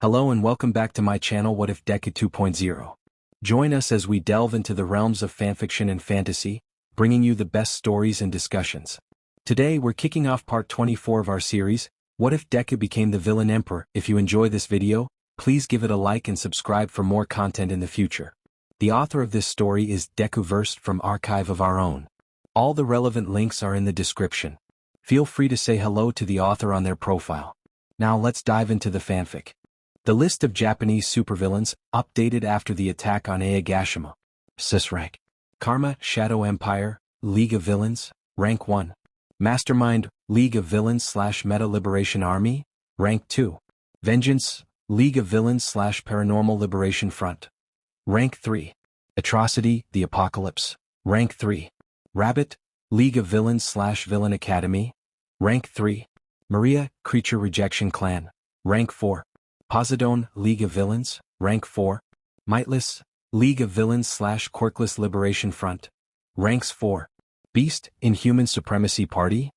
Hello and welcome back to my channel What If Deku 2.0. Join us as we delve into the realms of fanfiction and fantasy, bringing you the best stories and discussions. Today we're kicking off part 24 of our series, What If Deku Became the Villain Emperor? If you enjoy this video, please give it a like and subscribe for more content in the future. The author of this story is DekuVerse from Archive of Our Own. All the relevant links are in the description. Feel free to say hello to the author on their profile. Now let's dive into the fanfic. The list of Japanese supervillains, updated after the attack on Aogashima. Sis rank. Karma, Shadow Empire, League of Villains, rank 1. Mastermind, League of Villains / Meta Liberation Army, rank 2. Vengeance, League of Villains / Paranormal Liberation Front, rank 3. Atrocity, The Apocalypse, rank 3. Rabbit, League of Villains / Villain Academy, rank 3. Maria, Creature Rejection Clan, rank 4. Poseidon, League of Villains, rank 4. Mightless, League of Villains / Quirkless Liberation Front, ranks 4. Beast, Inhuman Supremacy Party,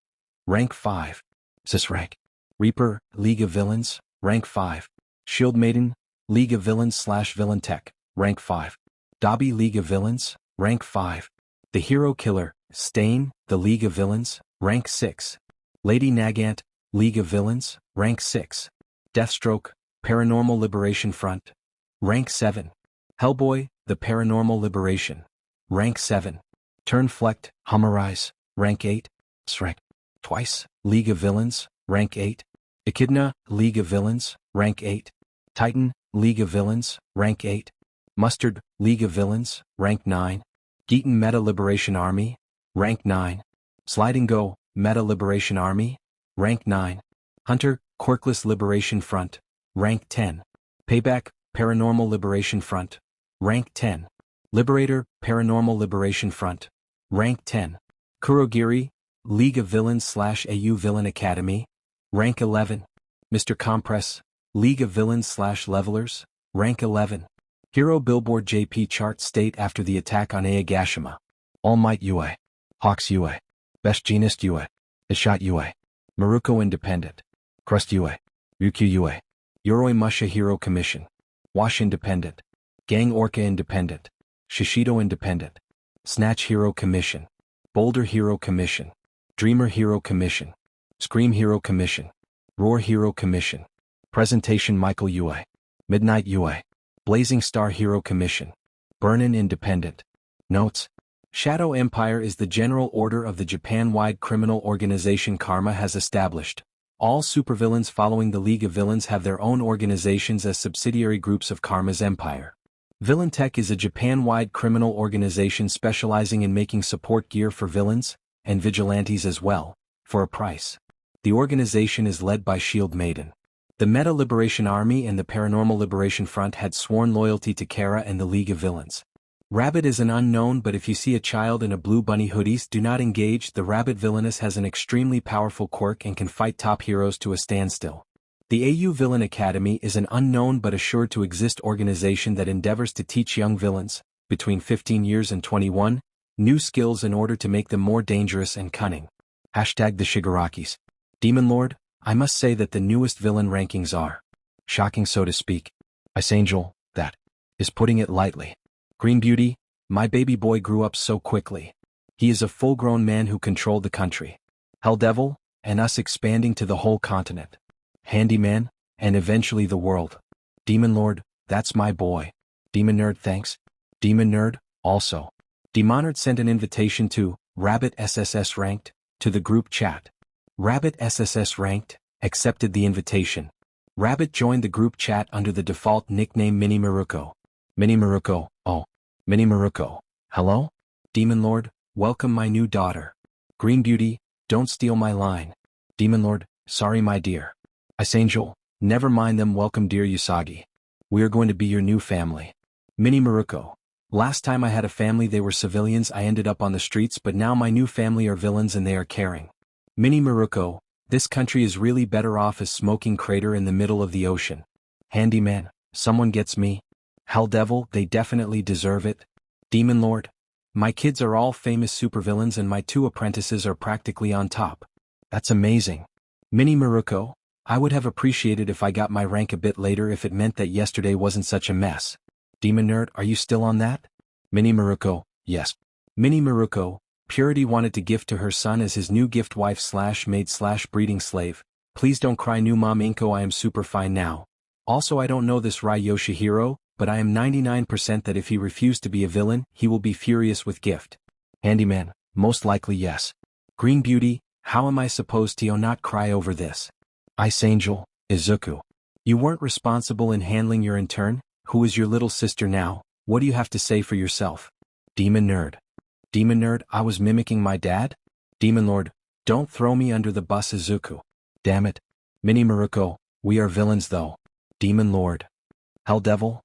rank 5. Sis rank. Reaper, League of Villains, rank 5. Shield Maiden, League of Villains / Villain Tech, rank 5. Dobby, League of Villains, rank 5. The Hero Killer, Stain, The League of Villains, rank 6. Lady Nagant, League of Villains, rank 6. Deathstroke, Paranormal Liberation Front, rank 7. Hellboy, The Paranormal Liberation, rank 7. Turnflecht, Hummerize, rank 8. Srank. Twice, League of Villains, rank 8. Echidna, League of Villains, rank 8. Titan, League of Villains, rank 8. Mustard, League of Villains, rank 9. Geeton Meta Liberation Army, rank 9. Sliding Go, Meta Liberation Army, rank 9. Hunter, Quirkless Liberation Front, rank 10. Payback, Paranormal Liberation Front, rank 10. Liberator, Paranormal Liberation Front, rank 10. Kurogiri, League of Villains / AU Villain Academy, rank 11. Mr. Compress, League of Villains / Levelers, rank 11. Hero Billboard JP Chart State after the attack on Aogashima. All Might UA. Hawks UA. Best Genist UA. Ishot UA. Maruko Independent. Crust UA. Ryukyu UA. Yoroi Musha Hero Commission. Wash Independent. Gang Orca Independent. Shishido Independent. Snatch Hero Commission. Boulder Hero Commission. Dreamer Hero Commission. Scream Hero Commission. Roar Hero Commission. Presentation Michael UA. Midnight UA. Blazing Star Hero Commission. Burnin Independent. Notes: Shadow Empire is the general order of the Japan-wide criminal organization Karma has established. All supervillains following the League of Villains have their own organizations as subsidiary groups of Karma's empire. Villain Tech is a Japan-wide criminal organization specializing in making support gear for villains, and vigilantes as well, for a price. The organization is led by Shield Maiden. The Meta Liberation Army and the Paranormal Liberation Front had sworn loyalty to Kara and the League of Villains. Rabbit is an unknown, but if you see a child in a blue bunny hoodies, do not engage. The Rabbit villainess has an extremely powerful quirk and can fight top heroes to a standstill. The AU Villain Academy is an unknown but assured to exist organization that endeavors to teach young villains, between 15 years and 21, new skills in order to make them more dangerous and cunning. Hashtag the Shigarakis. Demon Lord, I must say that the newest villain rankings are shocking, so to speak. Ice Angel, that is putting it lightly. Green Beauty, my baby boy grew up so quickly. He is a full-grown man who controlled the country. Hell Devil, and us expanding to the whole continent. Handyman, and eventually the world. Demon Lord, that's my boy. Demon Nerd, thanks. Demon Nerd, also. Demonard sent an invitation to Rabbit SSS Ranked to the group chat. Rabbit SSS Ranked accepted the invitation. Rabbit joined the group chat under the default nickname Mini Maruko. Mini Maruko, oh. Mini Maruko, hello? Demon Lord, welcome my new daughter. Green Beauty, don't steal my line. Demon Lord, sorry my dear. Ice Angel, never mind them, welcome dear Usagi. We are going to be your new family. Mini Maruko, last time I had a family they were civilians, I ended up on the streets, but now my new family are villains and they are caring. Mini Maruko, this country is really better off as smoking crater in the middle of the ocean. Handyman, someone gets me. Hell Devil, they definitely deserve it. Demon Lord, my kids are all famous supervillains and my 2 apprentices are practically on top. That's amazing. Mini Maruko, I would have appreciated if I got my rank a bit later if it meant that yesterday wasn't such a mess. Demon Nerd, are you still on that? Mini Maruko, yes. Mini Maruko, Purity wanted to gift to her son as his new gift wife / maid / breeding slave. Please don't cry new mom Inko, I am super fine now. Also I don't know this Rai Yoshihiro, but I am 99% that if he refused to be a villain, he will be furious with gift. Handyman, most likely yes. Green Beauty, how am I supposed to not cry over this? Ice Angel, Izuku. You weren't responsible in handling your intern, who is your little sister now, what do you have to say for yourself? Demon Nerd. Demon Nerd, I was mimicking my dad? Demon Lord, don't throw me under the bus Izuku. Damn it. Mini Maruko, we are villains though. Demon Lord. Hell Devil,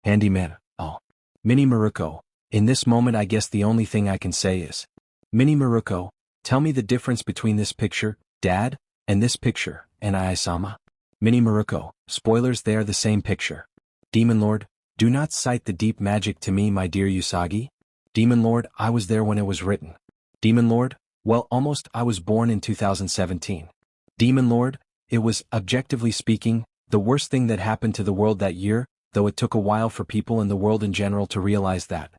Handyman, oh. Mini Maruko, in this moment I guess the only thing I can say is, Mini Maruko, tell me the difference between this picture, Dad, and this picture, and Ai-sama. Mini Maruko, spoilers, they are the same picture. Demon Lord, do not cite the deep magic to me my dear Usagi. Demon Lord, I was there when it was written. Demon Lord, well almost, I was born in 2017. Demon Lord, it was, objectively speaking, the worst thing that happened to the world that year, though it took a while for people in the world in general to realize that.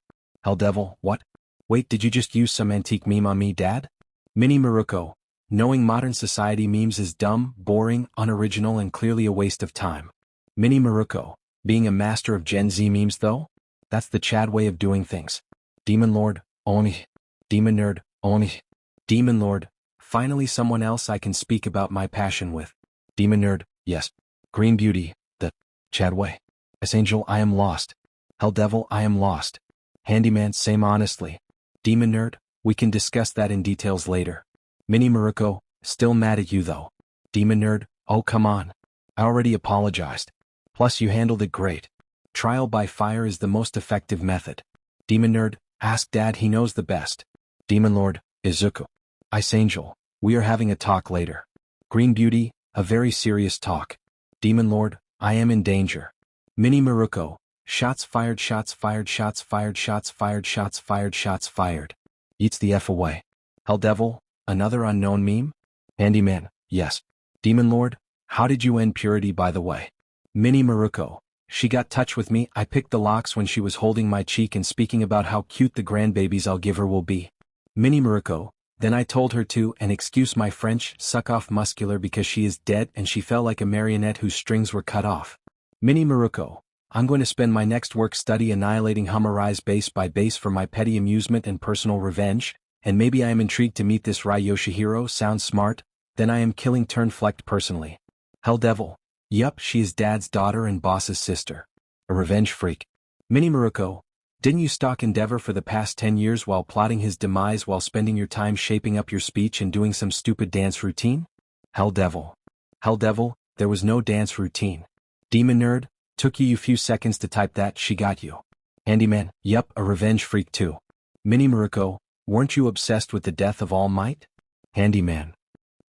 Hell Devil, what? Wait, did you just use some antique meme on me, Dad? Mini Maruko, knowing modern society memes is dumb, boring, unoriginal and clearly a waste of time. Mini Maruko, being a master of Gen Z memes though? That's the Chad way of doing things. Demon Lord, Oni. Demon Nerd, Oni. Demon Lord, finally someone else I can speak about my passion with. Demon Nerd, yes. Green Beauty, the Chad way. Ice Angel, I am lost. Hell Devil, I am lost. Handyman, same honestly. Demon Nerd, we can discuss that in details later. Mini Maruko, still mad at you though. Demon Nerd, oh come on. I already apologized. Plus you handled it great. Trial by fire is the most effective method. Demon Nerd, ask Dad, he knows the best. Demon Lord, Izuku. Ice Angel, we are having a talk later. Green Beauty, a very serious talk. Demon Lord, I am in danger. Mini Maruko, shots fired, shots fired, shots fired, shots fired, shots fired, shots fired. Eats the F away. Hell Devil, another unknown meme? Handyman, yes. Demon Lord, how did you end Purity by the way? Mini Maruko, she got touch with me, I picked the locks when she was holding my cheek and speaking about how cute the grandbabies I'll give her will be. Mini Maruko, then I told her to, and excuse my French, suck off muscular because she is dead and she fell like a marionette whose strings were cut off. Mini Maruko, I'm going to spend my next work study annihilating Humorize base by base for my petty amusement and personal revenge, and maybe I am intrigued to meet this Rai Yoshihiro, sounds smart, then I am killing Turnflecked personally. Hell Devil, yup, she is Dad's daughter and Boss's sister. A revenge freak. Mini Maruko, didn't you stalk Endeavor for the past 10 years while plotting his demise while spending your time shaping up your speech and doing some stupid dance routine? Hell Devil. Hell Devil, there was no dance routine. Demon Nerd, took you a few seconds to type that, she got you. Handyman, yup, a revenge freak too. Mini Maruko, weren't you obsessed with the death of All Might? Handyman.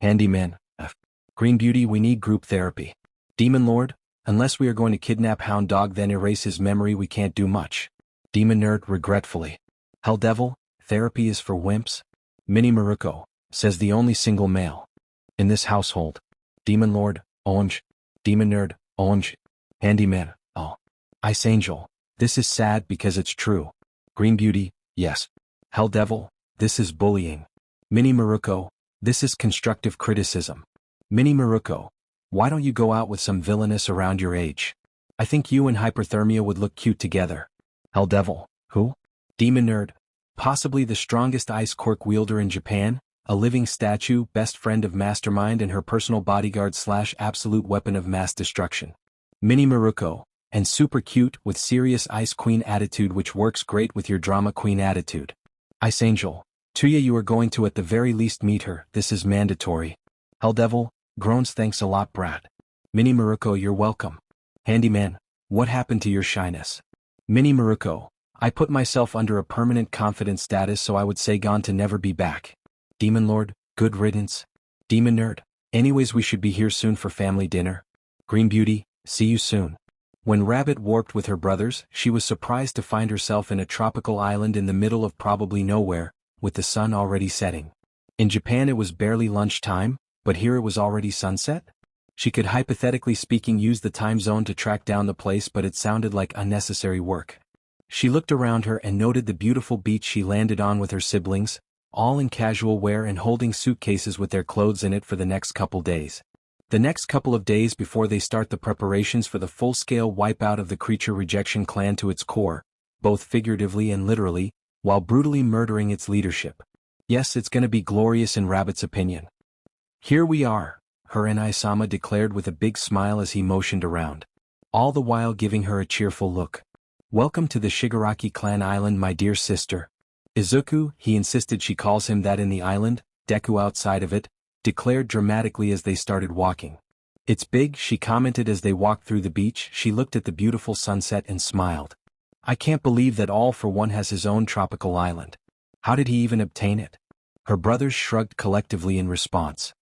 Handyman, F. Green Beauty, we need group therapy. Demon Lord, unless we are going to kidnap Hound Dog then erase his memory we can't do much. Demon Nerd, regretfully. Hell Devil, therapy is for wimps? Mini Maruko, says the only single male in this household. Demon Lord, Orange. Demon Nerd, Orange. Handyman, oh. Ice Angel, this is sad because it's true. Green Beauty, yes. Hell Devil, this is bullying. Mini Maruko, this is constructive criticism. Mini Maruko, why don't you go out with some villainess around your age? I think you and Hyperthermia would look cute together. Hell Devil, who? Demon Nerd, possibly the strongest ice quirk wielder in Japan, a living statue, best friend of Mastermind and her personal bodyguard / absolute weapon of mass destruction. Mini Maruko, and super cute with serious Ice Queen attitude which works great with your drama queen attitude. Ice Angel, Tuya, you are going to at the very least meet her, this is mandatory. Hell Devil, groans, thanks a lot brat. Mini Maruko, you're welcome. Handyman, what happened to your shyness? Mini Maruko, I put myself under a permanent confidence status so I would say gone to never be back. Demon Lord, good riddance. Demon Nerd, anyways we should be here soon for family dinner. Green Beauty, see you soon. When Rabbit warped with her brothers, she was surprised to find herself in a tropical island in the middle of probably nowhere, with the sun already setting. In Japan it was barely lunchtime, but here it was already sunset? She could hypothetically speaking use the time zone to track down the place, but it sounded like unnecessary work. She looked around her and noted the beautiful beach she landed on with her siblings, all in casual wear and holding suitcases with their clothes in it for the next couple days. The next couple of days before they start the preparations for the full-scale wipeout of the creature rejection clan to its core, both figuratively and literally, while brutally murdering its leadership. Yes, it's gonna be glorious in Rabbit's opinion. Here we are, her and Isama declared with a big smile as he motioned around, all the while giving her a cheerful look. Welcome to the Shigaraki clan island, my dear sister. Izuku, he insisted she calls him that in the island, Deku outside of it, declared dramatically as they started walking. It's big, she commented as they walked through the beach. She looked at the beautiful sunset and smiled. I can't believe that All for One has his own tropical island. How did he even obtain it? Her brothers shrugged collectively in response.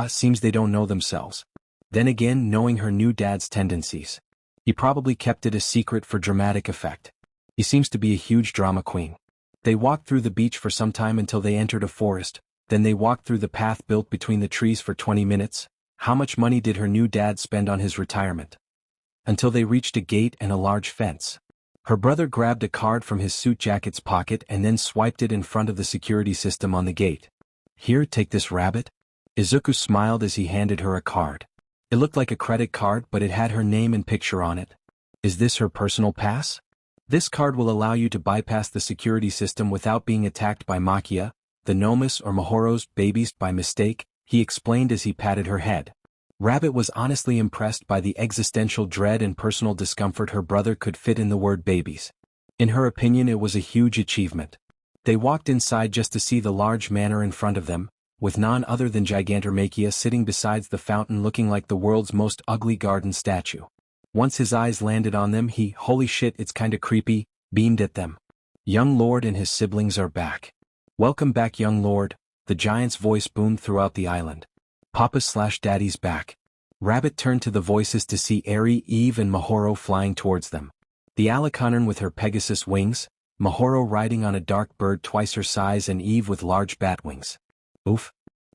Seems they don't know themselves. Then again, knowing her new dad's tendencies. He probably kept it a secret for dramatic effect. He seems to be a huge drama queen. They walked through the beach for some time until they entered a forest, then they walked through the path built between the trees for 20 minutes. How much money did her new dad spend on his retirement? Until they reached a gate and a large fence. Her brother grabbed a card from his suit jacket's pocket and then swiped it in front of the security system on the gate. Here, take this, Rabbit. Izuku smiled as he handed her a card. It looked like a credit card, but it had her name and picture on it. Is this her personal pass? This card will allow you to bypass the security system without being attacked by Makia, the Nomus or Mahoro's babies by mistake, he explained as he patted her head. Rabbit was honestly impressed by the existential dread and personal discomfort her brother could fit in the word babies. In her opinion, it was a huge achievement. They walked inside just to see the large manor in front of them, with none other than Gigantomachia sitting beside the fountain looking like the world's most ugly garden statue. Once his eyes landed on them, he, holy shit, it's kinda creepy, beamed at them. Young Lord and his siblings are back. Welcome back, young Lord, the giant's voice boomed throughout the island. Papa/Daddy's back. Rabbit turned to the voices to see Eri, Eve and Mahoro flying towards them. The Alicorn with her Pegasus wings, Mahoro riding on a dark bird twice her size and Eve with large bat wings. Oof.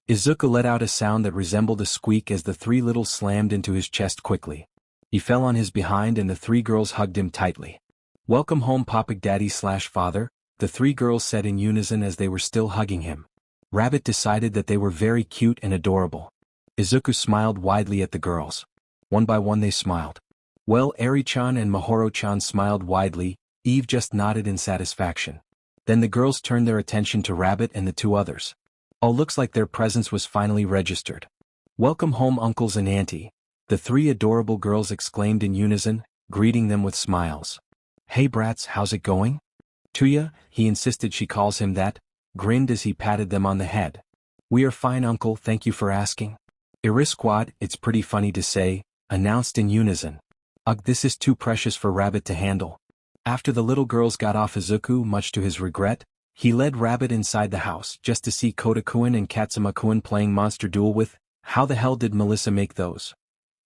Izuku let out a sound that resembled a squeak as the three littles slammed into his chest quickly. He fell on his behind and the three girls hugged him tightly. Welcome home, Papa Daddy/Father, the three girls said in unison as they were still hugging him. Rabbit decided that they were very cute and adorable. Izuku smiled widely at the girls. One by one they smiled. Well, Eri-chan and Mahoro-chan smiled widely. Eve just nodded in satisfaction. Then the girls turned their attention to Rabbit and the two others. Oh, looks like their presence was finally registered. Welcome home, uncles and auntie, the three adorable girls exclaimed in unison, greeting them with smiles. Hey brats, how's it going? Tuya, he insisted she calls him that, grinned as he patted them on the head. We are fine, uncle, thank you for asking. Irisquad, it's pretty funny to say, announced in unison. Ugh, this is too precious for Rabbit to handle. After the little girls got off Izuku, much to his regret, he led Rabbit inside the house just to see Kotakuin and Katsuma-kun playing Monster Duel with, how the hell did Melissa make those?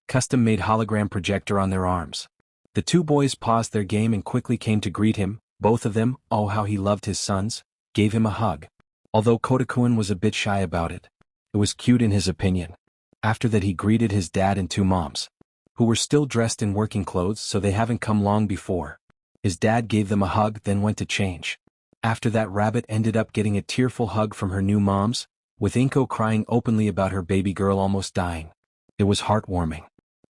Custom-made hologram projector on their arms. The two boys paused their game and quickly came to greet him, both of them, oh how he loved his sons, gave him a hug. Although Kotakuin was a bit shy about it. It was cute in his opinion. After that he greeted his dad and two moms, who were still dressed in working clothes so they haven't come long before. His dad gave them a hug then went to change. After that Rabbit ended up getting a tearful hug from her new moms, with Inko crying openly about her baby girl almost dying. It was heartwarming.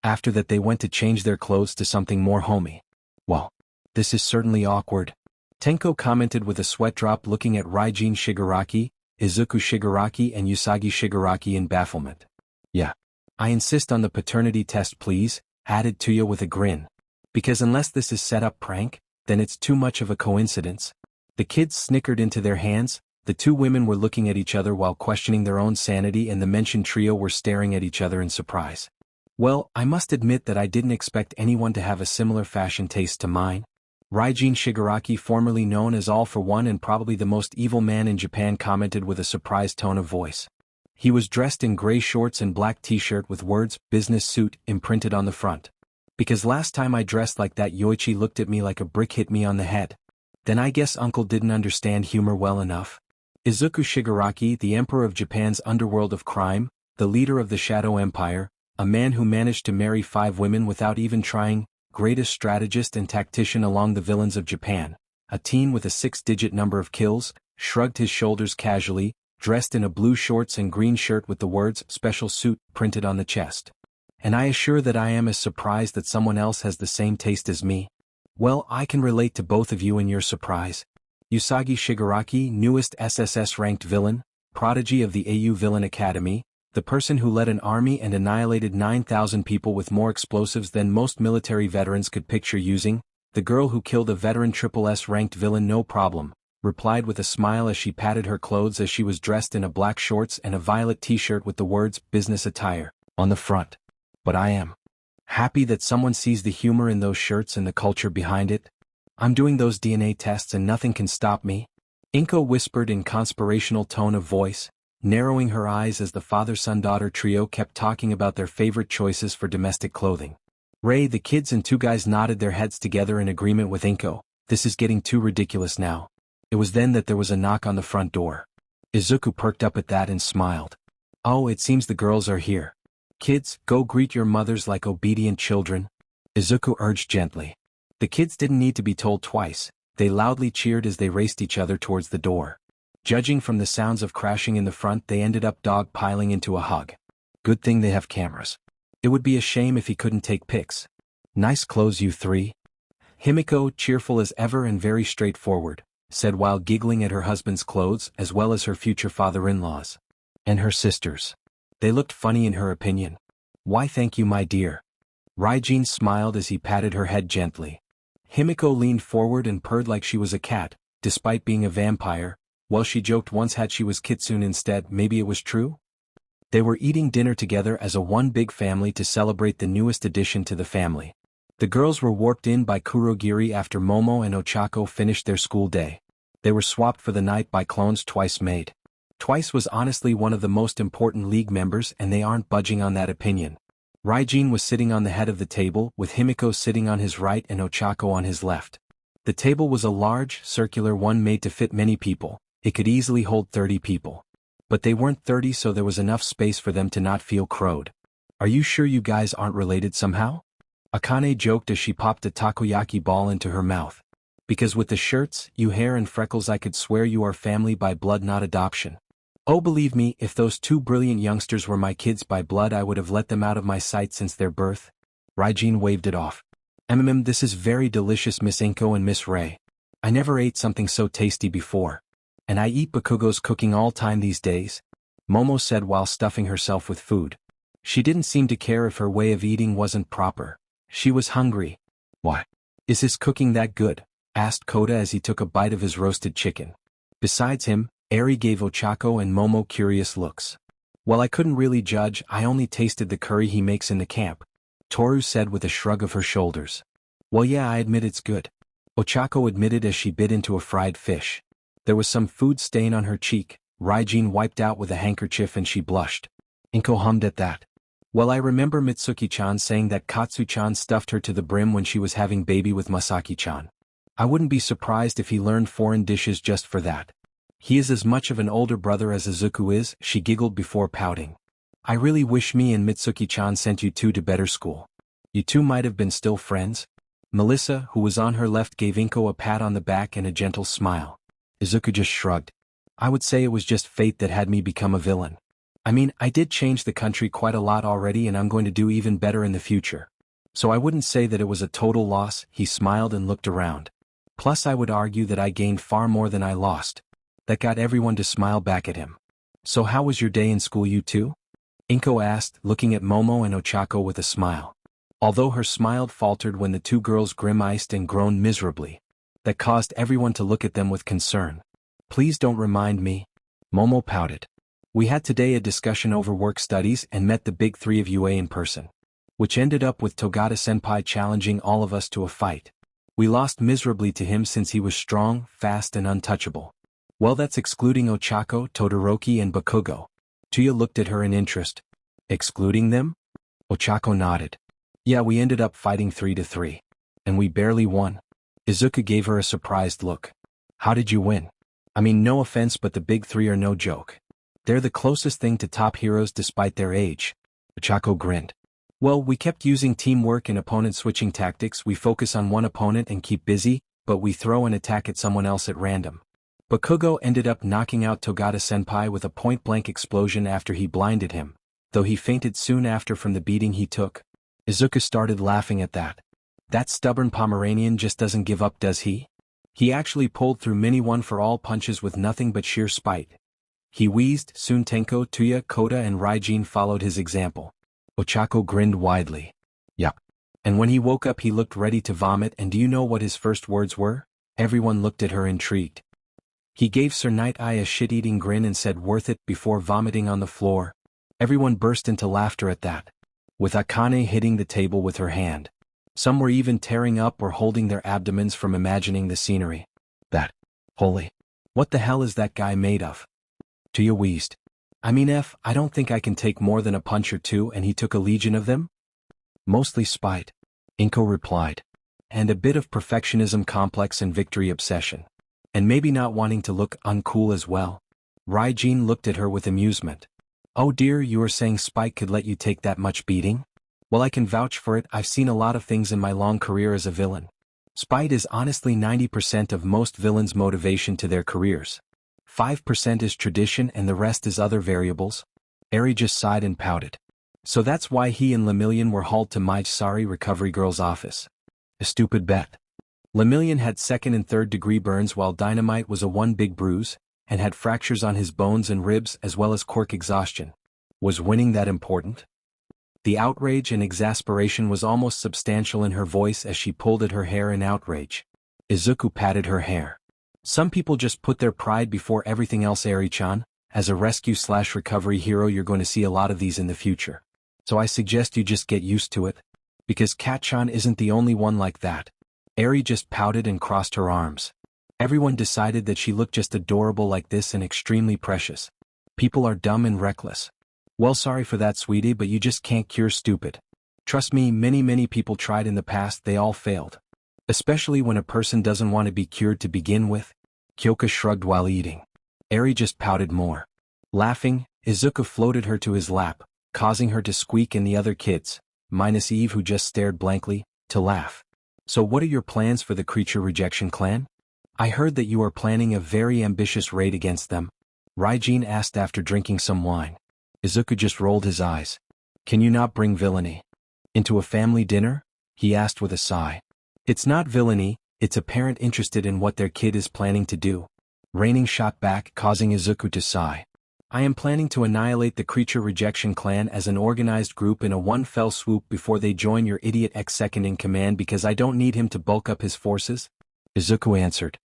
After that they went to change their clothes to something more homey. Well, this is certainly awkward. Tenko commented with a sweat drop looking at Raijin Shigaraki, Izuku Shigaraki and Usagi Shigaraki in bafflement. Yeah. I insist on the paternity test please, added Tuya with a grin. Because unless this is set up prank, then it's too much of a coincidence. The kids snickered into their hands, the two women were looking at each other while questioning their own sanity and the mentioned trio were staring at each other in surprise. Well, I must admit that I didn't expect anyone to have a similar fashion taste to mine. Raijin Shigaraki, formerly known as All for One and probably the most evil man in Japan, commented with a surprised tone of voice. He was dressed in gray shorts and black t-shirt with words, business suit, imprinted on the front. Because last time I dressed like that Yoichi looked at me like a brick hit me on the head. Then I guess uncle didn't understand humor well enough. Izuku Shigaraki, the emperor of Japan's underworld of crime, the leader of the Shadow Empire, a man who managed to marry 5 women without even trying, greatest strategist and tactician along the villains of Japan, a teen with a 6-digit number of kills, shrugged his shoulders casually, dressed in a blue shorts and green shirt with the words "Special Suit" printed on the chest. And I assure that I am as surprised that someone else has the same taste as me. Well, I can relate to both of you in your surprise. Usagi Shigaraki, newest SSS-ranked villain, prodigy of the AU Villain Academy, the person who led an army and annihilated 9,000 people with more explosives than most military veterans could picture using, the girl who killed a veteran SSS-ranked villain no problem, replied with a smile as she patted her clothes as she was dressed in a black shorts and a violet t-shirt with the words "business attire" on the front. But I am happy that someone sees the humor in those shirts and the culture behind it. I'm doing those DNA tests and nothing can stop me. Inko whispered in conspirational tone of voice, narrowing her eyes as the father-son-daughter trio kept talking about their favorite choices for domestic clothing. Ray, the kids and 2 guys nodded their heads together in agreement with Inko. This is getting too ridiculous now. It was then that there was a knock on the front door. Izuku perked up at that and smiled. Oh, it seems the girls are here. Kids, go greet your mothers like obedient children, Izuku urged gently. The kids didn't need to be told twice, they loudly cheered as they raced each other towards the door. Judging from the sounds of crashing in the front, they ended up dog-piling into a hug. Good thing they have cameras. It would be a shame if he couldn't take pics. Nice clothes, you 3. Himiko, cheerful as ever and very straightforward, said while giggling at her husband's clothes as well as her future father-in-law's. And her sisters. They looked funny in her opinion. Why, thank you, my dear. Raijin smiled as he patted her head gently. Himiko leaned forward and purred like she was a cat, despite being a vampire. Well, she joked once had she was Kitsune instead, maybe it was true? They were eating dinner together as a one big family to celebrate the newest addition to the family. The girls were warped in by Kurogiri after Momo and Ochako finished their school day. They were swapped for the night by clones Twice made. Twice was honestly one of the most important league members and they aren't budging on that opinion. Raijin was sitting on the head of the table with Himiko sitting on his right and Ochako on his left. The table was a large, circular one made to fit many people. It could easily hold 30 people. But they weren't 30, so there was enough space for them to not feel crowed. Are you sure you guys aren't related somehow? Akane joked as she popped a takoyaki ball into her mouth. Because with the shirts, you hair and freckles I could swear you are family by blood not adoption. Oh, believe me, if those 2 brilliant youngsters were my kids by blood I would have let them out of my sight since their birth. Raijin waved it off. This is very delicious, Miss Inko and Miss Ray. I never ate something so tasty before. And I eat Bakugo's cooking all time these days, Momo said while stuffing herself with food. She didn't seem to care if her way of eating wasn't proper. She was hungry. What? Is his cooking that good? Asked Kota as he took a bite of his roasted chicken. Besides him, Eri gave Ochako and Momo curious looks. Well, I couldn't really judge, I only tasted the curry he makes in the camp, Toru said with a shrug of her shoulders. Well, yeah, I admit it's good, Ochako admitted as she bit into a fried fish. There was some food stain on her cheek. Raijin wiped out with a handkerchief and she blushed. Inko hummed at that. Well, I remember Mitsuki-chan saying that Katsu-chan stuffed her to the brim when she was having baby with Masaki-chan. I wouldn't be surprised if he learned foreign dishes just for that. He is as much of an older brother as Izuku is, she giggled before pouting. I really wish me and Mitsuki-chan sent you 2 to better school. You 2 might have been still friends. Melissa, who was on her left, gave Inko a pat on the back and a gentle smile. Izuku just shrugged. I would say it was just fate that had me become a villain. I did change the country quite a lot already and I'm going to do even better in the future. So I wouldn't say that it was a total loss, he smiled and looked around. Plus I would argue that I gained far more than I lost. That got everyone to smile back at him. So how was your day in school, you 2? Inko asked, looking at Momo and Ochako with a smile. Although her smile faltered when the 2 girls grimaced and groaned miserably. That caused everyone to look at them with concern. Please don't remind me. Momo pouted. We had today a discussion over work studies and met the big 3 of UA in person. Which ended up with Togata-senpai challenging all of us to a fight. We lost miserably to him since he was strong, fast and untouchable. Well, that's excluding Ochako, Todoroki and Bakugo. Tuya looked at her in interest. Excluding them? Ochako nodded. Yeah, we ended up fighting 3-3. And we barely won. Izuku gave her a surprised look. How did you win? No offense, but the big 3 are no joke. They're the closest thing to top heroes despite their age. Ochako grinned. Well, we kept using teamwork and opponent switching tactics. We focus on one opponent and keep busy, but we throw an attack at someone else at random. Bakugo ended up knocking out Togata-senpai with a point-blank explosion after he blinded him, though he fainted soon after from the beating he took. Izuku started laughing at that. That stubborn Pomeranian just doesn't give up, does he? He actually pulled through many one-for-all punches with nothing but sheer spite. He wheezed. Soon Tenko, Tuya, Kota and Raijin followed his example. Ochako grinned widely. Yup. And when he woke up he looked ready to vomit, and do you know what his first words were? Everyone looked at her intrigued. He gave Sir Night-Eye a shit-eating grin and said worth it before vomiting on the floor. Everyone burst into laughter at that, with Akane hitting the table with her hand. Some were even tearing up or holding their abdomens from imagining the scenery. That. Holy. What the hell is that guy made of? Tuya wheezed. I don't think I can take more than a punch or two, and he took a legion of them? Mostly spite. Inko replied. And a bit of perfectionism complex and victory obsession. And maybe not wanting to look uncool as well. Raijin looked at her with amusement. Oh dear, you are saying spite could let you take that much beating? Well, I can vouch for it. I've seen a lot of things in my long career as a villain. Spite is honestly 90% of most villains' motivation to their careers. 5% is tradition and the rest is other variables. Eri just sighed and pouted. So that's why he and Lemillion were hauled to Maijsari recovery girl's office. A stupid bet. Lemillion had second and third degree burns while Dynamite was a one big bruise, and had fractures on his bones and ribs as well as quirk exhaustion. Was winning that important? The outrage and exasperation was almost substantial in her voice as she pulled at her hair in outrage. Izuku patted her hair. Some people just put their pride before everything else, Eri-chan. As a rescue/recovery hero you're going to see a lot of these in the future. So I suggest you just get used to it. Because Kat-chan isn't the only one like that. Eri just pouted and crossed her arms. Everyone decided that she looked just adorable like this and extremely precious. People are dumb and reckless. Well, sorry for that, sweetie, but you just can't cure stupid. Trust me, many people tried in the past, they all failed. Especially when a person doesn't want to be cured to begin with. Kyoka shrugged while eating. Eri just pouted more. Laughing, Izuku floated her to his lap, causing her to squeak and the other kids, minus Eve who just stared blankly, to laugh. So what are your plans for the creature rejection clan? I heard that you are planning a very ambitious raid against them. Raijin asked after drinking some wine. Izuku just rolled his eyes. Can you not bring villainy into a family dinner? He asked with a sigh. It's not villainy, it's a parent interested in what their kid is planning to do. Raining shot back, causing Izuku to sigh. I am planning to annihilate the creature rejection clan as an organized group in a one fell swoop before they join your idiot ex-second in command because I don't need him to bulk up his forces. Izuku answered.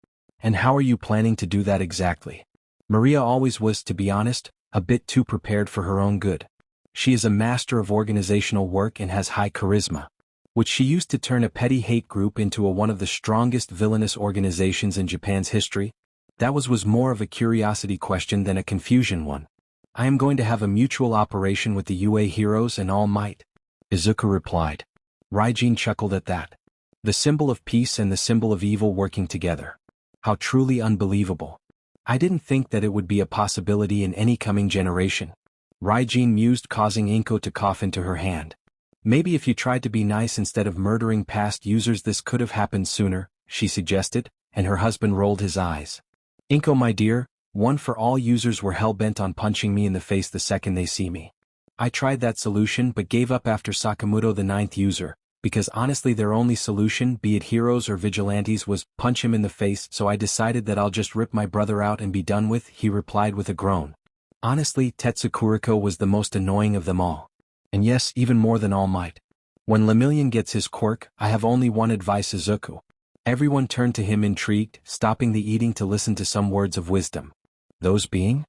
And how are you planning to do that exactly? Maria always was, to be honest, a bit too prepared for her own good. She is a master of organizational work and has high charisma, which she used to turn a petty hate group into one of the strongest villainous organizations in Japan's history. That was more of a curiosity question than a confusion one. I am going to have a mutual operation with the UA heroes and All Might. Izuku replied. Raijin chuckled at that. The symbol of peace and the symbol of evil working together. How truly unbelievable. I didn't think that it would be a possibility in any coming generation. Raijin mused, causing Inko to cough into her hand. Maybe if you tried to be nice instead of murdering past users this could have happened sooner, she suggested, and her husband rolled his eyes. Inko, my dear, one for all users were hell-bent on punching me in the face the second they see me. I tried that solution but gave up after Sakamoto the 9th user, because honestly their only solution, be it heroes or vigilantes, was punch him in the face, so I decided that I'll just rip my brother out and be done with, he replied with a groan. Honestly, Tetsukuriko was the most annoying of them all. And yes, even more than All Might. When Lemillion gets his quirk, I have only one advice, Izuku. Everyone turned to him intrigued, stopping the eating to listen to some words of wisdom. Those being?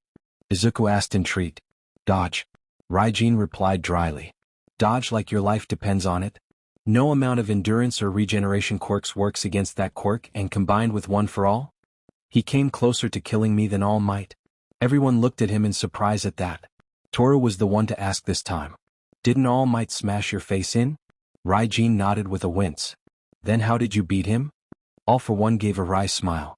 Izuku asked intrigued. Dodge. Raijin replied dryly. Dodge like your life depends on it. No amount of endurance or regeneration quirks works against that quirk, and combined with one for all? He came closer to killing me than All Might. Everyone looked at him in surprise at that. Toru was the one to ask this time. Didn't All Might smash your face in? Raijin nodded with a wince. Then how did you beat him? All for One gave a wry smile.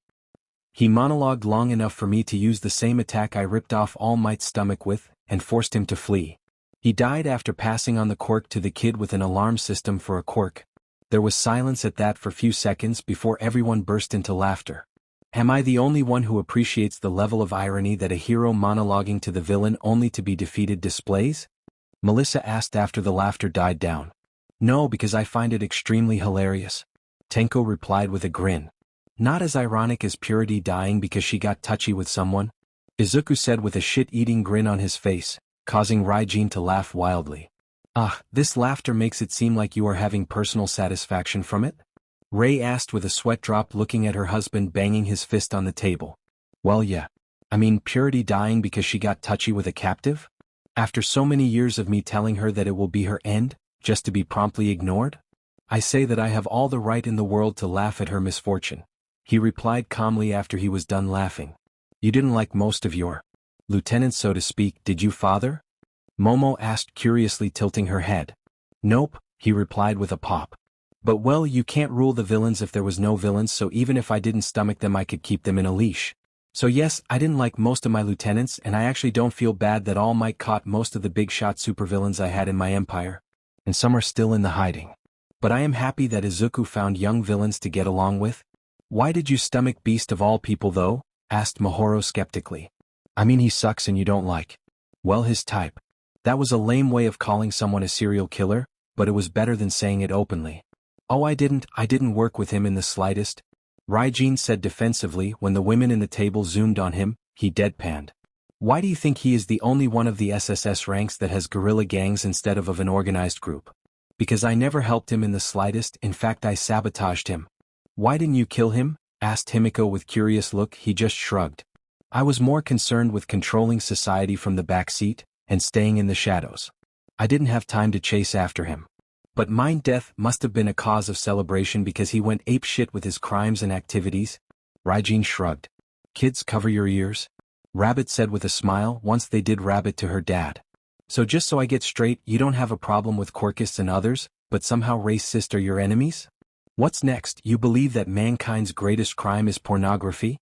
He monologued long enough for me to use the same attack I ripped off All Might's stomach with, and forced him to flee. He died after passing on the quirk to the kid with an alarm system for a quirk. There was silence at that for few seconds before everyone burst into laughter. Am I the only one who appreciates the level of irony that a hero monologuing to the villain only to be defeated displays? Melissa asked after the laughter died down. No, because I find it extremely hilarious. Tenko replied with a grin. Not as ironic as Purity dying because she got touchy with someone, Izuku said with a shit-eating grin on his face, causing Raijin to laugh wildly. Ah, this laughter makes it seem like you are having personal satisfaction from it? Rei asked with a sweat drop, looking at her husband banging his fist on the table. Well, yeah. I mean, Purity dying because she got touchy with a captive? After so many years of me telling her that it will be her end, just to be promptly ignored? I say that I have all the right in the world to laugh at her misfortune. He replied calmly after he was done laughing. You didn't like most of your lieutenants, so to speak, did you, father? Momo asked curiously, tilting her head. Nope, he replied with a pop. But well, you can't rule the villains if there was no villains, so even if I didn't stomach them I could keep them in a leash. So yes, I didn't like most of my lieutenants, and I actually don't feel bad that All Might caught most of the big shot supervillains I had in my empire. And some are still in the hiding. But I am happy that Izuku found young villains to get along with. Why did you stomach Beast of all people though? Asked Mahoro skeptically. I mean, he sucks and you don't like. Well, his type. That was a lame way of calling someone a serial killer, but it was better than saying it openly. Oh, I didn't work with him in the slightest. Raijin said defensively. When the women in the table zoomed on him, he deadpanned. Why do you think he is the only one of the SSS ranks that has guerrilla gangs instead of an organized group? Because I never helped him in the slightest, in fact I sabotaged him. Why didn't you kill him? Asked Himiko with curious look. He just shrugged. I was more concerned with controlling society from the back seat, and staying in the shadows. I didn't have time to chase after him. But mine death must have been a cause of celebration because he went apeshit with his crimes and activities. Raijin shrugged. Kids, cover your ears. Rabbit said with a smile once they did Rabbit to her dad. So just so I get straight, you don't have a problem with Quirkists and others, but somehow racists are your enemies? What's next? You believe that mankind's greatest crime is pornography?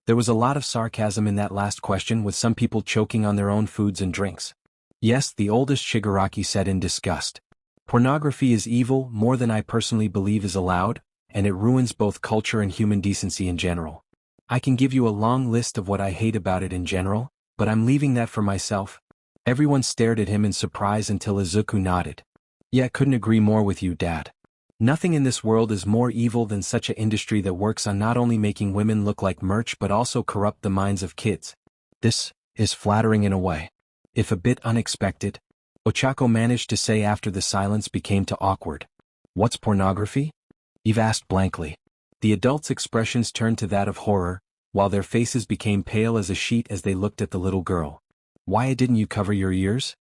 There was a lot of sarcasm in that last question, with some people choking on their own foods and drinks. Yes, the oldest Shigaraki said in disgust. Pornography is evil, more than I personally believe is allowed, and it ruins both culture and human decency in general. I can give you a long list of what I hate about it in general, but I'm leaving that for myself. Everyone stared at him in surprise until Izuku nodded. Yeah, couldn't agree more with you, Dad. Nothing in this world is more evil than such an industry that works on not only making women look like merch but also corrupt the minds of kids. This is flattering in a way, if a bit unexpected, Ochako managed to say after the silence became too awkward. What's pornography? Eve asked blankly. The adults' expressions turned to that of horror, while their faces became pale as a sheet as they looked at the little girl. Why didn't you cover your ears?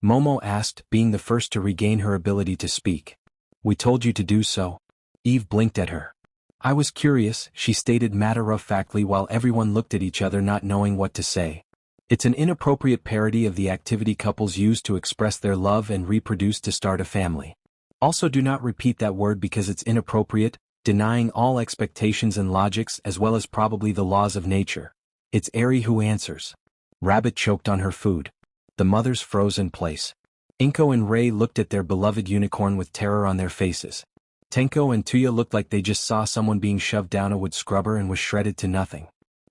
Momo asked, being the first to regain her ability to speak. We told you to do so. Eve blinked at her. I was curious, she stated matter-of-factly while everyone looked at each other not knowing what to say. It's an inappropriate parody of the activity couples use to express their love and reproduce to start a family. Also, do not repeat that word because it's inappropriate, denying all expectations and logics as well as probably the laws of nature. It's Eri who answers. Rabbit choked on her food. The mothers froze in place. Inko and Rei looked at their beloved unicorn with terror on their faces. Tenko and Tuya looked like they just saw someone being shoved down a wood scrubber and was shredded to nothing.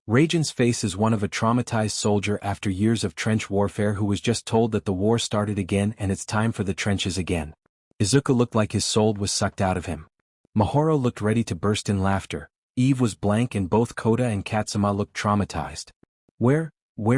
Raijin's face is one of a traumatized soldier after years of trench warfare who was just told that the war started again and it's time for the trenches again. Izuku looked like his soul was sucked out of him. Mahoro looked ready to burst in laughter. Eve was blank and both Koda and Katsuma looked traumatized. Where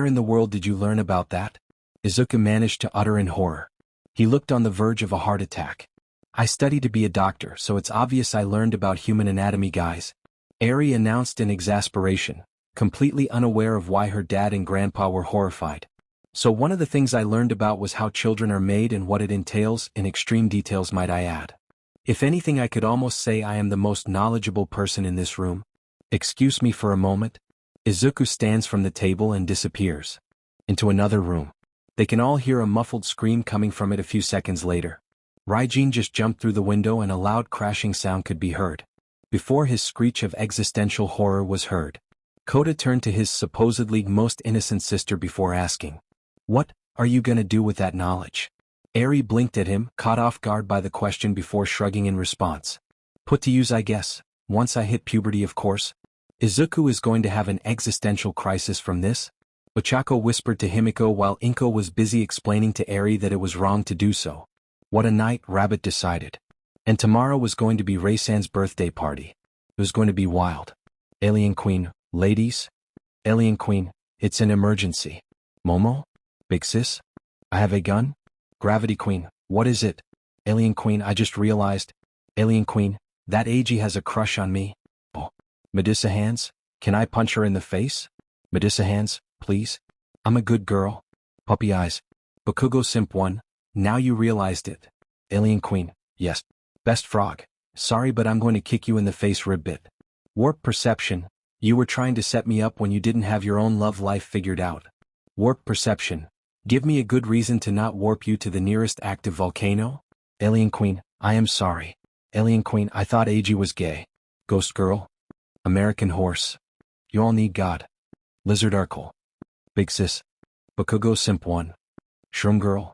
in the world did you learn about that? Izuku managed to utter in horror. He looked on the verge of a heart attack. I studied to be a doctor, so it's obvious I learned about human anatomy, guys. Eri announced in exasperation, completely unaware of why her dad and grandpa were horrified. So one of the things I learned about was how children are made and what it entails, in extreme details might I add. If anything, I could almost say I am the most knowledgeable person in this room. Excuse me for a moment. Izuku stands from the table and disappears into another room. They can all hear a muffled scream coming from it a few seconds later. Raijin just jumped through the window and a loud crashing sound could be heard. Before his screech of existential horror was heard, Koda turned to his supposedly most innocent sister before asking, "What are you gonna do with that knowledge?" Eri blinked at him, caught off guard by the question before shrugging in response. Put to use I guess, once I hit puberty of course. Izuku is going to have an existential crisis from this? Ochako whispered to Himiko while Inko was busy explaining to Eri that it was wrong to do so. What a night, Rabbit decided. And tomorrow was going to be Reisan's birthday party. It was going to be wild. Alien Queen, ladies? Alien Queen, it's an emergency. Momo? Big sis? I have a gun? Gravity Queen, what is it? Alien Queen, I just realized. Alien Queen, that AG has a crush on me. Oh. Medusa Hands, can I punch her in the face? Medusa Hands, please? I'm a good girl. Puppy Eyes. Bakugo Simp 1, now you realized it. Alien Queen, yes. Best Frog, sorry but I'm going to kick you in the face Ribbit. Warp Perception, you were trying to set me up when you didn't have your own love life figured out. Warp Perception, give me a good reason to not warp you to the nearest active volcano? Alien Queen, I am sorry. Alien Queen, I thought AG was gay. Ghost Girl. American Horse. You all need God. Lizard Arkle. Big Sis. Bakugo Simp 1. Shroom Girl.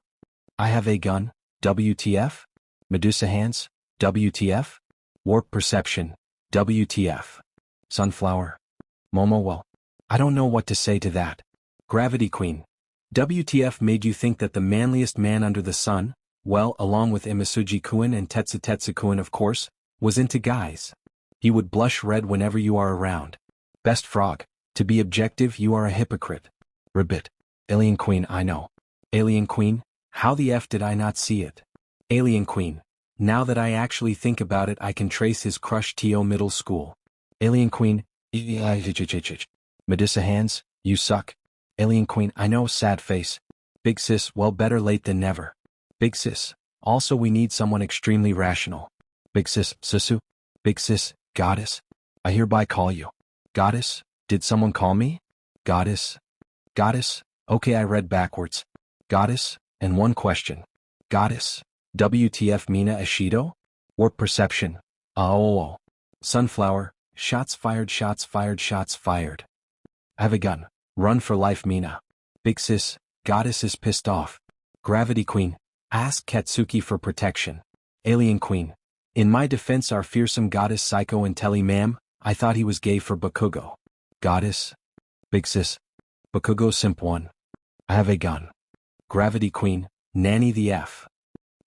I have a gun, WTF? Medusa Hands, WTF? Warp Perception, WTF? Sunflower. Momo, well, I don't know what to say to that. Gravity Queen. WTF made you think that the manliest man under the sun, well, along with Imasuji-kun and Tetsu-Tetsu-kun of course, was into guys. He would blush red whenever you are around. Best Frog, to be objective you are a hypocrite. Ribbit. Alien Queen, I know. Alien Queen, how the F did I not see it? Alien Queen, now that I actually think about it I can trace his crush to middle school. Alien Queen, Medusa Hands, you suck. Alien Queen, I know, sad face. Big Sis, well better late than never. Big Sis, also we need someone extremely rational. Big Sis, Susu. Big Sis, Goddess. I hereby call you. Goddess, did someone call me? Goddess. Goddess, okay I read backwards. Goddess, and one question. Goddess, WTF Mina Ashido? Warp Perception. Oh. Sunflower, shots fired, shots fired, shots fired. I have a gun. Run for life Mina. Big Sis, Goddess is pissed off. Gravity Queen, ask Katsuki for protection. Alien Queen, in my defense our fearsome Goddess Psycho and Telly ma'am, I thought he was gay for Bakugo. Goddess. Big Sis. Bakugo Simp 1. I have a gun. Gravity Queen, Nanny the F.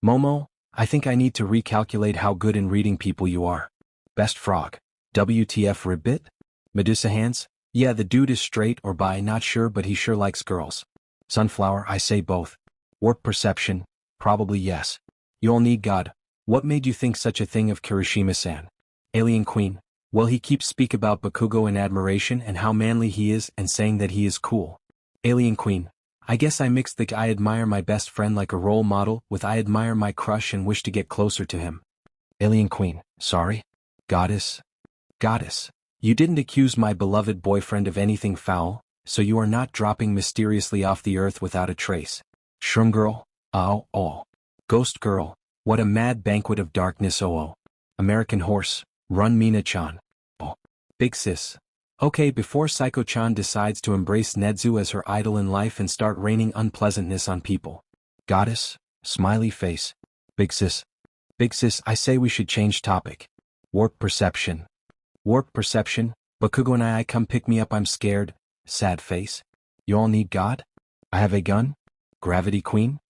Momo, I think I need to recalculate how good in reading people you are. Best Frog. WTF Ribbit? Medusa Hands, yeah the dude is straight or bi not sure but he sure likes girls. Sunflower, I say both. Warp Perception, probably yes. You all need God. What made you think such a thing of Kirishima-san? Alien Queen, well he keeps speak about Bakugo in admiration and how manly he is and saying that he is cool. Alien Queen, I guess I mixed the I admire my best friend like a role model with I admire my crush and wish to get closer to him. Alien Queen, sorry? Goddess. Goddess, you didn't accuse my beloved boyfriend of anything foul, so you are not dropping mysteriously off the earth without a trace. Shroom Girl, oh. Ghost Girl, what a mad banquet of darkness oh. American Horse, run Mina-chan. Oh. Big Sis. Okay before Psycho-chan decides to embrace Nedzu as her idol in life and start raining unpleasantness on people. Goddess, smiley face. Big Sis. Big Sis, I say we should change topic. Warp Perception. Warp Perception, Bakugo and I come pick me up I'm scared, sad face. You all need God? I have a gun? Gravity Queen?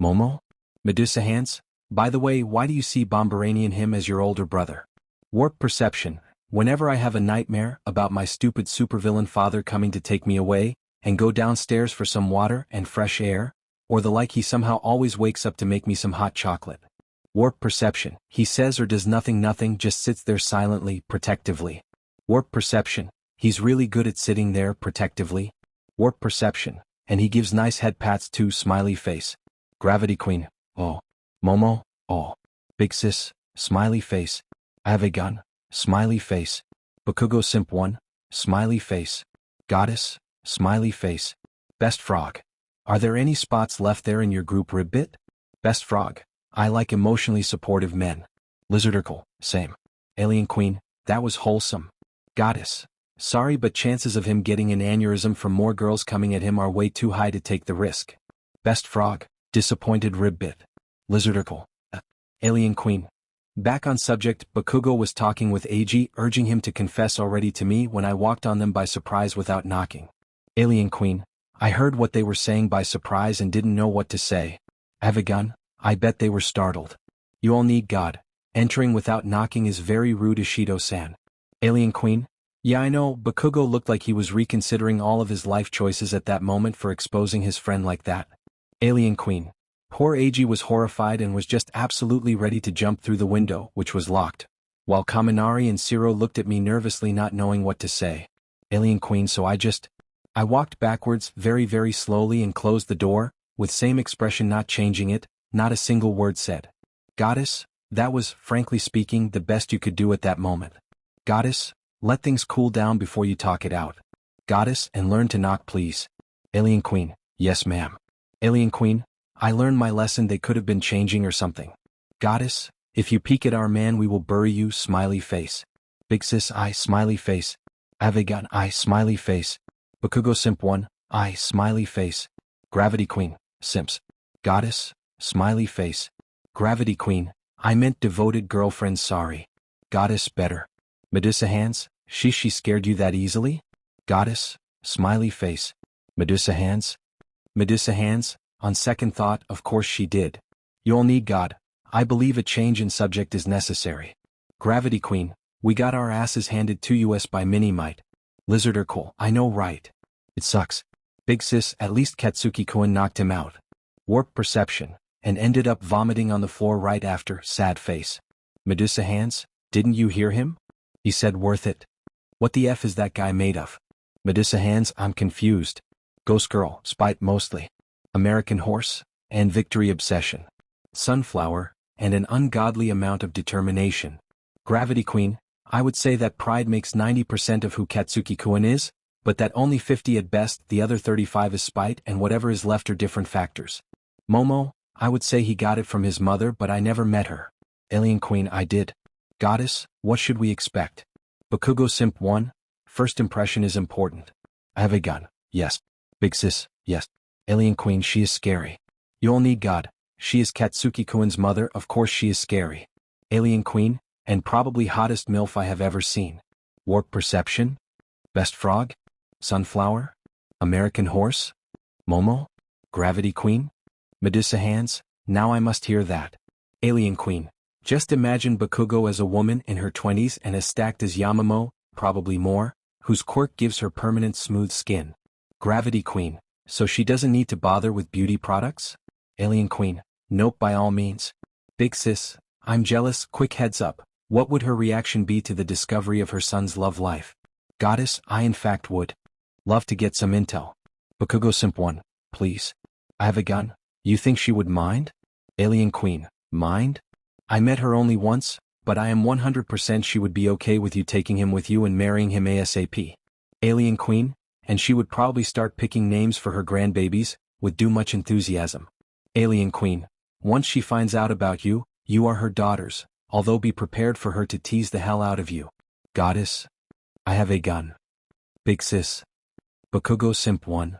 Momo? Medusa Hands? By the way, why do you see Bomberani in him as your older brother? Warp Perception, whenever I have a nightmare about my stupid supervillain father coming to take me away, and go downstairs for some water and fresh air, or the like he somehow always wakes up to make me some hot chocolate. Warp Perception, he says or does nothing just sits there silently, protectively. Warp Perception, he's really good at sitting there protectively. Warp Perception, and he gives nice head pats too smiley face. Gravity Queen, oh. Momo, oh. Big Sis, smiley face. I have a gun, smiley face. Bakugo Simp 1, smiley face. Goddess, smiley face. Best Frog. Are there any spots left there in your group Ribbit? Best Frog. I like emotionally supportive men. Lizard Urkel, same. Alien Queen, that was wholesome. Goddess. Sorry but chances of him getting an aneurysm from more girls coming at him are way too high to take the risk. Best Frog, disappointed Ribbit. Lizardical. Alien Queen. Back on subject, Bakugo was talking with Eiji, urging him to confess already to me when I walked on them by surprise without knocking. Alien Queen. I heard what they were saying by surprise and didn't know what to say. Have a gun? I bet they were startled. You all need God. Entering without knocking is very rude, Ishido-san. Alien Queen. Yeah, I know. Bakugo looked like he was reconsidering all of his life choices at that moment for exposing his friend like that. Alien Queen. Poor Eiji was horrified and was just absolutely ready to jump through the window, which was locked. While Kaminari and Shiro looked at me nervously, not knowing what to say. Alien Queen, so I walked backwards, very slowly, and closed the door, with same expression, not changing it, not a single word said. Goddess, that was, frankly speaking, the best you could do at that moment. Goddess, let things cool down before you talk it out. Goddess, and learn to knock, please. Alien Queen. Yes, ma'am. Alien Queen. I learned my lesson. They could have been changing or something. Goddess, if you peek at our man we will bury you, smiley face. Big sis, I, smiley face. Avegan, I, smiley face. Bakugo simp 1, I, smiley face. Gravity Queen, simps. Goddess, smiley face. Gravity Queen, I meant devoted girlfriend, sorry. Goddess, better. Medusa hands, she scared you that easily? Goddess, smiley face. Medusa hands? Medusa hands? On second thought, of course she did. You all need God. I believe a change in subject is necessary. Gravity Queen, we got our asses handed to us by Minimight. Lizard cool, I know, right? It sucks. Big sis, at least Katsuki-kun knocked him out. Warped perception, and ended up vomiting on the floor right after, sad face. Medusa hands, didn't you hear him? He said worth it. What the F is that guy made of? Medusa hands, I'm confused. Ghost girl, spite mostly. American horse, and victory obsession. Sunflower, and an ungodly amount of determination. Gravity Queen, I would say that pride makes 90% of who Katsuki-kun is, but that only 50 at best, the other 35 is spite, and whatever is left are different factors. Momo, I would say he got it from his mother, but I never met her. Alien Queen, I did. Goddess, what should we expect? Bakugo simp 1, first impression is important. I have a gun, yes. Big sis, yes. Alien Queen, she is scary. You all need God. She is Katsuki-kun's mother, of course she is scary. Alien Queen, and probably hottest MILF I have ever seen. Warp perception? Best frog? Sunflower? American horse? Momo? Gravity Queen? Medusa hands? Now I must hear that. Alien Queen. Just imagine Bakugo as a woman in her 20s and as stacked as Yamamo, probably more, whose quirk gives her permanent smooth skin. Gravity Queen. So she doesn't need to bother with beauty products? Alien Queen. Nope, by all means. Big sis, I'm jealous. Quick heads up. What would her reaction be to the discovery of her son's love life? Goddess, I in fact would. Love to get some intel. Bakugo simp 1, please. I have a gun. You think she would mind? Alien Queen. Mind? I met her only once, but I am 100% she would be okay with you taking him with you and marrying him ASAP. Alien Queen, and she would probably start picking names for her grandbabies, with too much enthusiasm. Alien Queen, once she finds out about you, you are her daughters, although be prepared for her to tease the hell out of you. Goddess, I have a gun. Big sis. Bakugo simp 1.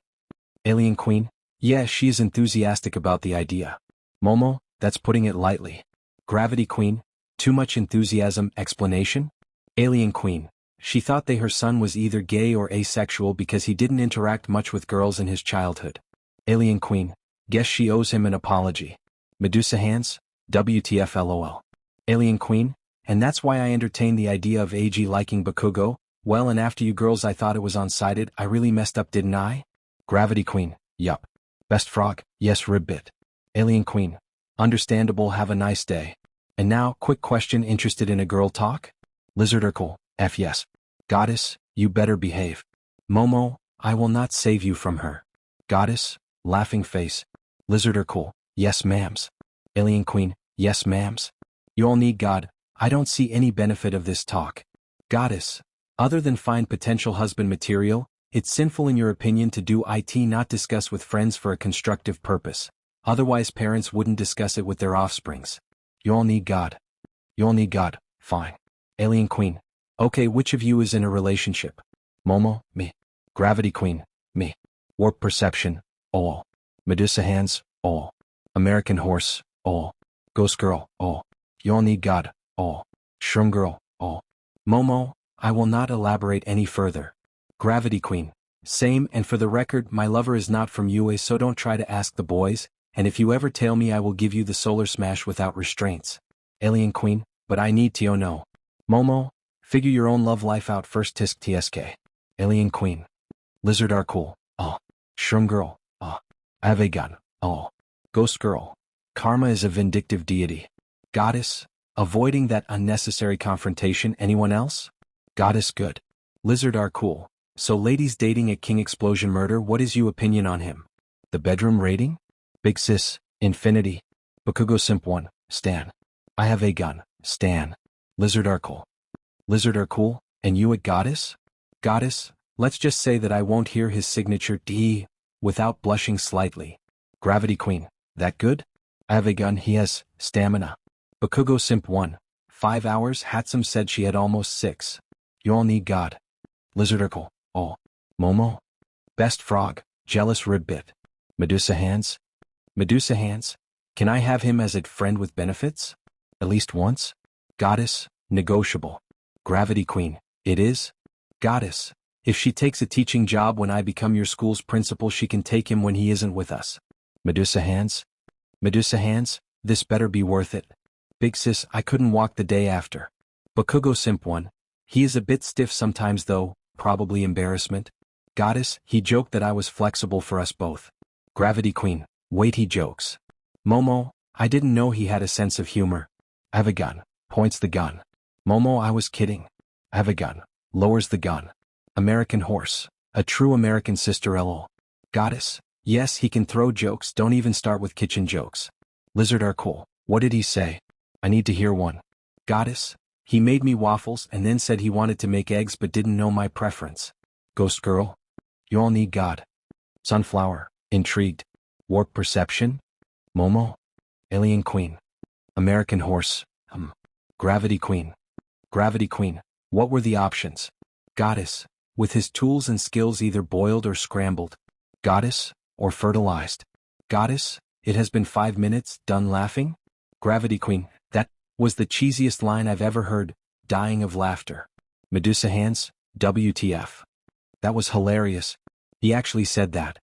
Alien Queen, yeah, she is enthusiastic about the idea. Momo, that's putting it lightly. Gravity Queen, too much enthusiasm. Explanation? Alien Queen, she thought her son was either gay or asexual because he didn't interact much with girls in his childhood. Alien Queen, guess she owes him an apology. Medusa hands, WTF LOL. Alien Queen, and that's why I entertained the idea of Eiji liking Bakugo. Well, and after you girls I thought it was one-sided. I really messed up, didn't I? Gravity Queen, yup. Best frog, yes, ribbit. Alien Queen, understandable, have a nice day. And now, quick question, interested in a girl talk? Lizard cool, F yes. Goddess, you better behave. Momo, I will not save you from her. Goddess, laughing face. Lizard cool, yes ma'ams. Alien Queen, yes ma'ams. You all need God. I don't see any benefit of this talk. Goddess, other than find potential husband material, it's sinful in your opinion to do it not discuss with friends for a constructive purpose. Otherwise parents wouldn't discuss it with their offsprings. You all need God. You all need God, fine. Alien Queen, okay, which of you is in a relationship? Momo, me. Gravity Queen, me. Warp perception, all. Medusa hands, all. American horse, all. Ghost girl, oh. You'll need God, oh. Shroom girl, oh. Momo, I will not elaborate any further. Gravity queen. Same, and for the record, my lover is not from UA, so don't try to ask the boys, and if you ever tail me I will give you the solar smash without restraints. Alien queen, but I need to know. Momo, figure your own love life out first. Tisk tsk. Alien queen. Lizard are cool, oh. Shroom girl, oh. I have a gun, oh. Ghost girl. Karma is a vindictive deity. Goddess, avoiding that unnecessary confrontation. Anyone else? Goddess good. Lizard are cool. So ladies dating a king explosion murder, what is your opinion on him? The bedroom rating? Big sis, infinity. Bakugo simp 1, Stan. I have a gun, Stan. Lizard are cool. Lizard are cool, and you a goddess? Goddess, let's just say that I won't hear his signature D without blushing slightly. Gravity queen, that good? I have a gun, he has stamina. Bakugo simp 1, 5 hours. Hatsum said she had almost 6. You all need God. Lizard are cool. Oh. Momo? Best frog, jealous ribbit. Medusa hands? Medusa hands? Can I have him as a friend with benefits? At least once? Goddess, negotiable. Gravity queen, it is? Goddess, if she takes a teaching job when I become your school's principal, she can take him when he isn't with us. Medusa hands? Medusa hands, this better be worth it. Big sis, I couldn't walk the day after. Bakugo simp 1, he is a bit stiff sometimes though, probably embarrassment. Goddess, he joked that I was flexible for us both. Gravity queen, wait, he jokes. Momo, I didn't know he had a sense of humor. I have a gun, points the gun. Momo, I was kidding. I have a gun, lowers the gun. American horse, a true American sister lol. Goddess, yes, he can throw jokes, don't even start with kitchen jokes. Lizard are cool, what did he say? I need to hear one. Goddess, he made me waffles and then said he wanted to make eggs but didn't know my preference. Ghost girl? You all need God. Sunflower, intrigued. Warp perception? Momo? Alien queen. American horse, Gravity queen. Gravity queen, what were the options? Goddess, with his tools and skills either boiled or scrambled. Goddess, or fertilized. Goddess, it has been 5 minutes, done laughing? Gravity queen, that was the cheesiest line I've ever heard, dying of laughter. Medusa hands, WTF. That was hilarious. He actually said that.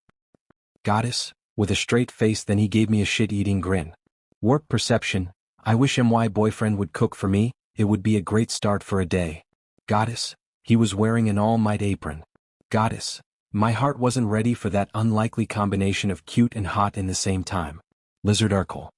Goddess, with a straight face, then he gave me a shit-eating grin. Warp perception, I wish my boyfriend would cook for me, it would be a great start for a day. Goddess, he was wearing an All Might apron. Goddess, my heart wasn't ready for that unlikely combination of cute and hot in the same time. Lizard are cool.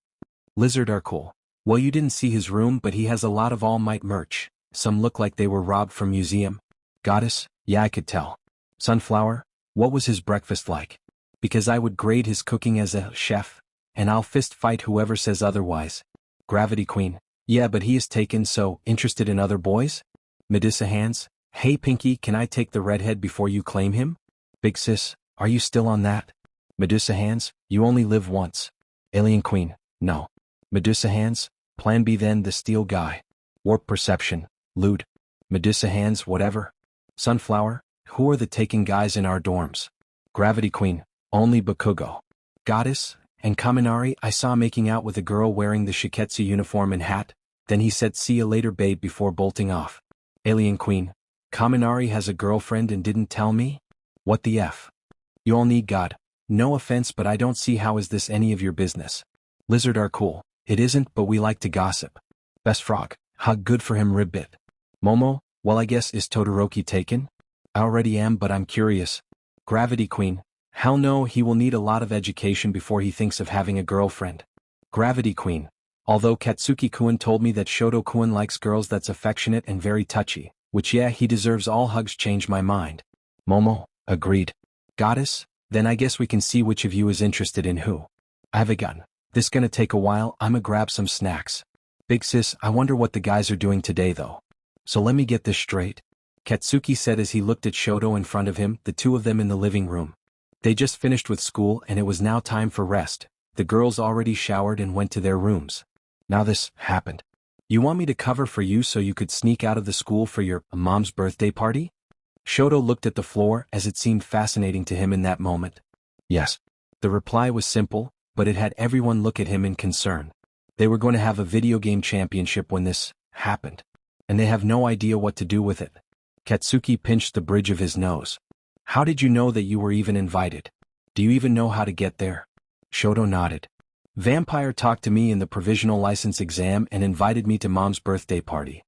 Lizard are cool. Well, you didn't see his room, but he has a lot of All Might merch. Some look like they were robbed from museum. Goddess, yeah, I could tell. Sunflower, what was his breakfast like? Because I would grade his cooking as a chef, and I'll fist fight whoever says otherwise. Gravity queen, yeah, but he is taken, so interested in other boys? Medusa hands, hey Pinky, can I take the redhead before you claim him? Big sis, are you still on that? Medusa hands, you only live once. Alien queen, no. Medusa hands, plan B then, the steel guy. Warp perception, lewd. Medusa hands, whatever. Sunflower, who are the taken guys in our dorms? Gravity queen, only Bakugo. Goddess, and Kaminari, I saw making out with a girl wearing the Shiketsu uniform and hat, then he said see you later babe before bolting off. Alien queen, Kaminari has a girlfriend and didn't tell me? What the F? You all need God. No offense, but I don't see how is this any of your business. Lizard are cool. It isn't, but we like to gossip. Best frog, hug good for him ribbit. Momo, well I guess is Todoroki taken? I already am, but I'm curious. Gravity queen, hell no, he will need a lot of education before he thinks of having a girlfriend. Gravity queen, although Katsuki-kun told me that Shoto-kun likes girls that's affectionate and very touchy, which yeah, he deserves all hugs, change my mind. Momo, agreed. Goddess, then I guess we can see which of you is interested in who. I have a gun. This gonna take a while, I'ma grab some snacks. Big sis, I wonder what the guys are doing today though. So let me get this straight. Katsuki said as he looked at Shoto in front of him, the two of them in the living room. They just finished with school and it was now time for rest. The girls already showered and went to their rooms. Now this happened. You want me to cover for you so you could sneak out of the school for your mom's birthday party? Shoto looked at the floor as it seemed fascinating to him in that moment. Yes. The reply was simple, but it had everyone look at him in concern. They were going to have a video game championship when this happened. And they have no idea what to do with it. Katsuki pinched the bridge of his nose. How did you know that you were even invited? Do you even know how to get there? Shoto nodded. Vampire talked to me in the provisional license exam and invited me to Mom's birthday party.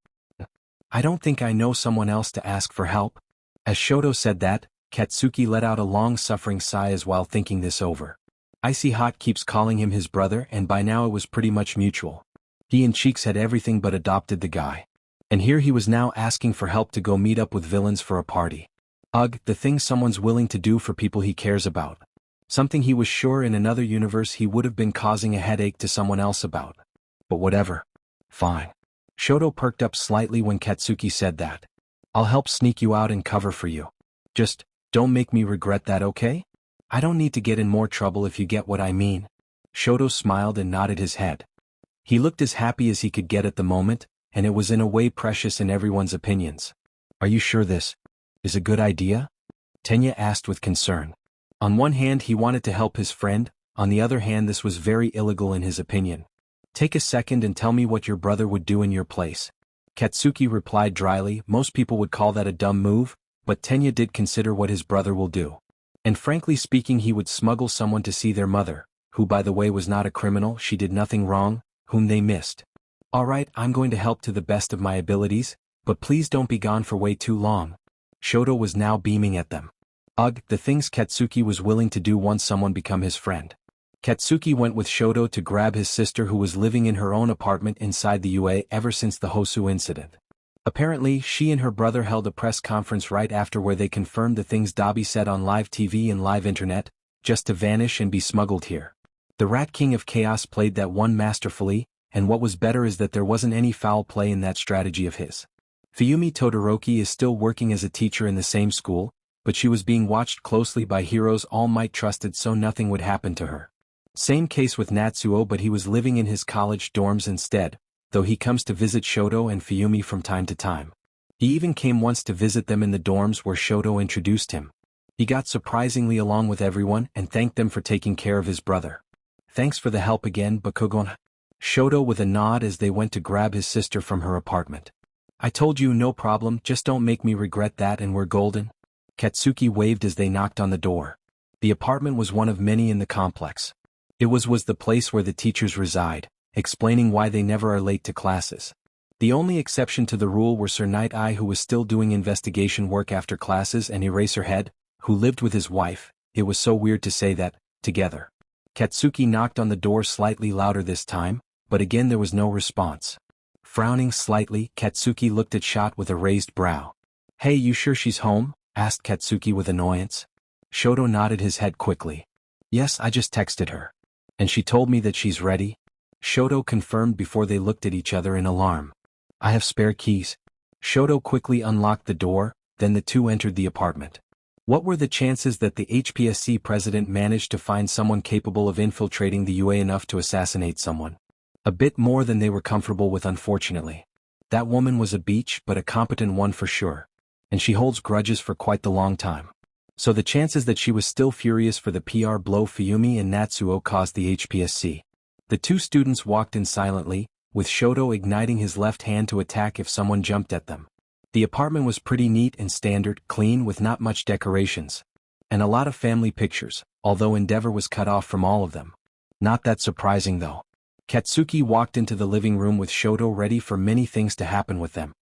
I don't think I know someone else to ask for help. As Shoto said that, Katsuki let out a long-suffering sigh as while thinking this over. Icy Hot keeps calling him his brother, and by now it was pretty much mutual. He and Cheeks had everything but adopted the guy. And here he was now asking for help to go meet up with villains for a party. Ugh, the thing someone's willing to do for people he cares about. Something he was sure in another universe he would have been causing a headache to someone else about. But whatever. Fine. Shoto perked up slightly when Katsuki said that. I'll help sneak you out and cover for you. Just, don't make me regret that, okay? I don't need to get in more trouble if you get what I mean. Shoto smiled and nodded his head. He looked as happy as he could get at the moment, and it was in a way precious in everyone's opinions. Are you sure this is a good idea? Tenya asked with concern. On one hand he wanted to help his friend, on the other hand this was very illegal in his opinion. Take a second and tell me what your brother would do in your place. Katsuki replied dryly, most people would call that a dumb move, but Tenya did consider what his brother will do. And frankly speaking he would smuggle someone to see their mother, who by the way was not a criminal, she did nothing wrong, whom they missed. Alright, I'm going to help to the best of my abilities, but please don't be gone for way too long. Shoto was now beaming at them. Ugh, the things Katsuki was willing to do once someone become his friend. Katsuki went with Shoto to grab his sister who was living in her own apartment inside the UA ever since the Hosu incident. Apparently, she and her brother held a press conference right after where they confirmed the things Dabi said on live TV and live internet, just to vanish and be smuggled here. The Rat King of Chaos played that one masterfully, and what was better is that there wasn't any foul play in that strategy of his. Fuyumi Todoroki is still working as a teacher in the same school, but she was being watched closely by heroes All Might trusted so nothing would happen to her. Same case with Natsuo, but he was living in his college dorms instead, though he comes to visit Shoto and Fuyumi from time to time. He even came once to visit them in the dorms where Shoto introduced him. He got surprisingly along with everyone and thanked them for taking care of his brother. Thanks for the help again, Bakugo. Shoto with a nod as they went to grab his sister from her apartment. I told you no problem, just don't make me regret that and we're golden. Katsuki waved as they knocked on the door. The apartment was one of many in the complex. It was the place where the teachers reside, explaining why they never are late to classes. The only exception to the rule were Sir Night Eye, who was still doing investigation work after classes, and Eraserhead, who lived with his wife, it was so weird to say that, together. Katsuki knocked on the door slightly louder this time, but again there was no response. Frowning slightly, Katsuki looked at Shot with a raised brow. Hey, you sure she's home? Asked Katsuki with annoyance. Shoto nodded his head quickly. Yes, I just texted her. And she told me that she's ready. Shoto confirmed before they looked at each other in alarm. I have spare keys. Shoto quickly unlocked the door, then the two entered the apartment. What were the chances that the HPSC president managed to find someone capable of infiltrating the UA enough to assassinate someone? A bit more than they were comfortable with, unfortunately. That woman was a beach, but a competent one for sure. And she holds grudges for quite the long time. So the chances that she was still furious for the PR blow Fuyumi and Natsuo caused the HPSC. The two students walked in silently, with Shoto igniting his left hand to attack if someone jumped at them. The apartment was pretty neat and standard, clean with not much decorations. And a lot of family pictures, although Endeavor was cut off from all of them. Not that surprising though. Katsuki walked into the living room with Shoto ready for many things to happen with them.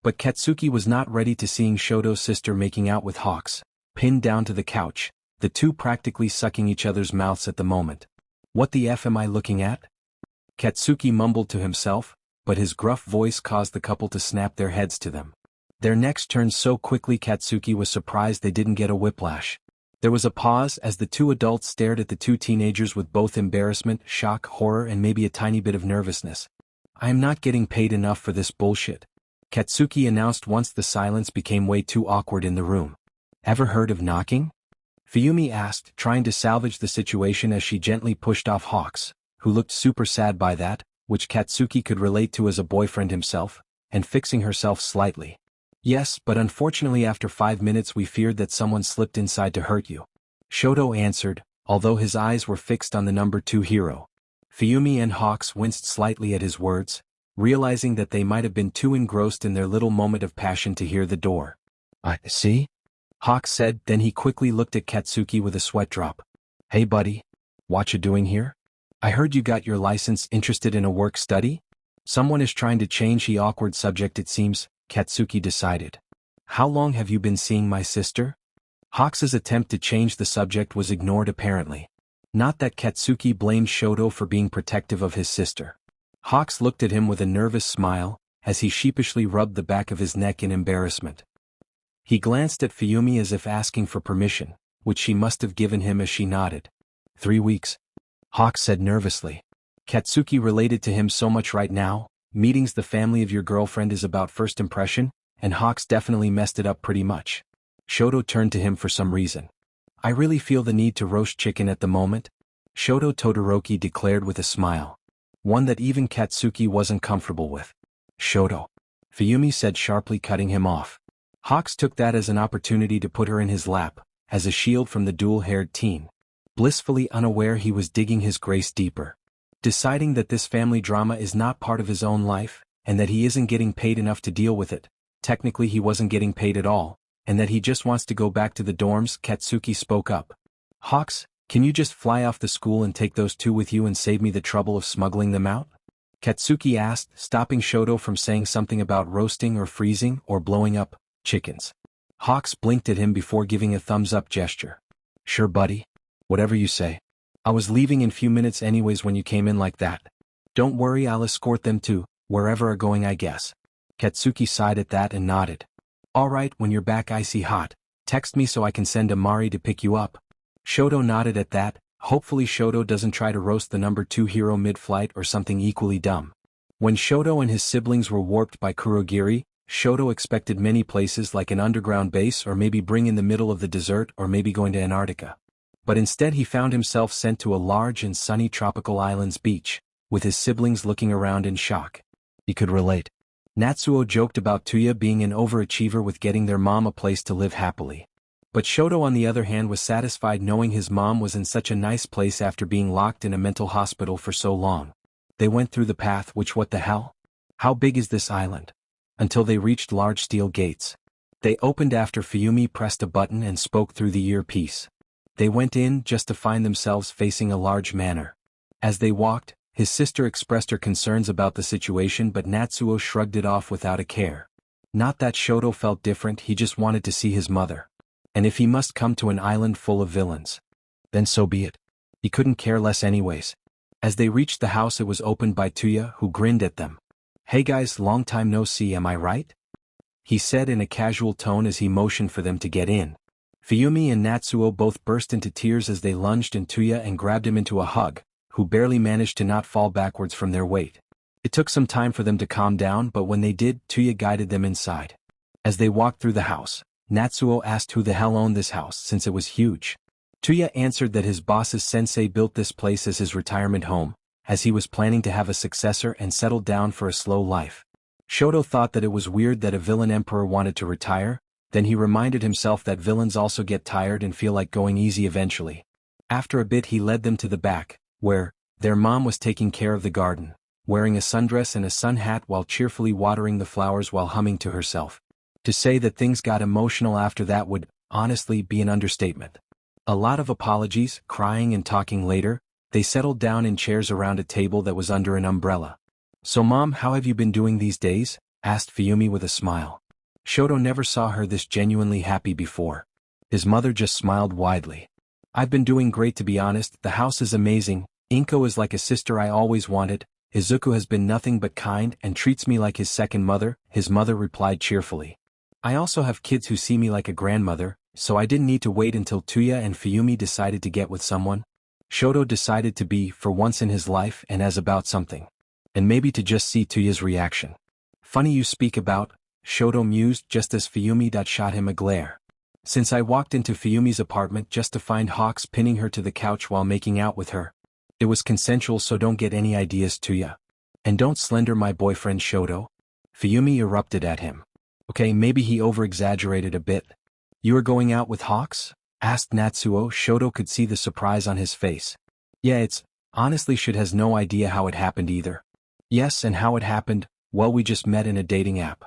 But Katsuki was not ready to seeing Shoto's sister making out with Hawks, pinned down to the couch, the two practically sucking each other's mouths at the moment. What the F am I looking at? Katsuki mumbled to himself, but his gruff voice caused the couple to snap their heads to them. Their necks turned so quickly Katsuki was surprised they didn't get a whiplash. There was a pause as the two adults stared at the two teenagers with both embarrassment, shock, horror, and maybe a tiny bit of nervousness. I am not getting paid enough for this bullshit, Katsuki announced once the silence became way too awkward in the room. Ever heard of knocking? Fuyumi asked, trying to salvage the situation as she gently pushed off Hawks, who looked super sad by that, which Katsuki could relate to as a boyfriend himself, and fixing herself slightly. Yes, but unfortunately after 5 minutes we feared that someone slipped inside to hurt you. Shoto answered, although his eyes were fixed on the number 2 hero. Fuyumi and Hawks winced slightly at his words, realizing that they might have been too engrossed in their little moment of passion to hear the door. "I see?" Hawks said, then he quickly looked at Katsuki with a sweat drop. "Hey buddy. What you doing here? I heard you got your license. Interested in a work study? Someone is trying to change the awkward subject it seems," Katsuki decided. "How long have you been seeing my sister?" Hawks's attempt to change the subject was ignored apparently. Not that Katsuki blamed Shoto for being protective of his sister. Hawks looked at him with a nervous smile, as he sheepishly rubbed the back of his neck in embarrassment. He glanced at Fuyumi as if asking for permission, which she must have given him as she nodded. 3 weeks. Hawks said nervously. Katsuki related to him so much right now. Meeting's the family of your girlfriend is about first impression, and Hawks definitely messed it up pretty much. Shoto turned to him for some reason. "I really feel the need to roast chicken at the moment," Shoto Todoroki declared with a smile. One that even Katsuki wasn't comfortable with. "Shoto," Fuyumi said sharply, cutting him off. Hawks took that as an opportunity to put her in his lap, as a shield from the dual-haired teen. Blissfully unaware he was digging his grace deeper. Deciding that this family drama is not part of his own life, and that he isn't getting paid enough to deal with it. Technically he wasn't getting paid at all, and that he just wants to go back to the dorms. Katsuki spoke up. "Hawks, can you just fly off the school and take those two with you and save me the trouble of smuggling them out?" Katsuki asked, stopping Shoto from saying something about roasting or freezing or blowing up chickens. Hawks blinked at him before giving a thumbs-up gesture. "Sure buddy. Whatever you say. I was leaving in few minutes anyways when you came in like that. Don't worry, I'll escort them to wherever are going I guess." Katsuki sighed at that and nodded. "Alright, when you're back icy hot, text me so I can send Amari to pick you up." Shoto nodded at that. Hopefully Shoto doesn't try to roast the number 2 hero mid-flight or something equally dumb. When Shoto and his siblings were warped by Kurogiri, Shoto expected many places like an underground base or maybe bring in the middle of the desert or maybe going to Antarctica. But instead he found himself sent to a large and sunny tropical island's beach, with his siblings looking around in shock. He could relate. Natsuo joked about Tuya being an overachiever with getting their mom a place to live happily. But Shoto on the other hand was satisfied knowing his mom was in such a nice place after being locked in a mental hospital for so long. They went through the path which what the hell? How big is this island? Until they reached large steel gates. They opened after Fuyumi pressed a button and spoke through the earpiece. They went in just to find themselves facing a large manor. As they walked, his sister expressed her concerns about the situation but Natsuo shrugged it off without a care. Not that Shoto felt different, he just wanted to see his mother. And if he must come to an island full of villains, then so be it. He couldn't care less anyways. As they reached the house it was opened by Tuya, who grinned at them. "Hey guys, long time no see, am I right?" he said in a casual tone as he motioned for them to get in. Fuyumi and Natsuo both burst into tears as they lunged in Tuya and grabbed him into a hug, who barely managed to not fall backwards from their weight. It took some time for them to calm down, but when they did, Tuya guided them inside. As they walked through the house, Natsuo asked who the hell owned this house since it was huge. Tuya answered that his boss's sensei built this place as his retirement home, as he was planning to have a successor and settle down for a slow life. Shoto thought that it was weird that a villain emperor wanted to retire, then he reminded himself that villains also get tired and feel like going easy eventually. After a bit he led them to the back, where their mom was taking care of the garden, wearing a sundress and a sun hat while cheerfully watering the flowers while humming to herself. To say that things got emotional after that would, honestly, be an understatement. A lot of apologies, crying and talking later, they settled down in chairs around a table that was under an umbrella. "So Mom, how have you been doing these days?" asked Fuyumi with a smile. Shoto never saw her this genuinely happy before. His mother just smiled widely. "I've been doing great to be honest, the house is amazing, Inko is like a sister I always wanted, Izuku has been nothing but kind and treats me like his second mother," his mother replied cheerfully. "I also have kids who see me like a grandmother, so I didn't need to wait until Tuya and Fuyumi decided to get with someone." Shoto decided to be, for once in his life and as about something. And maybe to just see Tuya's reaction. "Funny you speak about," Shoto mused just as Fuyumi shot him a glare. "Since I walked into Fuyumi's apartment just to find Hawks pinning her to the couch while making out with her. It was consensual, so don't get any ideas, Tuya. And don't slender my boyfriend Shoto." Fuyumi erupted at him. "Okay, maybe he over-exaggerated a bit. You are going out with Hawks?" asked Natsuo. Shoto could see the surprise on his face. "Yeah, it's Honestly, shit has no idea how it happened either. Yes, and how it happened, well, we just met in a dating app.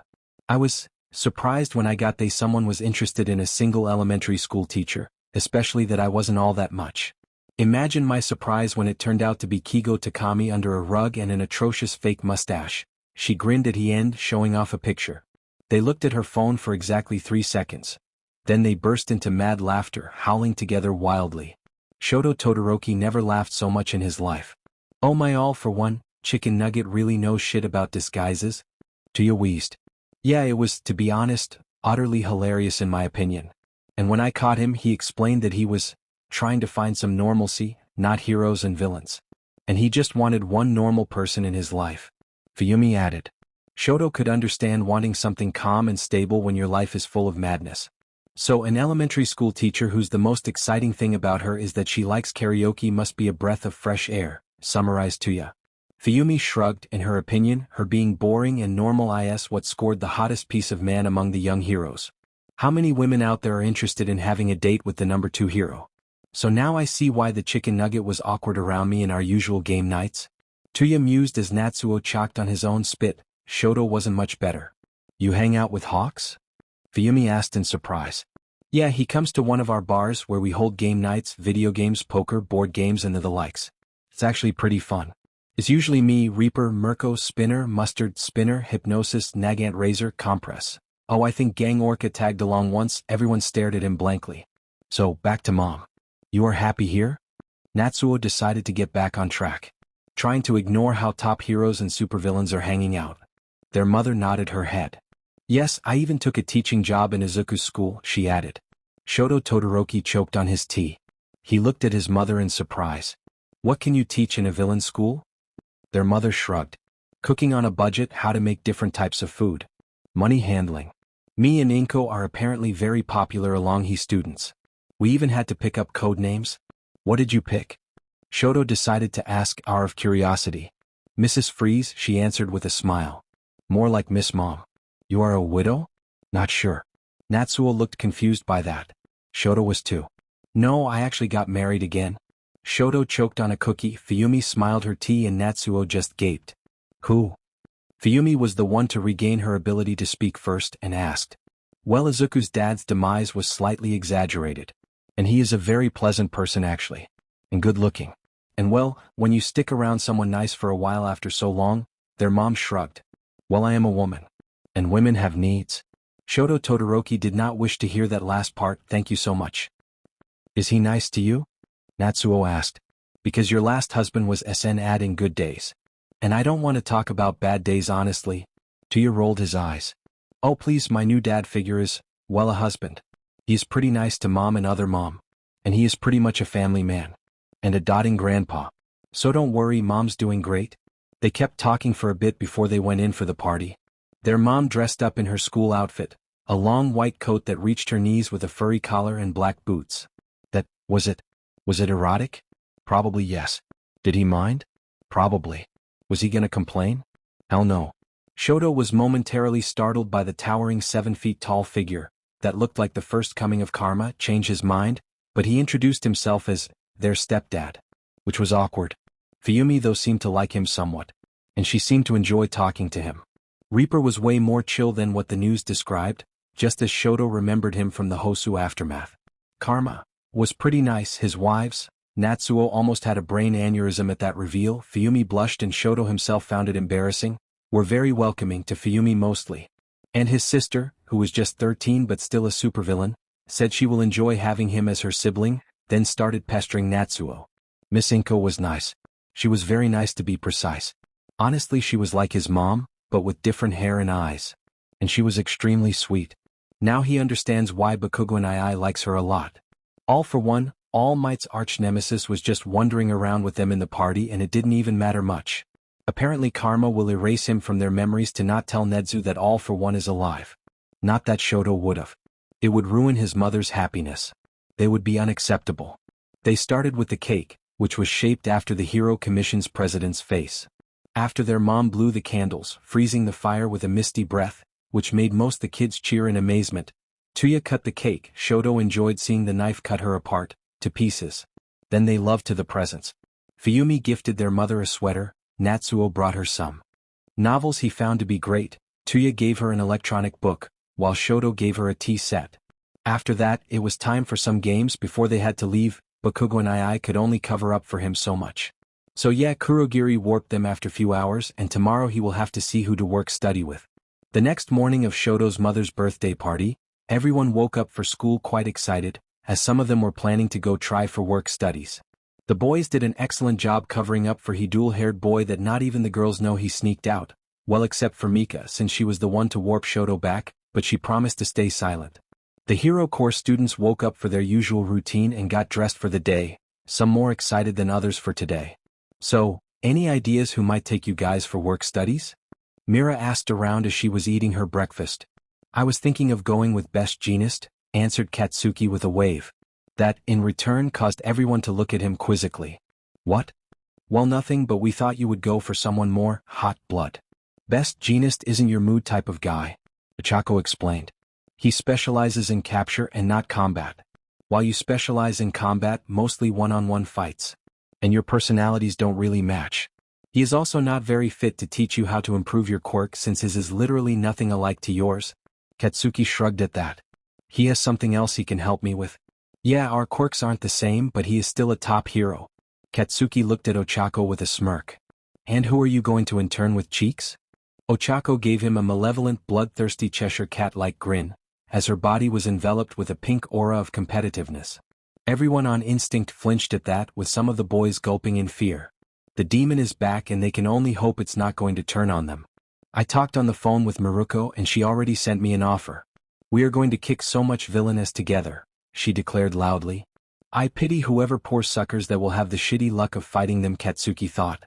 I was surprised when I got that someone was interested in a single elementary school teacher, especially that I wasn't all that much. Imagine my surprise when it turned out to be Kigo Takami under a rug and an atrocious fake mustache. She grinned at the end, showing off a picture. They looked at her phone for exactly 3 seconds. Then they burst into mad laughter, howling together wildly. Shoto Todoroki never laughed so much in his life. Oh my, all for one, Chicken Nugget really knows shit about disguises? Tuya wheezed. Yeah, it was, to be honest, utterly hilarious in my opinion. And when I caught him, he explained that he was trying to find some normalcy, not heroes and villains. And he just wanted one normal person in his life. Fuyumi added. Shoto could understand wanting something calm and stable when your life is full of madness. So an elementary school teacher whose the most exciting thing about her is that she likes karaoke must be a breath of fresh air, summarized Tuya. Fuyumi shrugged. In her opinion, her being boring and normal is what scored the hottest piece of man among the young heroes. How many women out there are interested in having a date with the number 2 hero? So now I see why the Chicken Nugget was awkward around me in our usual game nights. Tuya mused as Natsuo choked on his own spit. Shoto wasn't much better. You hang out with hawks? Fuyumi asked in surprise. Yeah, he comes to one of our bars where we hold game nights, video games, poker, board games and the likes. It's actually pretty fun. It's usually me, Reaper, Mirko, Spinner, Mustard, Spinner, Hypnosis, Nagant, Razor, Compress. Oh, I think Gang Orca tagged along once. Everyone stared at him blankly. So, back to mom. You are happy here? Natsuo decided to get back on track, trying to ignore how top heroes and supervillains are hanging out. Their mother nodded her head. Yes, I even took a teaching job in Izuku's school, she added. Shoto Todoroki choked on his tea. He looked at his mother in surprise. What can you teach in a villain school? Their mother shrugged. Cooking on a budget, how to make different types of food. Money handling. Me and Inko are apparently very popular along his students. We even had to pick up code names. What did you pick? Shoto decided to ask out of curiosity. Mrs. Freeze, she answered with a smile. More like Miss Mom. You are a widow? Not sure. Natsuo looked confused by that. Shoto was too. No, I actually got married again. Shoto choked on a cookie. Fuyumi smiled her tea and Natsuo just gaped. Who? Fuyumi was the one to regain her ability to speak first and asked. Well, Izuku's dad's demise was slightly exaggerated. And he is a very pleasant person actually. And good looking. And well, when you stick around someone nice for a while after so long, their mom shrugged. Well, I am a woman. And women have needs. Shoto Todoroki did not wish to hear that last part. Thank you so much. Is he nice to you? Natsuo asked. Because your last husband was SN adding good days. And I don't want to talk about bad days honestly. Tuya rolled his eyes. Oh please, my new dad figure is, well, a husband. He is pretty nice to mom and other mom. And he is pretty much a family man. And a doting grandpa. So don't worry, mom's doing great. They kept talking for a bit before they went in for the party. Their mom dressed up in her school outfit, a long white coat that reached her knees with a furry collar and black boots. Was it erotic? Probably yes. Did he mind? Probably. Was he gonna complain? Hell no. Shoto was momentarily startled by the towering 7-feet-tall figure, that looked like the first coming of Karma, change his mind, but he introduced himself as their stepdad, which was awkward. Fuyumi though seemed to like him somewhat, and she seemed to enjoy talking to him. Reaper was way more chill than what the news described, just as Shoto remembered him from the Hosu aftermath. Karma was pretty nice. His wives, Natsuo almost had a brain aneurysm at that reveal. Fuyumi blushed and Shoto himself found it embarrassing, were very welcoming to Fuyumi mostly. And his sister, who was just 13 but still a supervillain, said she will enjoy having him as her sibling, then started pestering Natsuo. Miss Inko was nice. She was very nice to be precise. Honestly, she was like his mom, but with different hair and eyes. And she was extremely sweet. Now he understands why Bakugo and II likes her a lot. All for one, All Might's arch-nemesis was just wandering around with them in the party and it didn't even matter much. Apparently Karma will erase him from their memories to not tell Nedzu that All for One is alive. Not that Shoto would've. It would ruin his mother's happiness. They would be unacceptable. They started with the cake, which was shaped after the Hero Commission's president's face. After their mom blew the candles, freezing the fire with a misty breath, which made most the kids cheer in amazement, Tuya cut the cake. Shoto enjoyed seeing the knife cut her apart, to pieces. Then they loved to the presents. Fuyumi gifted their mother a sweater, Natsuo brought her some novels he found to be great, Tuya gave her an electronic book, while Shoto gave her a tea set. After that, it was time for some games before they had to leave. Bakugo and I could only cover up for him so much. So yeah, Kurogiri warped them after few hours, and tomorrow he will have to see who to work-study with. The next morning of Shoto's mother's birthday party, everyone woke up for school quite excited, as some of them were planning to go try for work-studies. The boys did an excellent job covering up for he dual-haired boy that not even the girls know he sneaked out, well except for Mika since she was the one to warp Shoto back, but she promised to stay silent. The Hero Corps students woke up for their usual routine and got dressed for the day, some more excited than others for today. So, any ideas who might take you guys for work studies? Mira asked around as she was eating her breakfast. I was thinking of going with Best Jeanist, answered Katsuki with a wave. That, in return, caused everyone to look at him quizzically. What? Well, nothing, but we thought you would go for someone more hot blood. Best Jeanist isn't your mood type of guy, Ochako explained. He specializes in capture and not combat. While you specialize in combat, mostly one-on-one fights. And your personalities don't really match. He is also not very fit to teach you how to improve your quirk since his is literally nothing alike to yours. Katsuki shrugged at that. He has something else he can help me with. Yeah, our quirks aren't the same, but he is still a top hero. Katsuki looked at Ochako with a smirk. And who are you going to intern with, Cheeks? Ochako gave him a malevolent, bloodthirsty Cheshire cat-like grin, as her body was enveloped with a pink aura of competitiveness. Everyone on instinct flinched at that, with some of the boys gulping in fear. The demon is back and they can only hope it's not going to turn on them. I talked on the phone with Maruko and she already sent me an offer. We are going to kick so much villainess together, she declared loudly. I pity whoever poor suckers that will have the shitty luck of fighting them, Katsuki thought.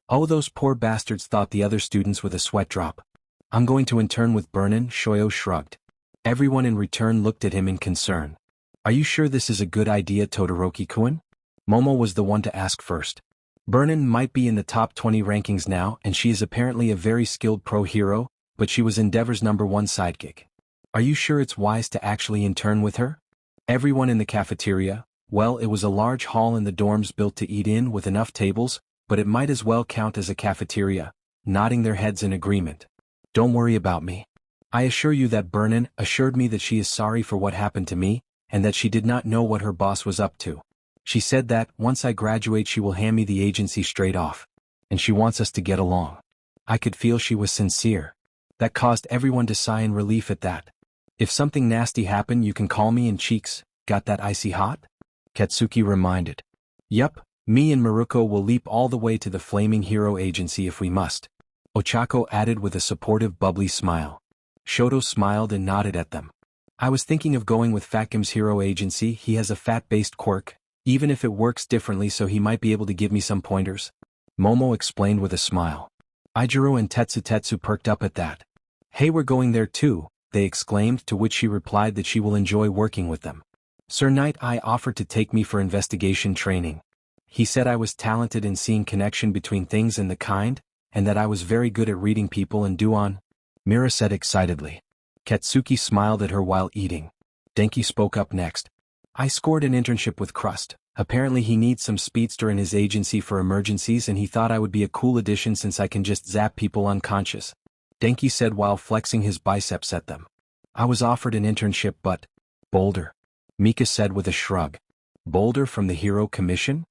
Oh, those poor bastards, thought the other students with a sweat drop. I'm going to intern with Burnin, Shoyo shrugged. Everyone in return looked at him in concern. Are you sure this is a good idea, Todoroki-kun? Momo was the one to ask first. Burnin might be in the top 20 rankings now and she is apparently a very skilled pro hero, but she was Endeavor's #1 sidekick. Are you sure it's wise to actually intern with her? Everyone in the cafeteria, well, it was a large hall in the dorms built to eat in with enough tables, but it might as well count as a cafeteria, nodding their heads in agreement. Don't worry about me. I assure you that Burnin assured me that she is sorry for what happened to me, and that she did not know what her boss was up to. She said that, once I graduate she will hand me the agency straight off. And she wants us to get along. I could feel she was sincere. That caused everyone to sigh in relief at that. If something nasty happened you can call me, and Cheeks, got that icy hot? Katsuki reminded. Yup, me and Maruko will leap all the way to the Flaming Hero Agency if we must. Ochako added with a supportive bubbly smile. Shoto smiled and nodded at them. I was thinking of going with Fatgim's Hero Agency. He has a fat-based quirk, even if it works differently, so he might be able to give me some pointers. Momo explained with a smile. Ijiro and Tetsu perked up at that. Hey, we're going there too, they exclaimed, to which she replied that she will enjoy working with them. Sir Night Eye offered to take me for investigation training. He said I was talented in seeing connection between things and the kind, and that I was very good at reading people and Duon. Mira said excitedly. Katsuki smiled at her while eating. Denki spoke up next. I scored an internship with Crust. Apparently he needs some speedster in his agency for emergencies and he thought I would be a cool addition since I can just zap people unconscious. Denki said while flexing his biceps at them. I was offered an internship but... Boulder. Mika said with a shrug. Boulder from the Hero Commission?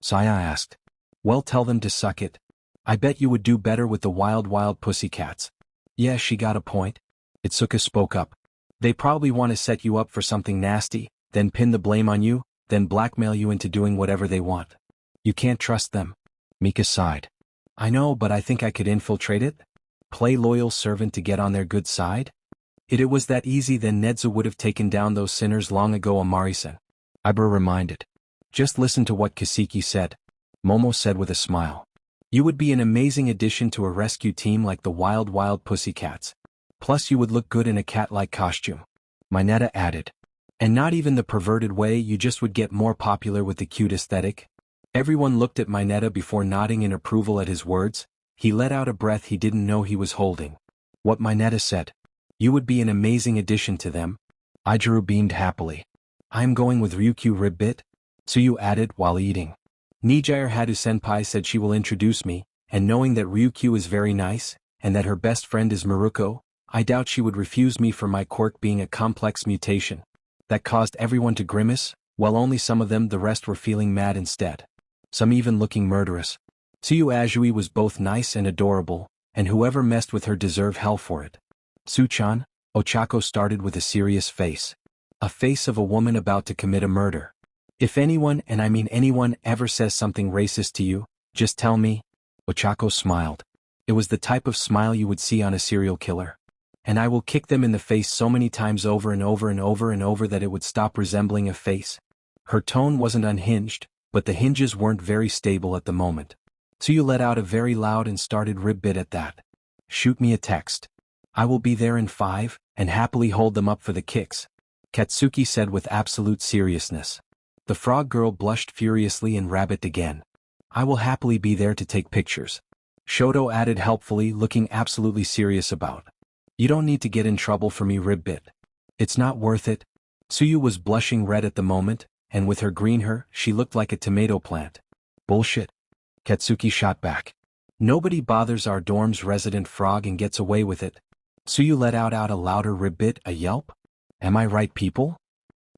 Saya asked. Well, tell them to suck it. I bet you would do better with the wild Pussycats. Yeah, she got a point. Itsuka spoke up. They probably want to set you up for something nasty, then pin the blame on you, then blackmail you into doing whatever they want. You can't trust them. Mika sighed. I know, but I think I could infiltrate it. Play loyal servant to get on their good side? If it was that easy, then Nedza would have taken down those sinners long ago, Amari-san. Ibra reminded. Just listen to what Kaseki said. Momo said with a smile. You would be an amazing addition to a rescue team like the wild Pussycats. Plus you would look good in a cat-like costume. Mineta added. And not even the perverted way, you just would get more popular with the cute aesthetic. Everyone looked at Mineta before nodding in approval at his words. He let out a breath he didn't know he was holding. What Mineta said. You would be an amazing addition to them. Ijiro beamed happily. I'm going with Ryukyu Ribbit. Tsuyu added while eating. Nijire Hadu-senpai said she will introduce me, and knowing that Ryukyu is very nice, and that her best friend is Maruko, I doubt she would refuse me for my quirk being a complex mutation. That caused everyone to grimace, while only some of them, the rest were feeling mad instead. Some even looking murderous. Tsuyu Azui was both nice and adorable, and whoever messed with her deserved hell for it. Su-chan, Ochako started with a serious face. A face of a woman about to commit a murder. If anyone, and I mean anyone, ever says something racist to you, just tell me. Ochako smiled. It was the type of smile you would see on a serial killer. And I will kick them in the face so many times over and over and over and over that it would stop resembling a face. Her tone wasn't unhinged, but the hinges weren't very stable at the moment. Tsuyu let out a very loud and started rib-bit at that. Shoot me a text. I will be there in 5, and happily hold them up for the kicks. Katsuki said with absolute seriousness. The frog girl blushed furiously and rabbited again. I will happily be there to take pictures. Shoto added helpfully, looking absolutely serious about. You don't need to get in trouble for me, rib-bit. It's not worth it. Tsuyu was blushing red at the moment, and with her green hair, she looked like a tomato plant. Bullshit. Katsuki shot back. Nobody bothers our dorm's resident frog and gets away with it. Tsuyu let out a louder rib-bit, a yelp. Am I right, people?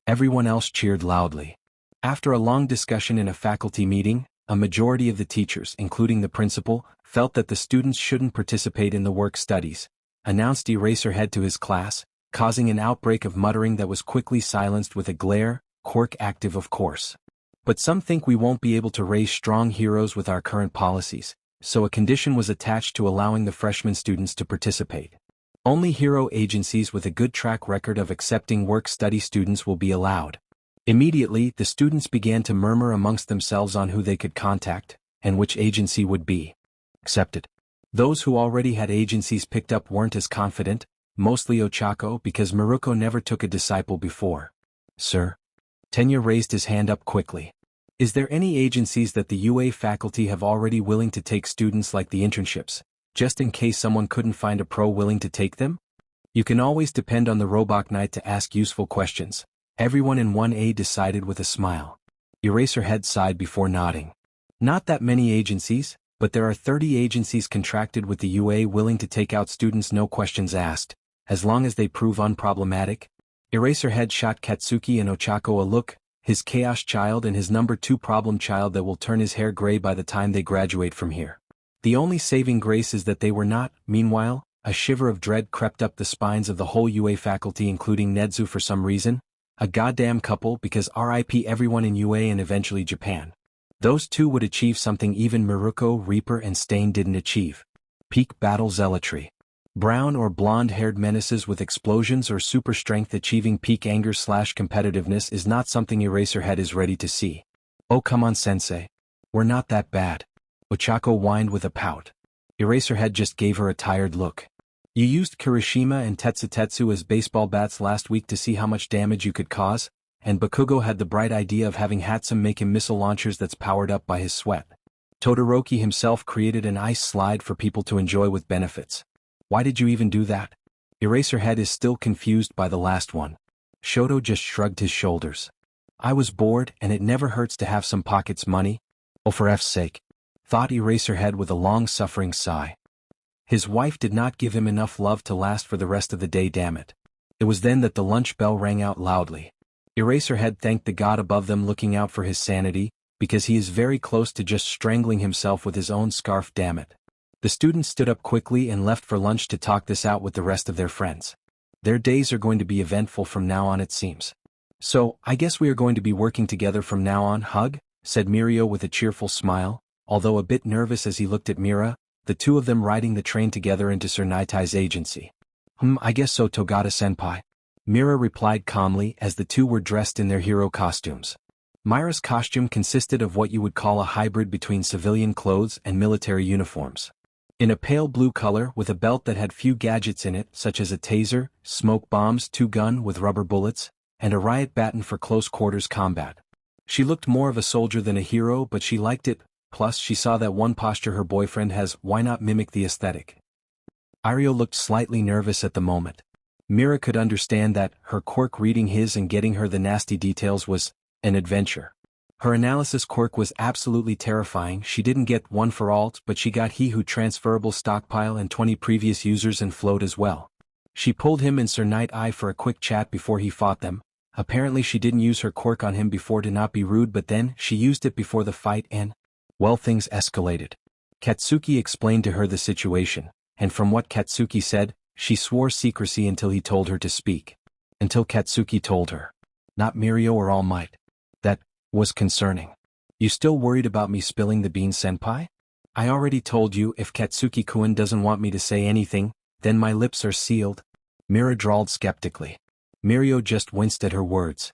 Everyone else cheered loudly. After a long discussion in a faculty meeting, a majority of the teachers, including the principal, felt that the students shouldn't participate in the work studies, announced Eraserhead to his class, causing an outbreak of muttering that was quickly silenced with a glare, quirk active of course. But some think we won't be able to raise strong heroes with our current policies, so a condition was attached to allowing the freshman students to participate. Only hero agencies with a good track record of accepting work-study students will be allowed. Immediately, the students began to murmur amongst themselves on who they could contact, and which agency would be accepted. Those who already had agencies picked up weren't as confident, mostly Ochako because Maruko never took a disciple before. Sir? Tenya raised his hand up quickly. Is there any agencies that the UA faculty have already willing to take students like the internships, just in case someone couldn't find a pro willing to take them? You can always depend on the Robot Knight to ask useful questions. Everyone in 1A decided with a smile. Eraserhead sighed before nodding. Not that many agencies, but there are 30 agencies contracted with the UA willing to take out students no questions asked, as long as they prove unproblematic. Eraserhead shot Katsuki and Ochako a look, his chaos child and his number 2 problem child that will turn his hair gray by the time they graduate from here. The only saving grace is that they were not. Meanwhile, a shiver of dread crept up the spines of the whole UA faculty including Nedzu for some reason. A goddamn couple because RIP everyone in UA and eventually Japan. Those two would achieve something even Maruko, Reaper and Stain didn't achieve. Peak battle zealotry. Brown or blonde-haired menaces with explosions or super strength achieving peak anger/competitiveness is not something Eraserhead is ready to see. Oh come on sensei. We're not that bad. Ochako whined with a pout. Eraserhead just gave her a tired look. You used Kirishima and Tetsutetsu as baseball bats last week to see how much damage you could cause, and Bakugo had the bright idea of having Hatsum make him missile launchers that's powered up by his sweat. Todoroki himself created an ice slide for people to enjoy with benefits. Why did you even do that? Eraserhead is still confused by the last one. Shoto just shrugged his shoulders. I was bored and it never hurts to have some pockets money. Oh for F's sake. Thought Eraserhead with a long-suffering sigh. His wife did not give him enough love to last for the rest of the day, damn it. It was then that the lunch bell rang out loudly. Eraserhead thanked the god above them looking out for his sanity, because he is very close to just strangling himself with his own scarf, damn it. The students stood up quickly and left for lunch to talk this out with the rest of their friends. Their days are going to be eventful from now on it seems. So, I guess we are going to be working together from now on, hug? Said Mirio with a cheerful smile, although a bit nervous as he looked at Mira, the two of them riding the train together into Sir Naitai's agency. I guess so, Togata-senpai. Mira replied calmly as the two were dressed in their hero costumes. Mira's costume consisted of what you would call a hybrid between civilian clothes and military uniforms. In a pale blue color with a belt that had few gadgets in it such as a taser, smoke bombs, 2-gun with rubber bullets, and a riot baton for close quarters combat. She looked more of a soldier than a hero but she liked it. Plus, she saw that one posture her boyfriend has, why not mimic the aesthetic? Irio looked slightly nervous at the moment. Mira could understand that, her quirk reading his and getting her the nasty details was an adventure. Her analysis quirk was absolutely terrifying. She didn't get one for alt, but she got he who transferable stockpile and 20 previous users and float as well. She pulled him and Sir Night Eye for a quick chat before he fought them. Apparently she didn't use her quirk on him before to not be rude, but then she used it before the fight and, well, things escalated. Katsuki explained to her the situation, and from what Katsuki said, she swore secrecy until he told her to speak. Until Katsuki told her. Not Mirio or All Might. That was concerning. You still worried about me spilling the beans, senpai? I already told you if Katsuki-kun doesn't want me to say anything, then my lips are sealed. Mira drawled skeptically. Mirio just winced at her words.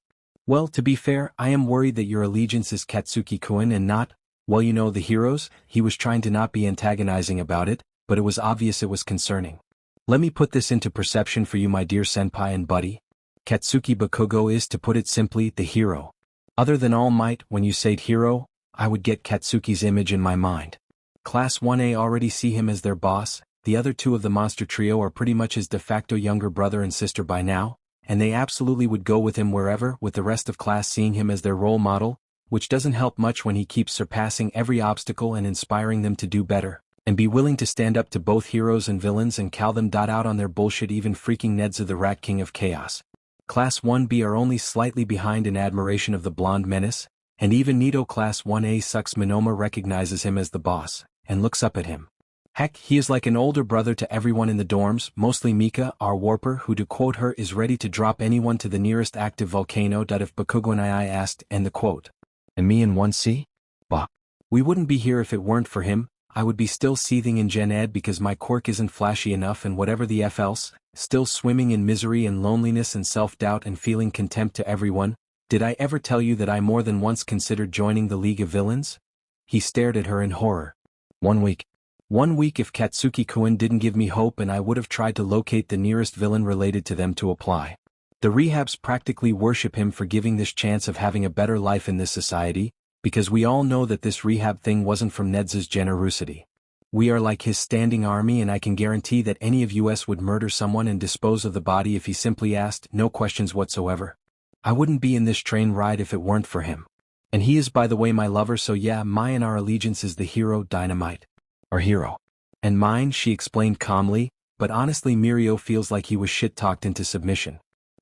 Well, to be fair, I am worried that your allegiance is Katsuki-kun and not, well, you know, the heroes. He was trying to not be antagonizing about it, but it was obvious it was concerning. Let me put this into perception for you, my dear senpai and buddy. Katsuki Bakugo is, to put it simply, the hero. Other than All Might, when you said hero, I would get Katsuki's image in my mind. Class 1A already see him as their boss, the other two of the monster trio are pretty much his de facto younger brother and sister by now, and they absolutely would go with him wherever, with the rest of class seeing him as their role model, which doesn't help much when he keeps surpassing every obstacle and inspiring them to do better, and be willing to stand up to both heroes and villains and call them out on their bullshit, even freaking Nedza the Rat King of Chaos. Class 1B are only slightly behind in admiration of the blonde menace, and even Nito Class 1A sucks Monoma recognizes him as the boss, and looks up at him. Heck, he is like an older brother to everyone in the dorms, mostly Mika, our warper, who, to quote her, is ready to drop anyone to the nearest active volcano. If Bakugo and I asked, and the quote. And me in 1C? Bah. We wouldn't be here if it weren't for him. I would be still seething in Gen Ed because my quirk isn't flashy enough and whatever the F else, still swimming in misery and loneliness and self-doubt and feeling contempt to everyone. Did I ever tell you that I more than once considered joining the League of Villains? He stared at her in horror. 1 week. 1 week if Katsuki-kun didn't give me hope, and I would have tried to locate the nearest villain related to them to apply. The rehabs practically worship him for giving this chance of having a better life in this society, because we all know that this rehab thing wasn't from Nedza's generosity. We are like his standing army, and I can guarantee that any of us would murder someone and dispose of the body if he simply asked, no questions whatsoever. I wouldn't be in this train ride if it weren't for him. And he is, by the way, my lover, so yeah, my and our allegiance is the hero Dynamite. Our hero. And mine, she explained calmly, but honestly Mirio feels like he was shit-talked into submission.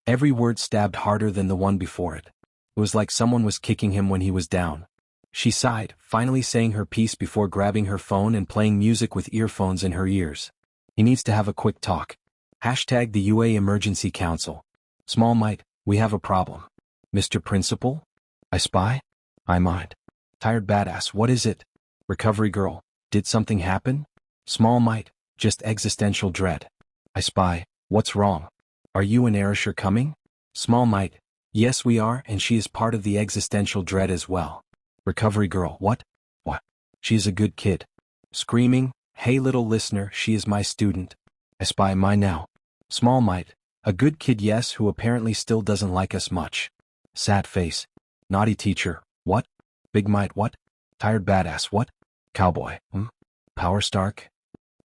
Every word stabbed harder than the one before it. It was like someone was kicking him when he was down. She sighed, finally saying her piece before grabbing her phone and playing music with earphones in her ears. He needs to have a quick talk. Hashtag the UA Emergency Council. Small Might, we have a problem. Mr. Principal? I spy? I mind. Tired badass, what is it? Recovery girl, did something happen? Small Might, just existential dread. I spy, what's wrong? Are you and Erishur coming? Small Might, yes we are, and she is part of the existential dread as well. Recovery girl, what? What? She is a good kid. Screaming, hey little listener, she is my student. I spy mine now. Small Might, a good kid, yes, who apparently still doesn't like us much. Sad face. Naughty teacher, what? Big Might, what? Tired badass, what? Cowboy, Power Stark?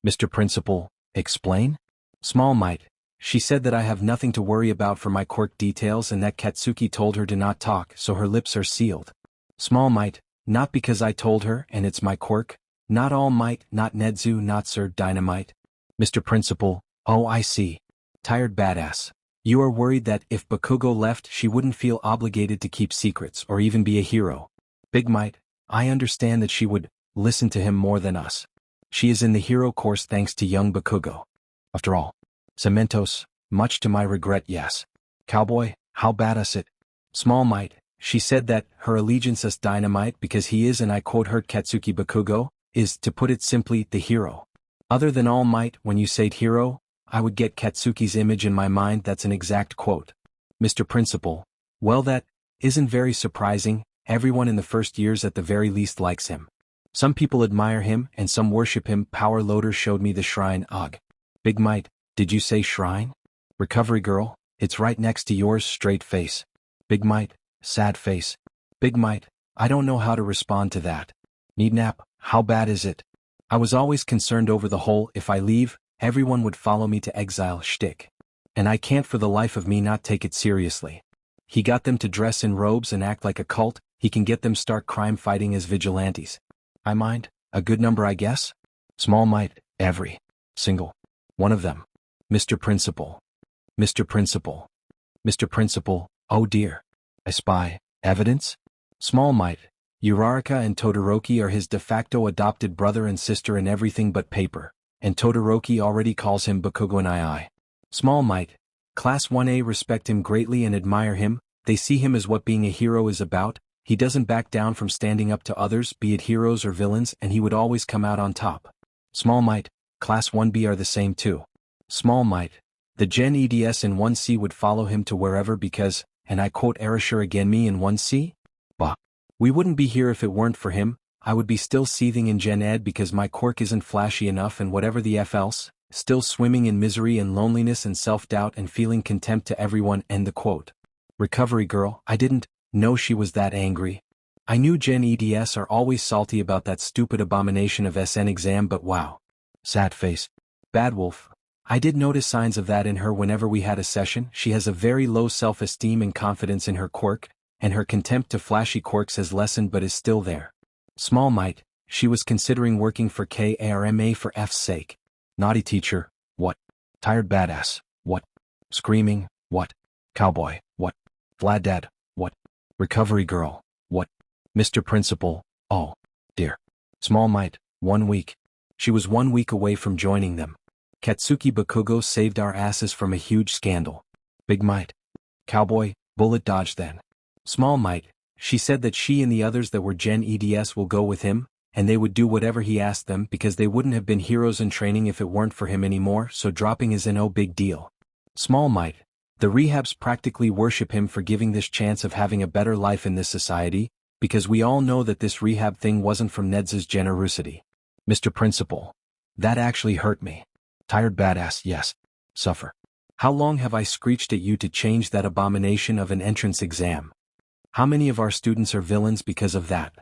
Mr. Principal, explain? Small Might, she said that I have nothing to worry about for my quirk details and that Katsuki told her to not talk, so her lips are sealed. Small Might, not because I told her and it's my quirk, not All Might, not Nedzu, not Sir Dynamite. Mr. Principal, oh I see. Tired badass. You are worried that if Bakugo left she wouldn't feel obligated to keep secrets or even be a hero. Big Might, I understand that she would listen to him more than us. She is in the hero course thanks to young Bakugo. After all. Cementos, much to my regret, yes. Cowboy, how badass it. Small Might, she said that her allegiance is Dynamite because he is, and I quote, hurt Katsuki Bakugo, is, to put it simply, the hero. Other than All Might, when you said hero, I would get Katsuki's image in my mind. That's an exact quote. Mr. Principal, well that isn't very surprising. Everyone in the first years at the very least likes him. Some people admire him and some worship him. Power Loader showed me the shrine. Ugh. Big Might, did you say shrine? Recovery girl, it's right next to yours. Straight face. Big Might, sad face. Big Might, I don't know how to respond to that. Need nap, how bad is it? I was always concerned over the whole if I leave, everyone would follow me to exile shtick. And I can't for the life of me not take it seriously. He got them to dress in robes and act like a cult. he can get them start crime fighting as vigilantes. I mind, a good number I guess? Small might, every single one of them. Mr. Principal. Mr. Principal. Mr. Principal, oh dear. I spy evidence? Small might, Uraraka and Todoroki are his de facto adopted brother and sister in everything but paper, and Todoroki already calls him Bakugo and II. Small might, Class 1A respect him greatly and admire him, they see him as what being a hero is about, he doesn't back down from standing up to others, be it heroes or villains, and he would always come out on top. Small might, Class 1B are the same too. Small might, the Gen EDS in 1C would follow him to wherever because, and I quote Erasure again me in 1C? Bah. We wouldn't be here if it weren't for him, I would be still seething in Gen Ed because my quirk isn't flashy enough and whatever the F else, still swimming in misery and loneliness and self-doubt and feeling contempt to everyone, end the quote. Recovery girl, I didn't know she was that angry. I knew Gen EDS are always salty about that stupid abomination of SN exam but wow. Sad face. Bad wolf. I did notice signs of that in her whenever we had a session, she has a very low self-esteem and confidence in her quirk, and her contempt to flashy quirks has lessened but is still there. Small might, she was considering working for KARMA for F's sake. Naughty teacher, what? Tired badass, what? Screaming, what? Cowboy, what? Vlad dad, what? Recovery girl, what? Mr. Principal, oh, dear. Small might, 1 week. She was 1 week away from joining them. Katsuki Bakugo saved our asses from a huge scandal. Big might. Cowboy, bullet dodge then. Small might, she said that she and the others that were Gen EDS will go with him, and they would do whatever he asked them because they wouldn't have been heroes in training if it weren't for him anymore, so dropping is no big deal. Small might, the rehabs practically worship him for giving this chance of having a better life in this society, because we all know that this rehab thing wasn't from Ned's generosity. Mr. Principal. That actually hurt me. Tired badass, yes. Suffer. How long have I screeched at you to change that abomination of an entrance exam? How many of our students are villains because of that?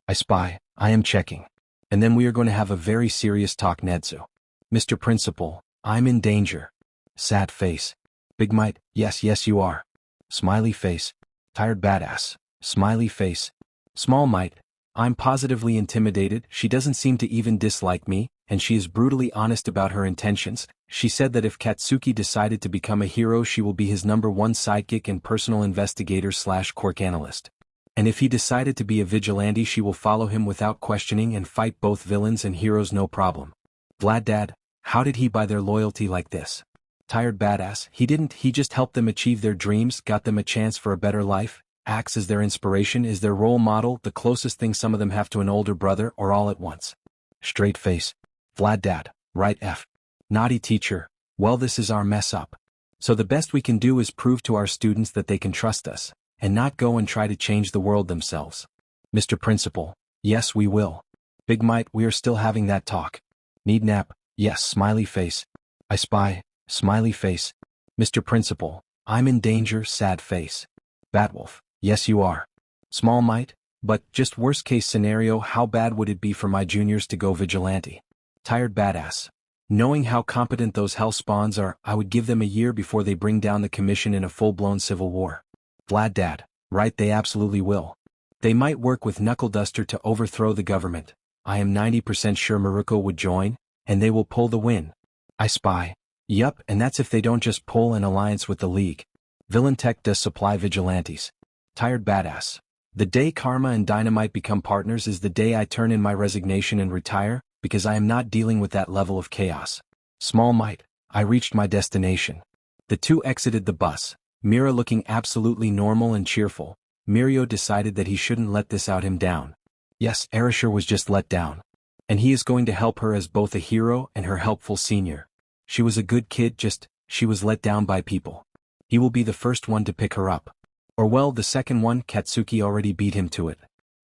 I spy, I am checking. And then we are going to have a very serious talk, Nedzu. Mr. Principal, I'm in danger. Sad face. Big might, yes you are. Smiley face. Tired badass. Smiley face. Small might, I'm positively intimidated, she doesn't seem to even dislike me, and she is brutally honest about her intentions. She said that if Katsuki decided to become a hero she will be his #1 sidekick and personal investigator / quirk analyst. And if he decided to be a vigilante she will follow him without questioning and fight both villains and heroes no problem. Vlad dad, how did he buy their loyalty like this? Tired badass, he didn't, he just helped them achieve their dreams, got them a chance for a better life, acts as their inspiration, is their role model, the closest thing some of them have to an older brother, or all at once. Straight face. Vlad dad, right F. Naughty teacher, well this is our mess up. So the best we can do is prove to our students that they can trust us, and not go and try to change the world themselves. Mr. Principal, yes we will. Big might, we are still having that talk. Need nap, yes smiley face. I spy, smiley face. Mr. Principal, I'm in danger, sad face. Batwolf, yes you are. Small might, but just worst case scenario, how bad would it be for my juniors to go vigilante? Tired badass. Knowing how competent those hell spawns are, I would give them a year before they bring down the commission in a full-blown civil war. Vlad dad, right they absolutely will. They might work with Knuckle Duster to overthrow the government. I am 90% sure Maruko would join, and they will pull the win. I spy. Yup, and that's if they don't just pull an alliance with the League. Villain Tech does supply vigilantes. Tired badass. The day Karma and Dynamite become partners is the day I turn in my resignation and retire, because I am not dealing with that level of chaos. Small might, I reached my destination. The two exited the bus, Mira looking absolutely normal and cheerful. Mirio decided that he shouldn't let this out him down. Yes, Erasure was just let down. And he is going to help her as both a hero and her helpful senior. She was a good kid, just, she was let down by people. He will be the first one to pick her up. Or well, the second one, Katsuki already beat him to it.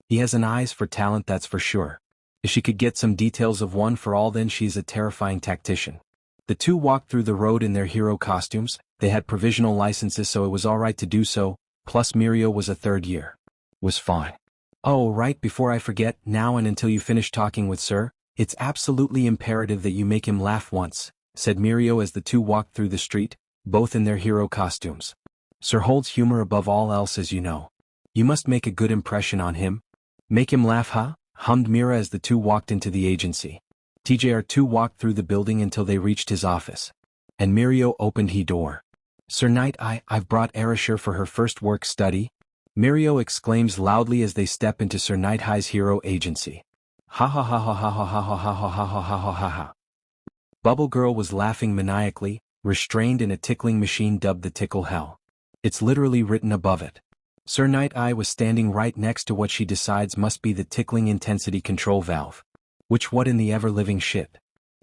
He has an eyes for talent, that's for sure. If she could get some details of one for all, then she's a terrifying tactician. The two walked through the road in their hero costumes, they had provisional licenses so it was alright to do so, plus Mirio was a third year. Was fine. Oh right, before I forget, now and until you finish talking with Sir, it's absolutely imperative that you make him laugh once, said Mirio as the two walked through the street, both in their hero costumes. Sir holds humor above all else as you know. You must make a good impression on him. Make him laugh, huh? Hummed Mira as the two walked into the agency. TJR2 walked through the building until they reached his office. And Mirio opened he door. Sir Knight I've brought Erashur for her first work study. Mirio exclaims loudly as they step into Sir Knight High's hero agency. Ha ha ha ha ha ha ha ha ha ha ha ha ha ha ha. Bubble Girl was laughing maniacally, restrained in a tickling machine dubbed the Tickle Hell. It's literally written above it. Sir Knight was standing right next to what she decides must be the tickling intensity control valve. Which what in the ever-living shit?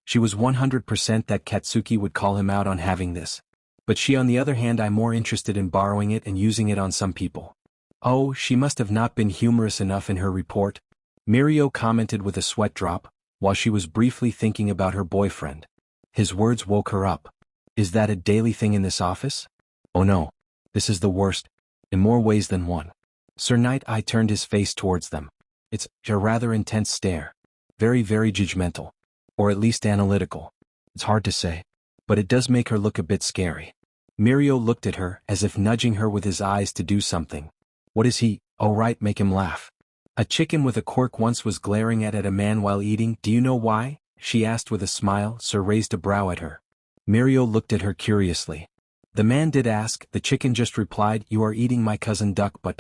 She was 100% that Katsuki would call him out on having this. But she on the other hand I'm more interested in borrowing it and using it on some people. Oh, she must have not been humorous enough in her report, Mirio commented with a sweat drop, while she was briefly thinking about her boyfriend. His words woke her up. Is that a daily thing in this office? Oh no. This is the worst. In more ways than one. Sir Knight turned his face towards them. It's a rather intense stare. Very, very judgmental. Or at least analytical. It's hard to say. But it does make her look a bit scary. Mirio looked at her as if nudging her with his eyes to do something. What is he? Oh right, make him laugh. A chicken with a quirk once was glaring at a man while eating. Do you know why? She asked with a smile. Sir raised a brow at her. Mirio looked at her curiously. The man did ask, the chicken just replied, you are eating my cousin duck but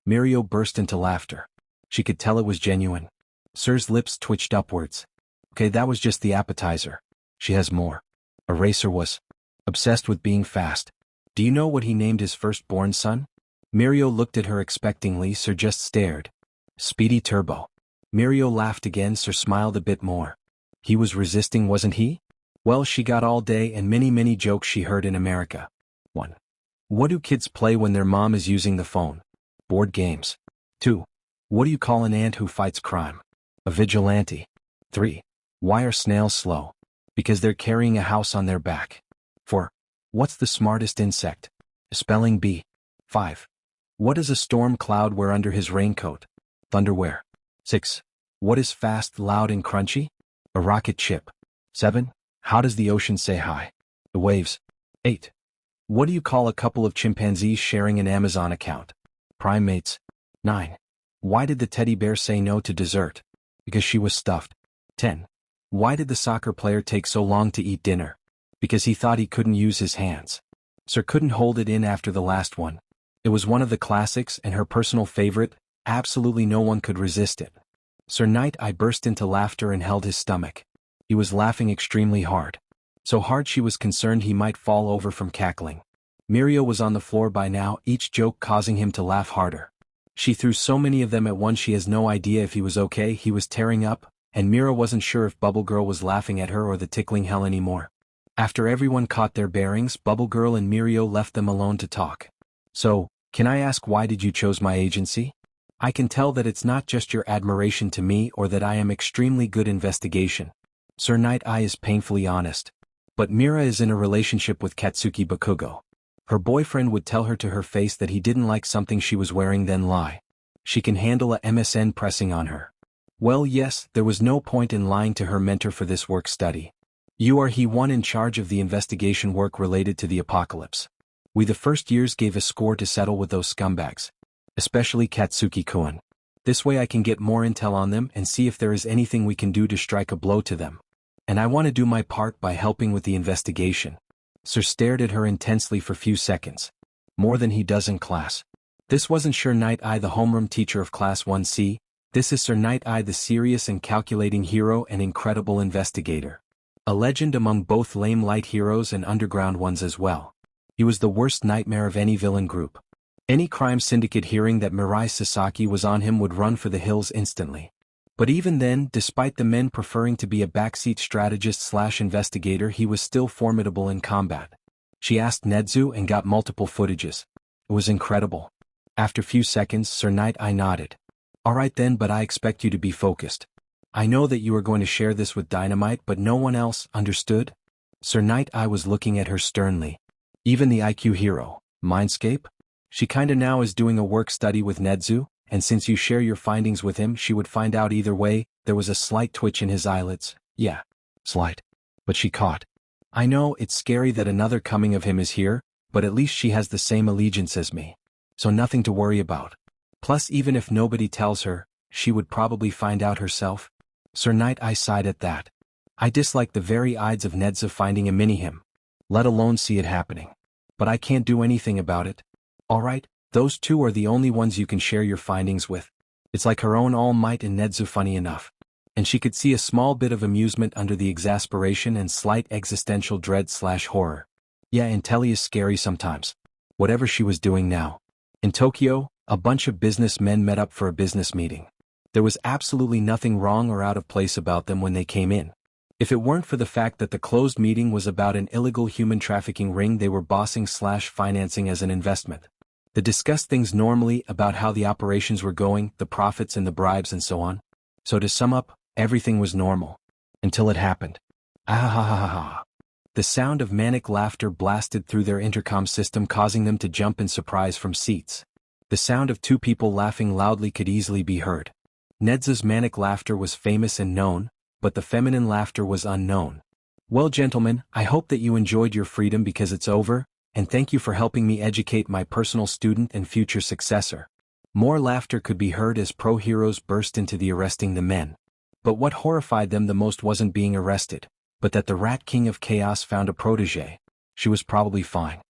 Mirio burst into laughter. She could tell it was genuine. Sir's lips twitched upwards. Okay, that was just the appetizer. She has more. Eraser was obsessed with being fast. Do you know what he named his firstborn son? Mirio looked at her expectingly. Sir just stared. Speedy Turbo. Mirio laughed again. Sir smiled a bit more. He was resisting, wasn't he? Well, she got all day and many jokes she heard in America. 1. What do kids play when their mom is using the phone? Board games. 2. What do you call an ant who fights crime? A vigilante. 3. Why are snails slow? Because they're carrying a house on their back. 4. What's the smartest insect? A spelling bee. 5. What does a storm cloud wear under his raincoat? Thunderwear. 6. What is fast, loud and crunchy? A rocket ship. 7. How does the ocean say hi? The waves. 8. What do you call a couple of chimpanzees sharing an Amazon account? Primates. 9. Why did the teddy bear say no to dessert? Because she was stuffed. 10. Why did the soccer player take so long to eat dinner? Because he thought he couldn't use his hands. Sir couldn't hold it in after the last one. It was one of the classics and her personal favorite. Absolutely no one could resist it. Sir Knight burst into laughter and held his stomach. He was laughing extremely hard. So hard she was concerned he might fall over from cackling. Mirio was on the floor by now, each joke causing him to laugh harder. She threw so many of them at once she has no idea if he was okay. He was tearing up, and Mira wasn't sure if Bubble Girl was laughing at her or the tickling hell anymore. After everyone caught their bearings, Bubble Girl and Mirio left them alone to talk. So, can I ask why did you chose my agency? I can tell that it's not just your admiration to me or that I am extremely good investigation. Sir Knight is painfully honest. But Mira is in a relationship with Katsuki Bakugo. Her boyfriend would tell her to her face that he didn't like something she was wearing then lie. She can handle a MSN pressing on her. Well yes, there was no point in lying to her mentor for this work study. You are he one in charge of the investigation work related to the apocalypse. We the first years gave a score to settle with those scumbags. Especially Katsuki-kun. This way I can get more intel on them and see if there is anything we can do to strike a blow to them. And I want to do my part by helping with the investigation. Sir stared at her intensely for few seconds. More than he does in class. This wasn't Sir Knight the homeroom teacher of Class 1C, this is Sir Knight the serious and calculating hero and incredible investigator. A legend among both lame light heroes and underground ones as well. He was the worst nightmare of any villain group. Any crime syndicate hearing that Mirai Sasaki was on him would run for the hills instantly. But even then, despite the men preferring to be a backseat strategist/investigator, he was still formidable in combat. She asked Nedzu and got multiple footages. It was incredible. After few seconds, Sir Knight nodded. Alright then, but I expect you to be focused. I know that you are going to share this with Dynamite, but no one else, understood? Sir Knight was looking at her sternly. Even the IQ hero, Mindscape? She kinda now is doing a work study with Nedzu, and since you share your findings with him she would find out either way. There was a slight twitch in his eyelids. Yeah. Slight. But she caught. I know, it's scary that another coming of him is here, but at least she has the same allegiance as me. So nothing to worry about. Plus even if nobody tells her, she would probably find out herself. Sir Knight, I sighed at that. I dislike the very odds of Nedza finding a mini-him. Let alone see it happening. But I can't do anything about it. Alright, those two are the only ones you can share your findings with. It's like her own All Might and Nedzu, funny enough. And she could see a small bit of amusement under the exasperation and slight existential dread/horror. Yeah, Intelli is scary sometimes. Whatever she was doing now. In Tokyo, a bunch of businessmen met up for a business meeting. There was absolutely nothing wrong or out of place about them when they came in. If it weren't for the fact that the closed meeting was about an illegal human trafficking ring they were bossing/financing as an investment. They discussed things normally about how the operations were going, the profits and the bribes and so on. So to sum up, everything was normal. Until it happened. Ah. The sound of manic laughter blasted through their intercom system, causing them to jump in surprise from seats. The sound of two people laughing loudly could easily be heard. Nedza's manic laughter was famous and known, but the feminine laughter was unknown. Well, gentlemen, I hope that you enjoyed your freedom because it's over, and thank you for helping me educate my personal student and future successor. More laughter could be heard as pro-heroes burst into the arresting the men. But what horrified them the most wasn't being arrested, but that the Rat King of Chaos found a protege. She was probably fine.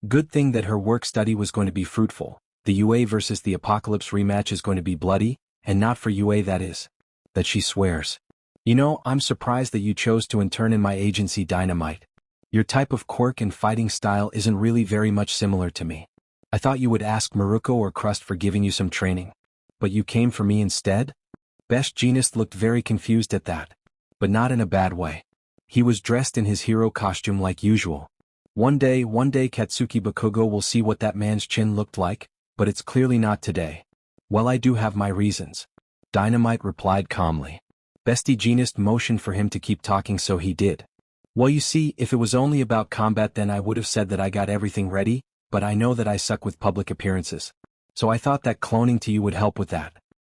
Good thing that her work study was going to be fruitful. The UA versus the Apocalypse rematch is going to be bloody, and not for UA, that is. That she swears. You know, I'm surprised that you chose to intern in my agency, Dynamite. Your type of quirk and fighting style isn't really very much similar to me. I thought you would ask Maruko or Crust for giving you some training. But you came for me instead? Best Jeanist looked very confused at that. But not in a bad way. He was dressed in his hero costume like usual. One day Katsuki Bakugo will see what that man's chin looked like, but it's clearly not today. Well, I do have my reasons. Dynamite replied calmly. Bestie Jeanist motioned for him to keep talking, so he did. Well, you see, if it was only about combat then I would have said that I got everything ready, but I know that I suck with public appearances. So I thought that cloning to you would help with that.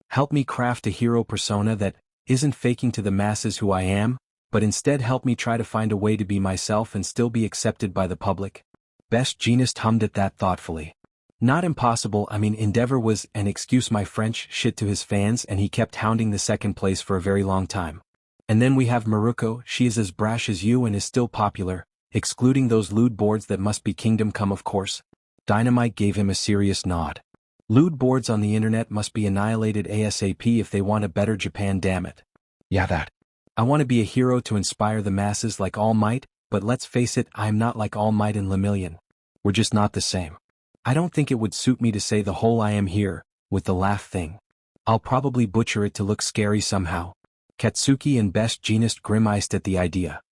Help me craft a hero persona that isn't faking to the masses who I am, but instead help me try to find a way to be myself and still be accepted by the public. Best Jeanist hummed at that thoughtfully. Not impossible. I mean, Endeavor was, and excuse my French, shit to his fans, and he kept hounding the second place for a very long time. And then we have Maruko, she is as brash as you and is still popular, excluding those lewd boards that must be Kingdom Come, of course. Dynamite gave him a serious nod. Lewd boards on the internet must be annihilated ASAP if they want a better Japan, damn it. Yeah, that. I want to be a hero to inspire the masses like All Might, but let's face it, I'm not like All Might and Lemillion. We're just not the same. I don't think it would suit me to say the whole I am here, with the laugh thing. I'll probably butcher it to look scary somehow. Katsuki and Best Jeanist grimaced at the idea.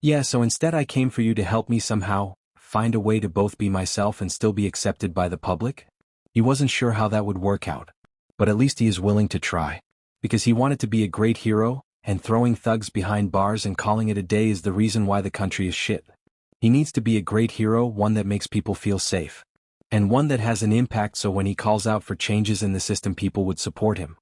Yeah, so instead I came for you to help me somehow find a way to both be myself and still be accepted by the public? He wasn't sure how that would work out. But at least he is willing to try. Because he wanted to be a great hero, and throwing thugs behind bars and calling it a day is the reason why the country is shit. He needs to be a great hero, one that makes people feel safe. And one that has an impact, so when he calls out for changes in the system people would support him.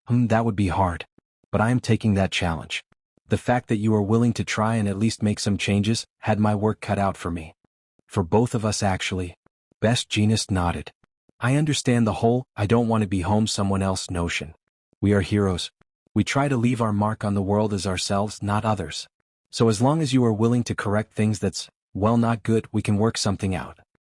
That would be hard. But I am taking that challenge. The fact that you are willing to try and at least make some changes had my work cut out for me. For both of us actually. Best Jeanist nodded. I understand the whole I don't want to be home someone else notion. We are heroes. We try to leave our mark on the world as ourselves, not others. So as long as you are willing to correct things that's, well, not good, we can work something out.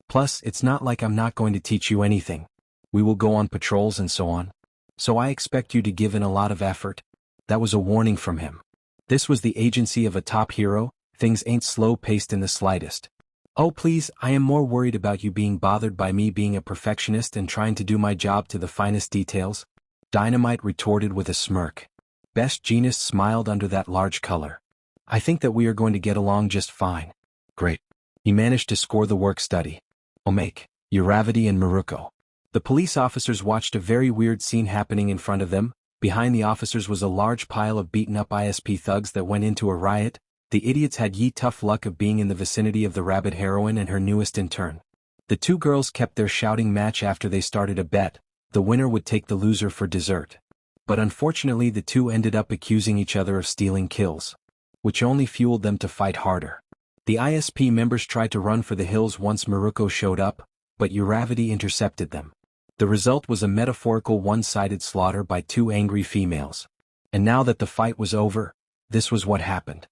Plus, it's not like I'm not going to teach you anything. We will go on patrols and so on. So I expect you to give in a lot of effort. That was a warning from him. This was the agency of a top hero, things ain't slow-paced in the slightest. Oh please, I am more worried about you being bothered by me being a perfectionist and trying to do my job to the finest details. Dynamite retorted with a smirk. Best Jeanist smiled under that large color. I think that we are going to get along just fine. Great. He managed to score the work study. Omake, Uravity and Maruko. The police officers watched a very weird scene happening in front of them. Behind the officers was a large pile of beaten-up ISP thugs that went into a riot. The idiots had tough luck of being in the vicinity of the rabbit heroine and her newest intern. The two girls kept their shouting match after they started a bet. The winner would take the loser for dessert. But unfortunately the two ended up accusing each other of stealing kills, which only fueled them to fight harder. The ISP members tried to run for the hills once Maruko showed up, but Uravity intercepted them. The result was a metaphorical one-sided slaughter by two angry females. And now that the fight was over, this was what happened.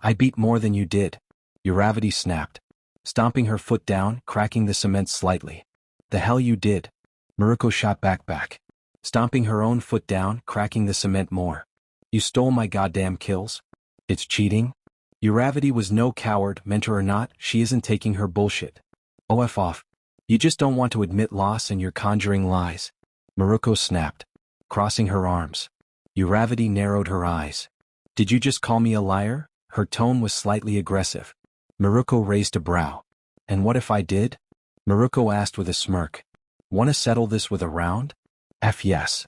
I beat more than you did. Uravity snapped, stomping her foot down, cracking the cement slightly. The hell you did? Maruko shot back, stomping her own foot down, cracking the cement more. You stole my goddamn kills? It's cheating? Uravity was no coward, mentor or not, she isn't taking her bullshit. OF off. You just don't want to admit loss and you're conjuring lies. Maruko snapped, crossing her arms. Uravity narrowed her eyes. Did you just call me a liar? Her tone was slightly aggressive. Maruko raised a brow. And what if I did? Maruko asked with a smirk. Want to settle this with a round? F yes.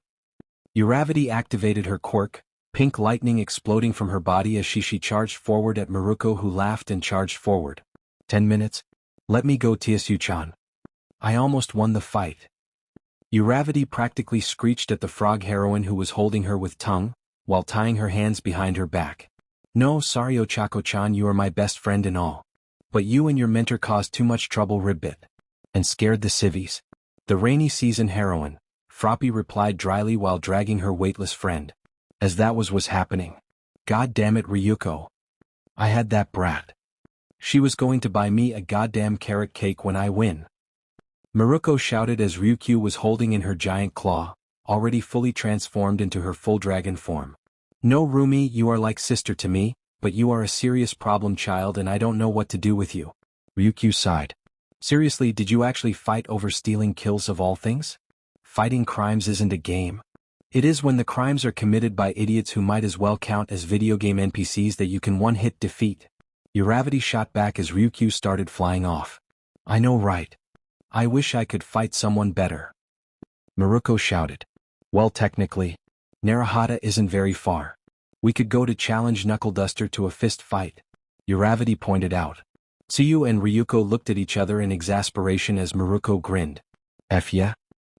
Uravity activated her quirk, pink lightning exploding from her body as she charged forward at Maruko, who laughed and charged forward. 10 minutes? Let me go, Tsu-chan. I almost won the fight. Uravity practically screeched at the frog heroine who was holding her with tongue, while tying her hands behind her back. No, sorry Ochako-chan, you are my best friend and all. But you and your mentor caused too much trouble, Ribbit. And scared the civvies. The rainy season heroine, Froppy replied dryly while dragging her weightless friend. As that was happening. God damn it, Ryuko. I had that brat. She was going to buy me a goddamn carrot cake when I win. Maruko shouted as Ryukyu was holding in her giant claw, already fully transformed into her full dragon form. No, Rumi, you are like sister to me, but you are a serious problem child and I don't know what to do with you. Ryukyu sighed. Seriously, did you actually fight over stealing kills of all things? Fighting crimes isn't a game. It is when the crimes are committed by idiots who might as well count as video game NPCs that you can one-hit defeat. Uravity shot back as Ryukyu started flying off. I know, right? I wish I could fight someone better. Maruko shouted. Well, technically, Narahata isn't very far. We could go to challenge Knuckle Duster to a fist fight. Uravity pointed out. Tsuyu and Ryuko looked at each other in exasperation as Maruko grinned. F yeah?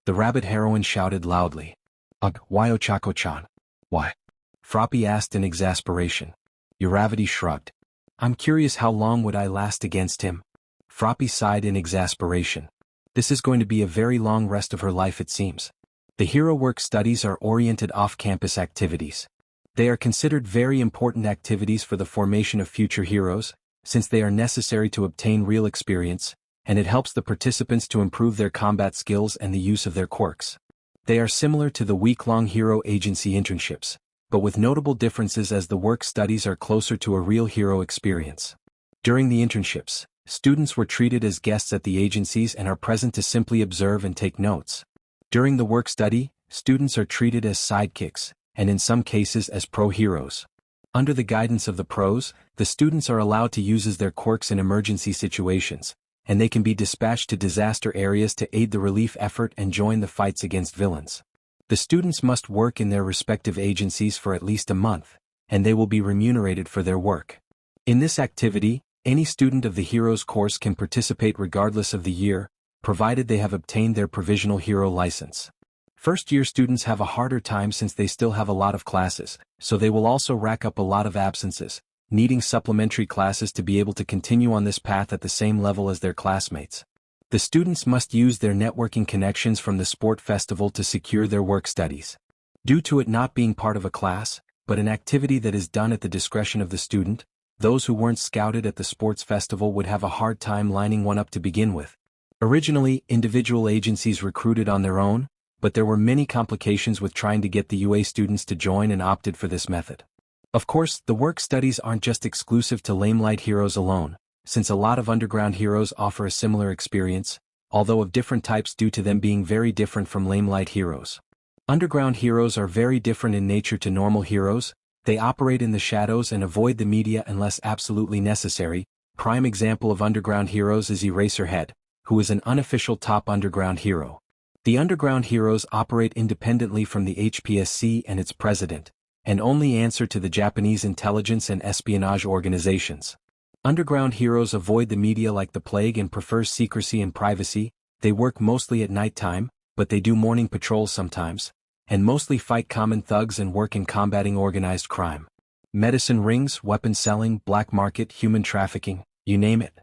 The rabbit heroine shouted loudly. Ugh, why Ochako-chan? Why? Froppy asked in exasperation. Uravity shrugged. I'm curious how long would I last against him? Froppy sighed in exasperation. This is going to be a very long rest of her life, it seems. The hero work studies are oriented off-campus activities. They are considered very important activities for the formation of future heroes, since they are necessary to obtain real experience, and it helps the participants to improve their combat skills and the use of their quirks. They are similar to the week-long hero agency internships, but with notable differences as the work studies are closer to a real hero experience. During the internships, students were treated as guests at the agencies and are present to simply observe and take notes. During the work study, students are treated as sidekicks, and in some cases as pro-heroes. Under the guidance of the pros, the students are allowed to use their quirks in emergency situations, and they can be dispatched to disaster areas to aid the relief effort and join the fights against villains. The students must work in their respective agencies for at least a month, and they will be remunerated for their work. In this activity, any student of the Heroes course can participate regardless of the year, provided they have obtained their provisional hero license. First-year students have a harder time since they still have a lot of classes, so they will also rack up a lot of absences, needing supplementary classes to be able to continue on this path at the same level as their classmates. The students must use their networking connections from the sport festival to secure their work studies. Due to it not being part of a class, but an activity that is done at the discretion of the student, those who weren't scouted at the sports festival would have a hard time lining one up to begin with. Originally, individual agencies recruited on their own, but there were many complications with trying to get the UA students to join and opted for this method. Of course, the work studies aren't just exclusive to Lamelight heroes alone, since a lot of underground heroes offer a similar experience, although of different types due to them being very different from Lamelight heroes. Underground heroes are very different in nature to normal heroes. They operate in the shadows and avoid the media unless absolutely necessary. Prime example of underground heroes is Eraserhead, who is an unofficial top underground hero. The underground heroes operate independently from the HPSC and its president, and only answer to the Japanese intelligence and espionage organizations. Underground heroes avoid the media like the plague and prefer secrecy and privacy. They work mostly at nighttime, but they do morning patrols sometimes, and mostly fight common thugs and work in combating organized crime. Medicine rings, weapon selling, black market, human trafficking, you name it.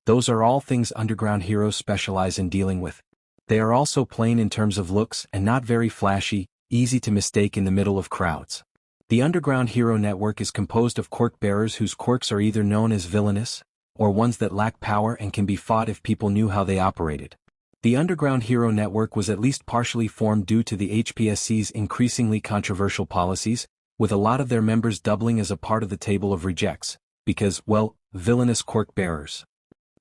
Those are all things underground heroes specialize in dealing with. They are also plain in terms of looks and not very flashy, easy to mistake in the middle of crowds. The underground hero network is composed of quirk bearers whose quirks are either known as villainous, or ones that lack power and can be fought if people knew how they operated. The underground hero network was at least partially formed due to the HPSC's increasingly controversial policies, with a lot of their members doubling as a part of the table of rejects, because, well, villainous quirk bearers.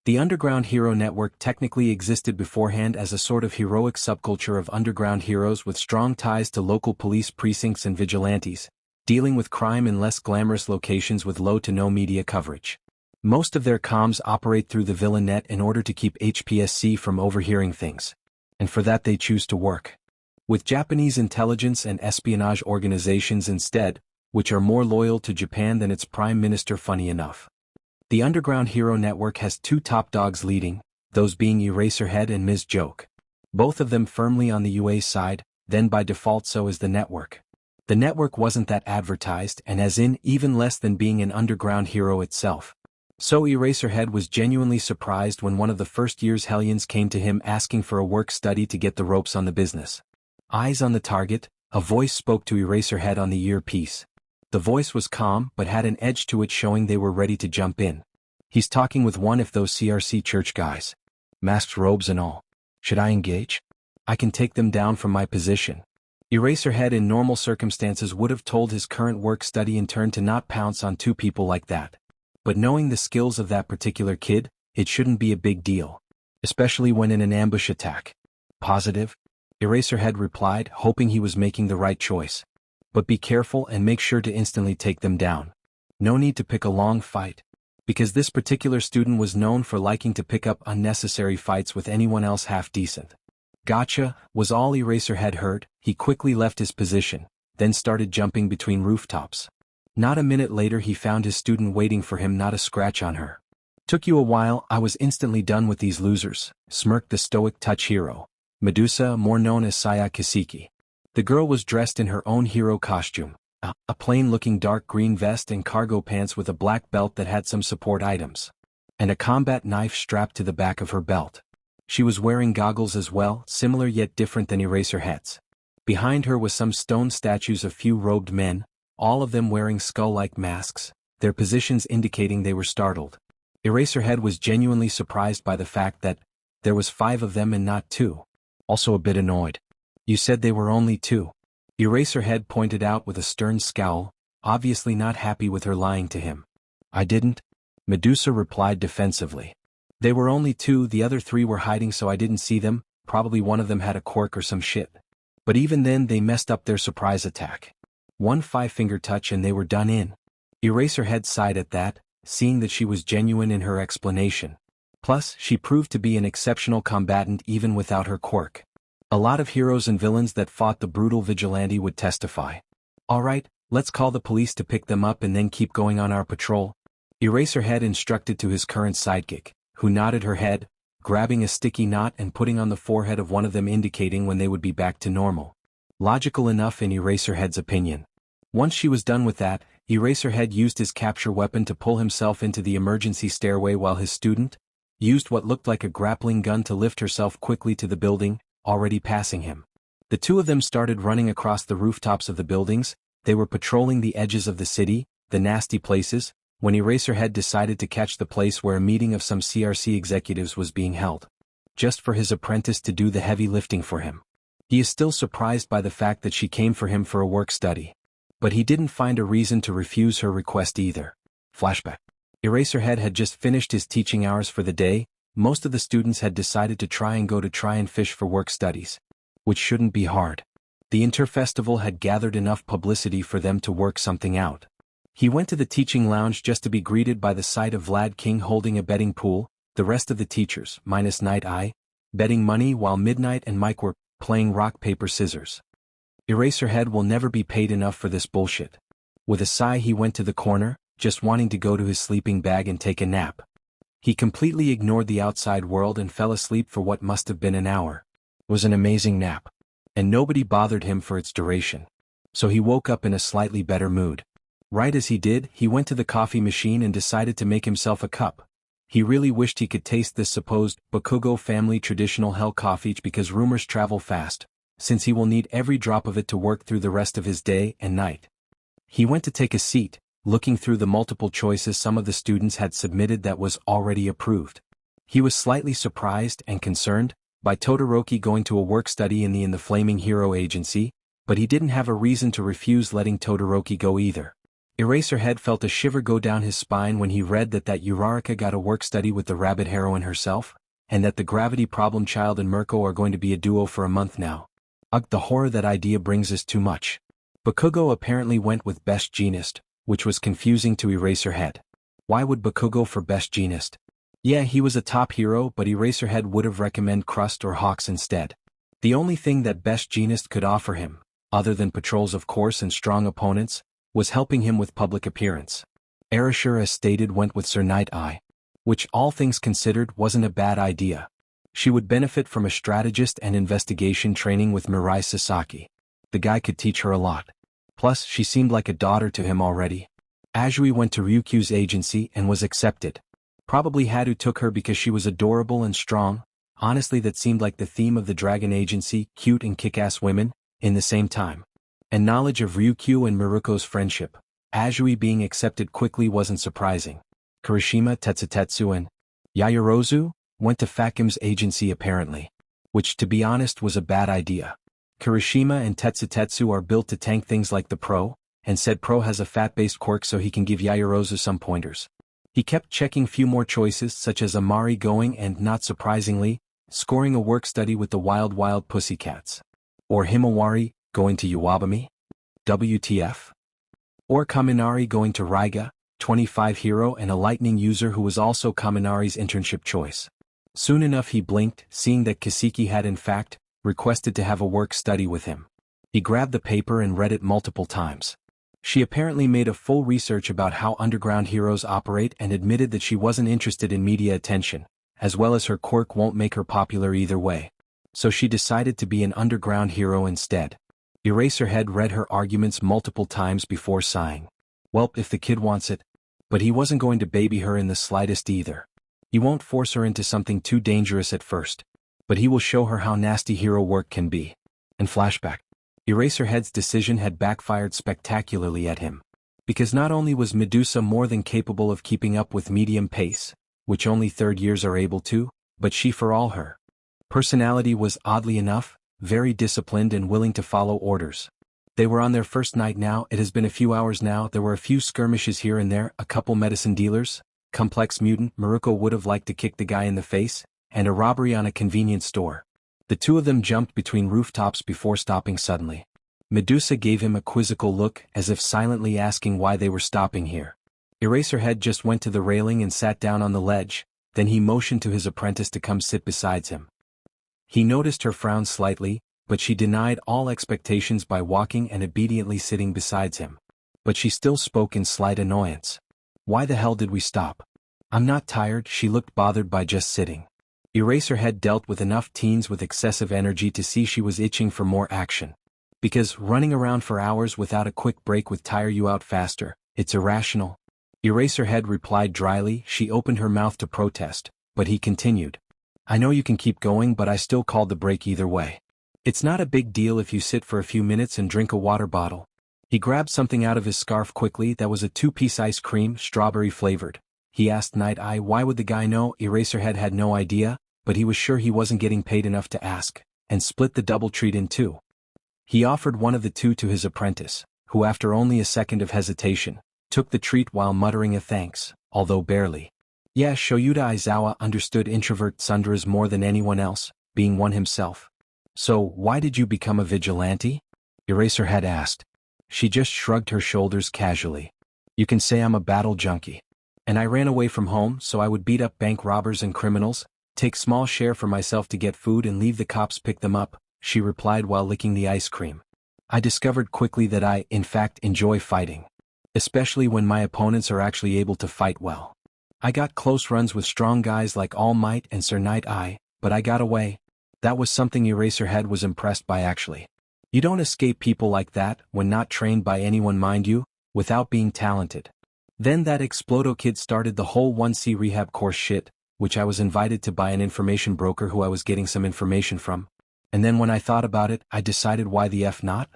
The underground hero network technically existed beforehand as a sort of heroic subculture of underground heroes with strong ties to local police precincts and vigilantes, dealing with crime in less glamorous locations with low to no media coverage. Most of their comms operate through the villain net in order to keep HPSC from overhearing things. And for that they choose to work with Japanese intelligence and espionage organizations instead, which are more loyal to Japan than its prime minister, funny enough. The underground hero network has two top dogs leading, those being Eraserhead and Ms. Joke. Both of them firmly on the UA side, then by default so is the network. The network wasn't that advertised and as in even less than being an underground hero itself. So Eraserhead was genuinely surprised when one of the first year's Hellions came to him asking for a work study to get the ropes on the business. Eyes on the target, a voice spoke to Eraserhead on the earpiece. The voice was calm but had an edge to it showing they were ready to jump in. He's talking with one of those CRC church guys. Masked robes and all. Should I engage? I can take them down from my position. Eraserhead in normal circumstances would have told his current work study intern to not pounce on two people like that. But knowing the skills of that particular kid, it shouldn't be a big deal. Especially when in an ambush attack. Positive? Eraserhead replied, hoping he was making the right choice. But be careful and make sure to instantly take them down. No need to pick a long fight. Because this particular student was known for liking to pick up unnecessary fights with anyone else half decent. Gotcha, was all Eraserhead heard. He quickly left his position, then started jumping between rooftops. Not a minute later he found his student waiting for him, not a scratch on her. Took you a while, I was instantly done with these losers, smirked the stoic touch hero. Medusa, more known as Saya Kasiki. The girl was dressed in her own hero costume, a plain-looking dark green vest and cargo pants with a black belt that had some support items, and a combat knife strapped to the back of her belt. She was wearing goggles as well, similar yet different than Eraserhead's. Behind her was some stone statues of few robed men, all of them wearing skull-like masks, their positions indicating they were startled. Eraserhead was genuinely surprised by the fact that there was 5 of them and not 2. Also a bit annoyed. You said they were only 2. Eraserhead pointed out with a stern scowl, obviously not happy with her lying to him. I didn't. Medusa replied defensively. They were only 2, the other 3 were hiding so I didn't see them, probably one of them had a quirk or some shit. But even then they messed up their surprise attack. 1 5-finger touch and they were done in. Eraserhead sighed at that, seeing that she was genuine in her explanation. Plus, she proved to be an exceptional combatant even without her quirk. A lot of heroes and villains that fought the brutal vigilante would testify. Alright, let's call the police to pick them up and then keep going on our patrol. Eraserhead instructed to his current sidekick, who nodded her head, grabbing a sticky knot and putting on the forehead of one of them indicating when they would be back to normal. Logical enough in Eraserhead's opinion. Once she was done with that, Eraserhead used his capture weapon to pull himself into the emergency stairway while his student used what looked like a grappling gun to lift herself quickly to the building, already passing him. The 2 of them started running across the rooftops of the buildings. They were patrolling the edges of the city, the nasty places, when Eraserhead decided to catch the place where a meeting of some CRC executives was being held. Just for his apprentice to do the heavy lifting for him. He is still surprised by the fact that she came for him for a work study. But he didn't find a reason to refuse her request either. Flashback. Eraserhead had just finished his teaching hours for the day. Most of the students had decided to try and fish for work studies. Which shouldn't be hard. The Interfestival had gathered enough publicity for them to work something out. He went to the teaching lounge just to be greeted by the sight of Vlad King holding a betting pool, the rest of the teachers, minus Night Eye, betting money while Midnight and Mike were playing rock paper scissors. Eraserhead will never be paid enough for this bullshit. With a sigh he went to the corner, just wanting to go to his sleeping bag and take a nap. He completely ignored the outside world and fell asleep for what must have been an hour. It was an amazing nap. And nobody bothered him for its duration. So he woke up in a slightly better mood. Right as he did, he went to the coffee machine and decided to make himself a cup. He really wished he could taste this supposed Bakugo family traditional hell coffee because rumors travel fast, since he will need every drop of it to work through the rest of his day and night. He went to take a seat, looking through the multiple choices some of the students had submitted that was already approved. He was slightly surprised and concerned by Todoroki going to a work-study in the Flaming Hero Agency, but he didn't have a reason to refuse letting Todoroki go either. Eraserhead felt a shiver go down his spine when he read that Uraraka got a work-study with the rabbit heroine herself, and that the gravity problem child and Mirko are going to be a duo for a month now. Ugh, the horror that idea brings is too much. Bakugo apparently went with Best Jeanist, which was confusing to Eraserhead. Why would Bakugo for Best Jeanist? Yeah, he was a top hero, but Eraserhead would have recommended Crust or Hawks instead. The only thing that Best Jeanist could offer him, other than patrols of course and strong opponents, was helping him with public appearance. Erasure, as stated, went with Sir Night Eye, which all things considered wasn't a bad idea. She would benefit from a strategist and investigation training with Mirai Sasaki. The guy could teach her a lot. Plus, she seemed like a daughter to him already. Azui went to Ryukyu's agency and was accepted. Probably Hadu took her because she was adorable and strong. Honestly, that seemed like the theme of the Dragon Agency, cute and kick-ass women, in the same time. And knowledge of Ryukyu and Miruko's friendship, Azui being accepted quickly wasn't surprising. Kirishima, Tetsutetsu and Yaoyorozu went to Fakim's agency apparently. Which, to be honest, was a bad idea. Kirishima and Tetsutetsu are built to tank things like the Pro, and said Pro has a fat-based quirk so he can give Yaoyorozu some pointers. He kept checking few more choices such as Amari going and, not surprisingly, scoring a work-study with the Wild Pussycats. Or Himawari going to Iwabami? WTF? Or Kaminari going to Raiga, 25 hero and a lightning user who was also Kaminari's internship choice. Soon enough he blinked, seeing that Kaseki had in fact requested to have a work-study with him. He grabbed the paper and read it multiple times. She apparently made a full research about how underground heroes operate and admitted that she wasn't interested in media attention, as well as her quirk won't make her popular either way. So she decided to be an underground hero instead. Eraserhead read her arguments multiple times before sighing. Well, if the kid wants it. But he wasn't going to baby her in the slightest either. He won't force her into something too dangerous at first. But he will show her how nasty hero work can be. And flashback. Eraserhead's decision had backfired spectacularly at him. Because not only was Medusa more than capable of keeping up with medium pace, which only third years are able to, but she, for all her personality, was, oddly enough, very disciplined and willing to follow orders. They were on their first night now. It has been a few hours now. There were a few skirmishes here and there, a couple medicine dealers, complex mutant, Miruko would have liked to kick the guy in the face, and a robbery on a convenience store. The two of them jumped between rooftops before stopping suddenly. Medusa gave him a quizzical look, as if silently asking why they were stopping here. Eraserhead just went to the railing and sat down on the ledge, then he motioned to his apprentice to come sit beside him. He noticed her frown slightly, but she denied all expectations by walking and obediently sitting beside him. But she still spoke in slight annoyance. Why the hell did we stop? I'm not tired. She looked bothered by just sitting. Eraserhead dealt with enough teens with excessive energy to see she was itching for more action. Because running around for hours without a quick break would tire you out faster. It's irrational. Eraserhead replied dryly. She opened her mouth to protest, but he continued. I know you can keep going, but I still called the break either way. It's not a big deal if you sit for a few minutes and drink a water bottle. He grabbed something out of his scarf quickly. That was a 2-piece ice cream, strawberry flavored. He asked Night Eye why would the guy know. Eraserhead had no idea, but he was sure he wasn't getting paid enough to ask, and split the double treat in two. He offered one of the two to his apprentice, who after only a second of hesitation, took the treat while muttering a thanks, although barely. Yeah, Shoyuta Aizawa understood introvert tsundras more than anyone else, being one himself. So, why did you become a vigilante? Eraserhead asked. She just shrugged her shoulders casually. You can say I'm a battle junkie. And I ran away from home so I would beat up bank robbers and criminals, take small share for myself to get food and leave the cops pick them up, she replied while licking the ice cream. I discovered quickly that I, in fact, enjoy fighting. Especially when my opponents are actually able to fight well. I got close runs with strong guys like All Might and Sir Night Eye, but I got away. That was something Eraserhead was impressed by actually. You don't escape people like that, when not trained by anyone mind you, without being talented. Then that Explodo kid started the whole 1C rehab course shit, which I was invited to by an information broker who I was getting some information from. And then when I thought about it, I decided why the F not?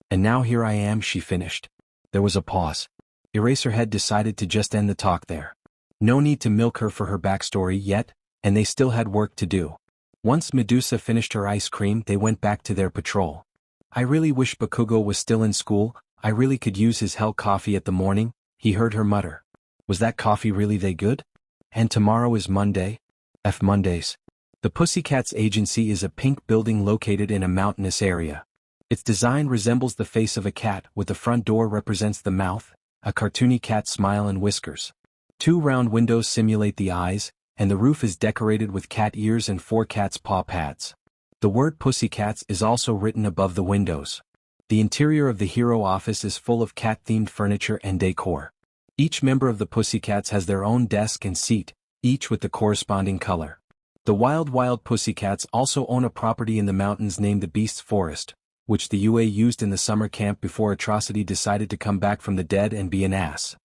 And now here I am, she finished. There was a pause. Eraserhead decided to just end the talk there. No need to milk her for her backstory yet, and they still had work to do. Once Medusa finished her ice cream, they went back to their patrol. I really wish Bakugo was still in school. I really could use his hell coffee at the morning, he heard her mutter. Was that coffee really they good? And tomorrow is Monday? F Mondays. The Pussycats agency is a pink building located in a mountainous area. Its design resembles the face of a cat, with the front door represents the mouth, a cartoony cat smile and whiskers. 2 round windows simulate the eyes, and the roof is decorated with cat ears and 4 cat's paw pads. The word Pussycats is also written above the windows. The interior of the hero office is full of cat-themed furniture and decor. Each member of the Pussycats has their own desk and seat, each with the corresponding color. The Wild Pussycats also own a property in the mountains named the Beast's Forest, which the UA used in the summer camp before Atrocity decided to come back from the dead and be an ass.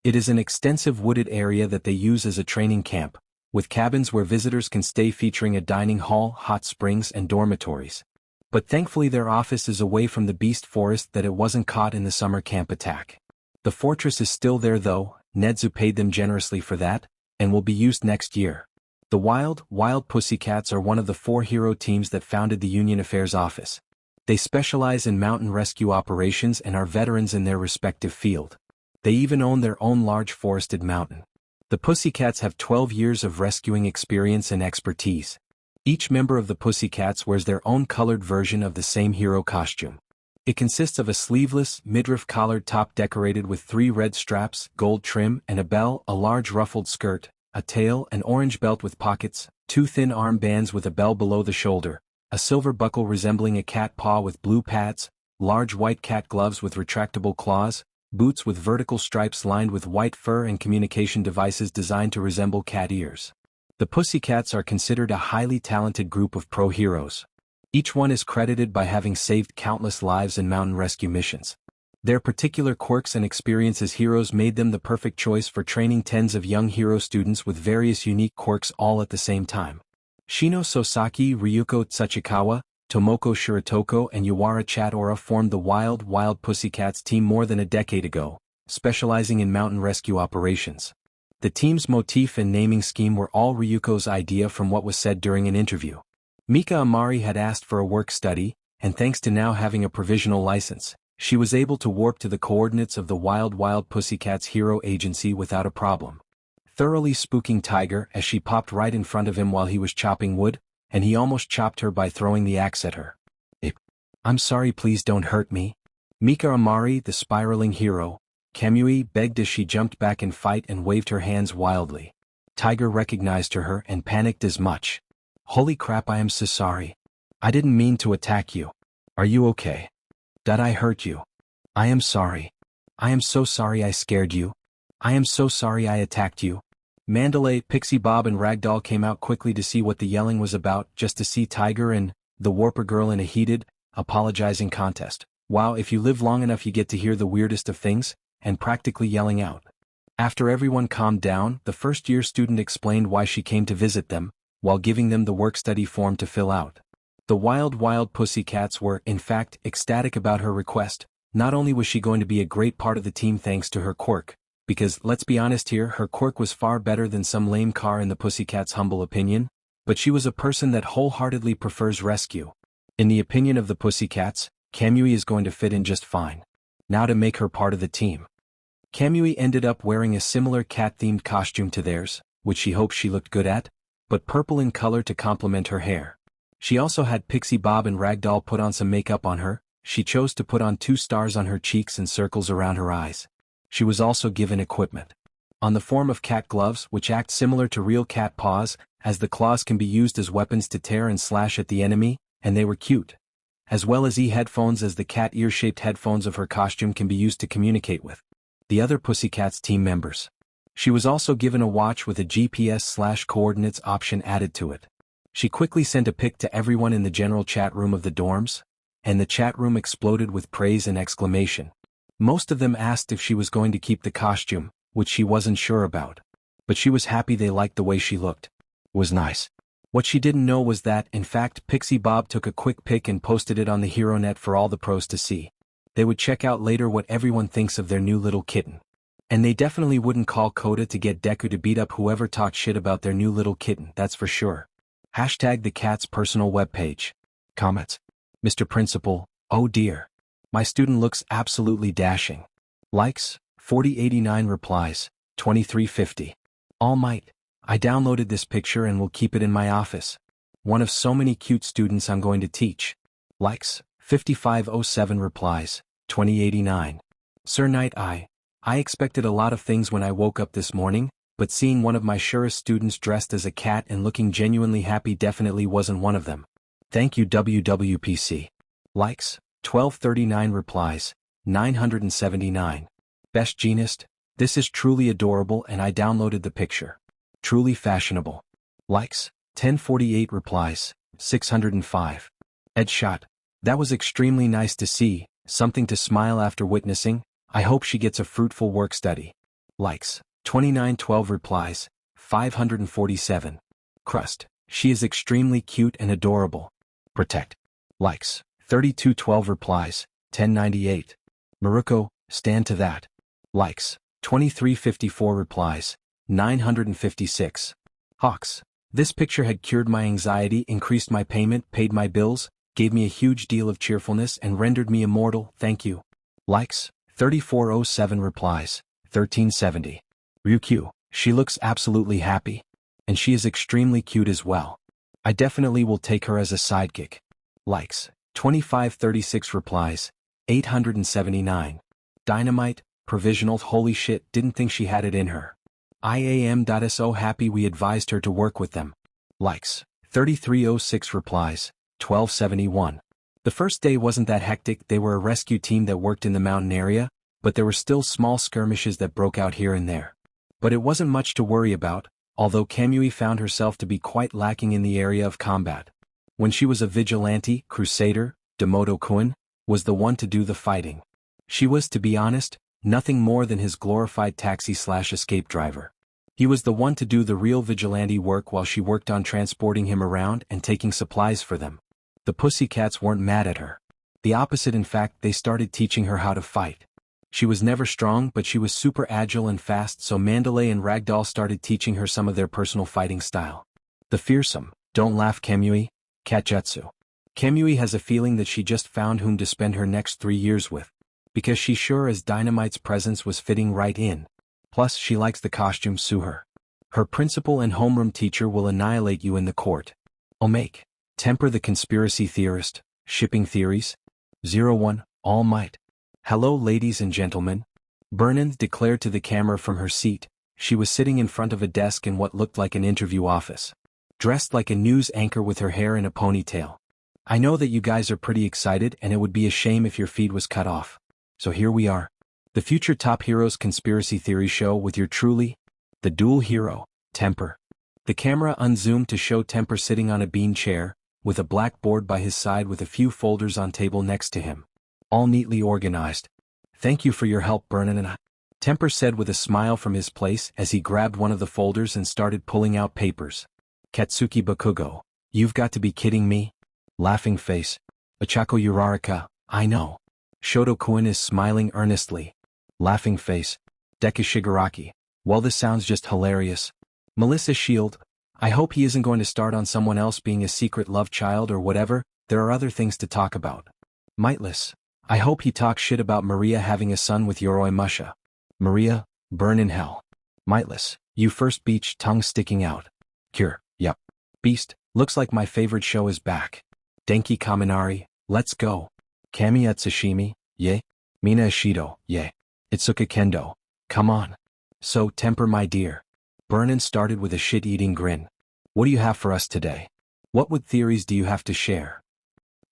It is an extensive wooded area that they use as a training camp, with cabins where visitors can stay featuring a dining hall, hot springs and dormitories. But thankfully their office is away from the Beast Forest that it wasn't caught in the summer camp attack. The fortress is still there though, Nedzu paid them generously for that, and will be used next year. The Wild Pussycats are one of the 4 hero teams that founded the Union Affairs Office. They specialize in mountain rescue operations and are veterans in their respective field. They even own their own large forested mountain. The Pussycats have 12 years of rescuing experience and expertise. Each member of the Pussycats wears their own colored version of the same hero costume. It consists of a sleeveless, midriff collared top decorated with 3 red straps, gold trim and a bell, a large ruffled skirt, a tail, an orange belt with pockets, 2 thin arm bands with a bell below the shoulder, a silver buckle resembling a cat paw with blue pads, large white cat gloves with retractable claws, boots with vertical stripes lined with white fur and communication devices designed to resemble cat ears. The Pussycats are considered a highly talented group of pro heroes. Each one is credited by having saved countless lives in mountain rescue missions. Their particular quirks and experience as heroes made them the perfect choice for training tens of young hero students with various unique quirks all at the same time. Shino Sosaki, Ryuko Tsuchikawa, Tomoko Shiratoko and Yuara Chadora formed the Wild Pussycats team more than a decade ago, specializing in mountain rescue operations. The team's motif and naming scheme were all Ryuko's idea from what was said during an interview. Mika Amari had asked for a work study, and thanks to now having a provisional license, she was able to warp to the coordinates of the Wild Pussycats hero agency without a problem. Thoroughly spooking Tiger as she popped right in front of him while he was chopping wood, and he almost chopped her by throwing the axe at her. "I'm sorry, please don't hurt me." Mika Amari, the spiraling hero, Kamui, begged as she jumped back in fight and waved her hands wildly. Tiger recognized her and panicked as much. "Holy crap, I am so sorry. I didn't mean to attack you. Are you okay? Did I hurt you? I am sorry. I am so sorry I scared you. I am so sorry I attacked you." Mandalay, Pixie Bob and Ragdoll came out quickly to see what the yelling was about, just to see Tiger and the Warper Girl in a heated, apologizing contest. Wow, if you live long enough you get to hear the weirdest of things, and practically yelling out. After everyone calmed down, the first-year student explained why she came to visit them, while giving them the work-study form to fill out. The Wild Pussycats were, in fact, ecstatic about her request. Not only was she going to be a great part of the team thanks to her quirk, because, let's be honest here, her quirk was far better than some lame car in the Pussycats' humble opinion, but she was a person that wholeheartedly prefers rescue. In the opinion of the Pussycats, Kamui is going to fit in just fine. Now to make her part of the team. Kamui ended up wearing a similar cat-themed costume to theirs, which she hoped she looked good at, but purple in color to complement her hair. She also had Pixie Bob and Ragdoll put on some makeup on her. She chose to put on 2 stars on her cheeks and circles around her eyes. She was also given equipment on the form of cat gloves, which act similar to real cat paws, as the claws can be used as weapons to tear and slash at the enemy, and they were cute. As well as headphones, as the cat ear-shaped headphones of her costume can be used to communicate with the other Pussycats team members. She was also given a watch with a GPS/coordinates option added to it. She quickly sent a pic to everyone in the general chat room of the dorms, and the chat room exploded with praise and exclamation. Most of them asked if she was going to keep the costume, which she wasn't sure about. But she was happy they liked the way she looked. Was nice. What she didn't know was that, in fact, Pixie Bob took a quick pic and posted it on the HeroNet for all the pros to see. They would check out later what everyone thinks of their new little kitten. And they definitely wouldn't call Koda to get Deku to beat up whoever talked shit about their new little kitten, that's for sure. Hashtag the cat's personal webpage. Comments. Mr. Principal, oh dear. My student looks absolutely dashing. Likes, 4089 replies, 2350. All Might. I downloaded this picture and will keep it in my office. One of so many cute students I'm going to teach. Likes, 5507 replies, 2089. Sir Knight I expected a lot of things when I woke up this morning, but seeing one of my surest students dressed as a cat and looking genuinely happy definitely wasn't one of them. Thank you WWPC. Likes, 1239 replies, 979. Best Genist, this is truly adorable and I downloaded the picture. Truly fashionable. Likes, 1048 replies, 605. Headshot. That was extremely nice to see, something to smile after witnessing. I hope she gets a fruitful work study. Likes, 2912 replies, 547. Crust. She is extremely cute and adorable. Protect. Likes, 3212 replies, 1098. Maruko, stand to that. Likes, 2354 replies, 956. Hawks. This picture had cured my anxiety, increased my payment, paid my bills, gave me a huge deal of cheerfulness and rendered me immortal, thank you. Likes, 3407 replies, 1370. Ryukyu, she looks absolutely happy. And she is extremely cute as well. I definitely will take her as a sidekick. Likes, 2536 replies, 879. Dynamite, provisional, holy shit, didn't think she had it in her. IAM.so happy we advised her to work with them. Likes, 3306 replies, 1271. The first day wasn't that hectic, they were a rescue team that worked in the mountain area, but there were still small skirmishes that broke out here and there. But it wasn't much to worry about, although Kamui found herself to be quite lacking in the area of combat. When she was a vigilante, crusader, Demoto-kun was the one to do the fighting. She was, to be honest, nothing more than his glorified taxi/escape driver. He was the one to do the real vigilante work while she worked on transporting him around and taking supplies for them. The Pussycats weren't mad at her. The opposite, in fact, they started teaching her how to fight. She was never strong, but she was super agile and fast, so Mandalay and Ragdoll started teaching her some of their personal fighting style. The fearsome, don't laugh Kamui, Katjutsu. Kamui has a feeling that she just found whom to spend her next 3 years with. Because she's sure as Dynamite's presence was fitting right in. Plus she likes the costume, sue her. Her principal and homeroom teacher will annihilate you in the court. Omake. Temper the conspiracy theorist, shipping theories. 01, All Might. Hello ladies and gentlemen. Burnand declared to the camera from her seat. She was sitting in front of a desk in what looked like an interview office. Dressed like a news anchor with her hair in a ponytail. I know that you guys are pretty excited and it would be a shame if your feed was cut off. So here we are. The future Top Heroes Conspiracy Theory show with your truly, the dual hero, Temper. The camera unzoomed to show Temper sitting on a bean chair, with a blackboard by his side with a few folders on table next to him. All neatly organized. Thank you for your help, Burnand and I. Temper said with a smile from his place as he grabbed one of the folders and started pulling out papers. Katsuki Bakugo, you've got to be kidding me? Laughing face. Ochako Uraraka, I know. Shoto-kun is smiling earnestly. Laughing face. Deku Shigaraki, well this sounds just hilarious. Melissa Shield, I hope he isn't going to start on someone else being a secret love child or whatever, there are other things to talk about. Mightless, I hope he talks shit about Maria having a son with Yoroi Musha. Maria, burn in hell. Mightless, you first beach, tongue sticking out. Cure, yup. Beast, looks like my favorite show is back. Denki Kaminari, let's go. Kamiya Tsushimi, yay. Mina Ishido, yay. Itsuka Kendo, come on. So, Temper my dear. Burnand started with a shit-eating grin. What do you have for us today? What theories do you have to share?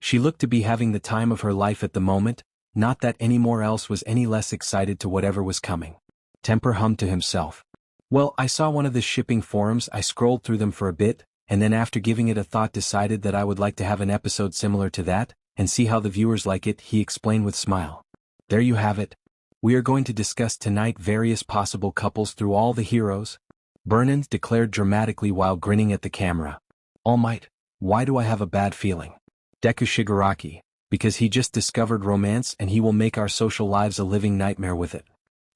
She looked to be having the time of her life at the moment, not that anyone else was any less excited to whatever was coming. Temper hummed to himself. Well, I saw one of the shipping forums, I scrolled through them for a bit, and then after giving it a thought decided that I would like to have an episode similar to that, and see how the viewers like it, he explained with smile. There you have it. We are going to discuss tonight various possible couples through all the heroes. Burnin declared dramatically while grinning at the camera. All Might, why do I have a bad feeling? Deku Shigaraki, because he just discovered romance and he will make our social lives a living nightmare with it.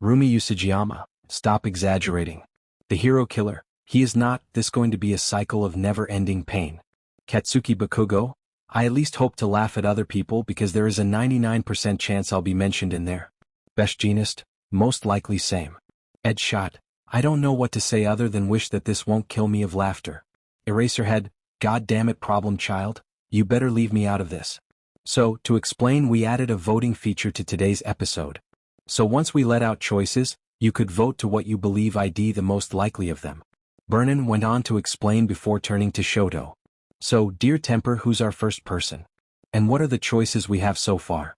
Rumi Usajiyama, stop exaggerating. The hero killer, he is not this going to be a cycle of never-ending pain. Katsuki Bakugo, I at least hope to laugh at other people because there is a 99% chance I'll be mentioned in there. Best Jeanist, most likely same. Ed Shot, I don't know what to say other than wish that this won't kill me of laughter. Eraserhead, god damn it problem child, you better leave me out of this. So, to explain, we added a voting feature to today's episode. So once we let out choices, you could vote to what you believe ID the most likely of them. Burnin went on to explain before turning to Shoto. So, dear Temper, who's our first person? And what are the choices we have so far?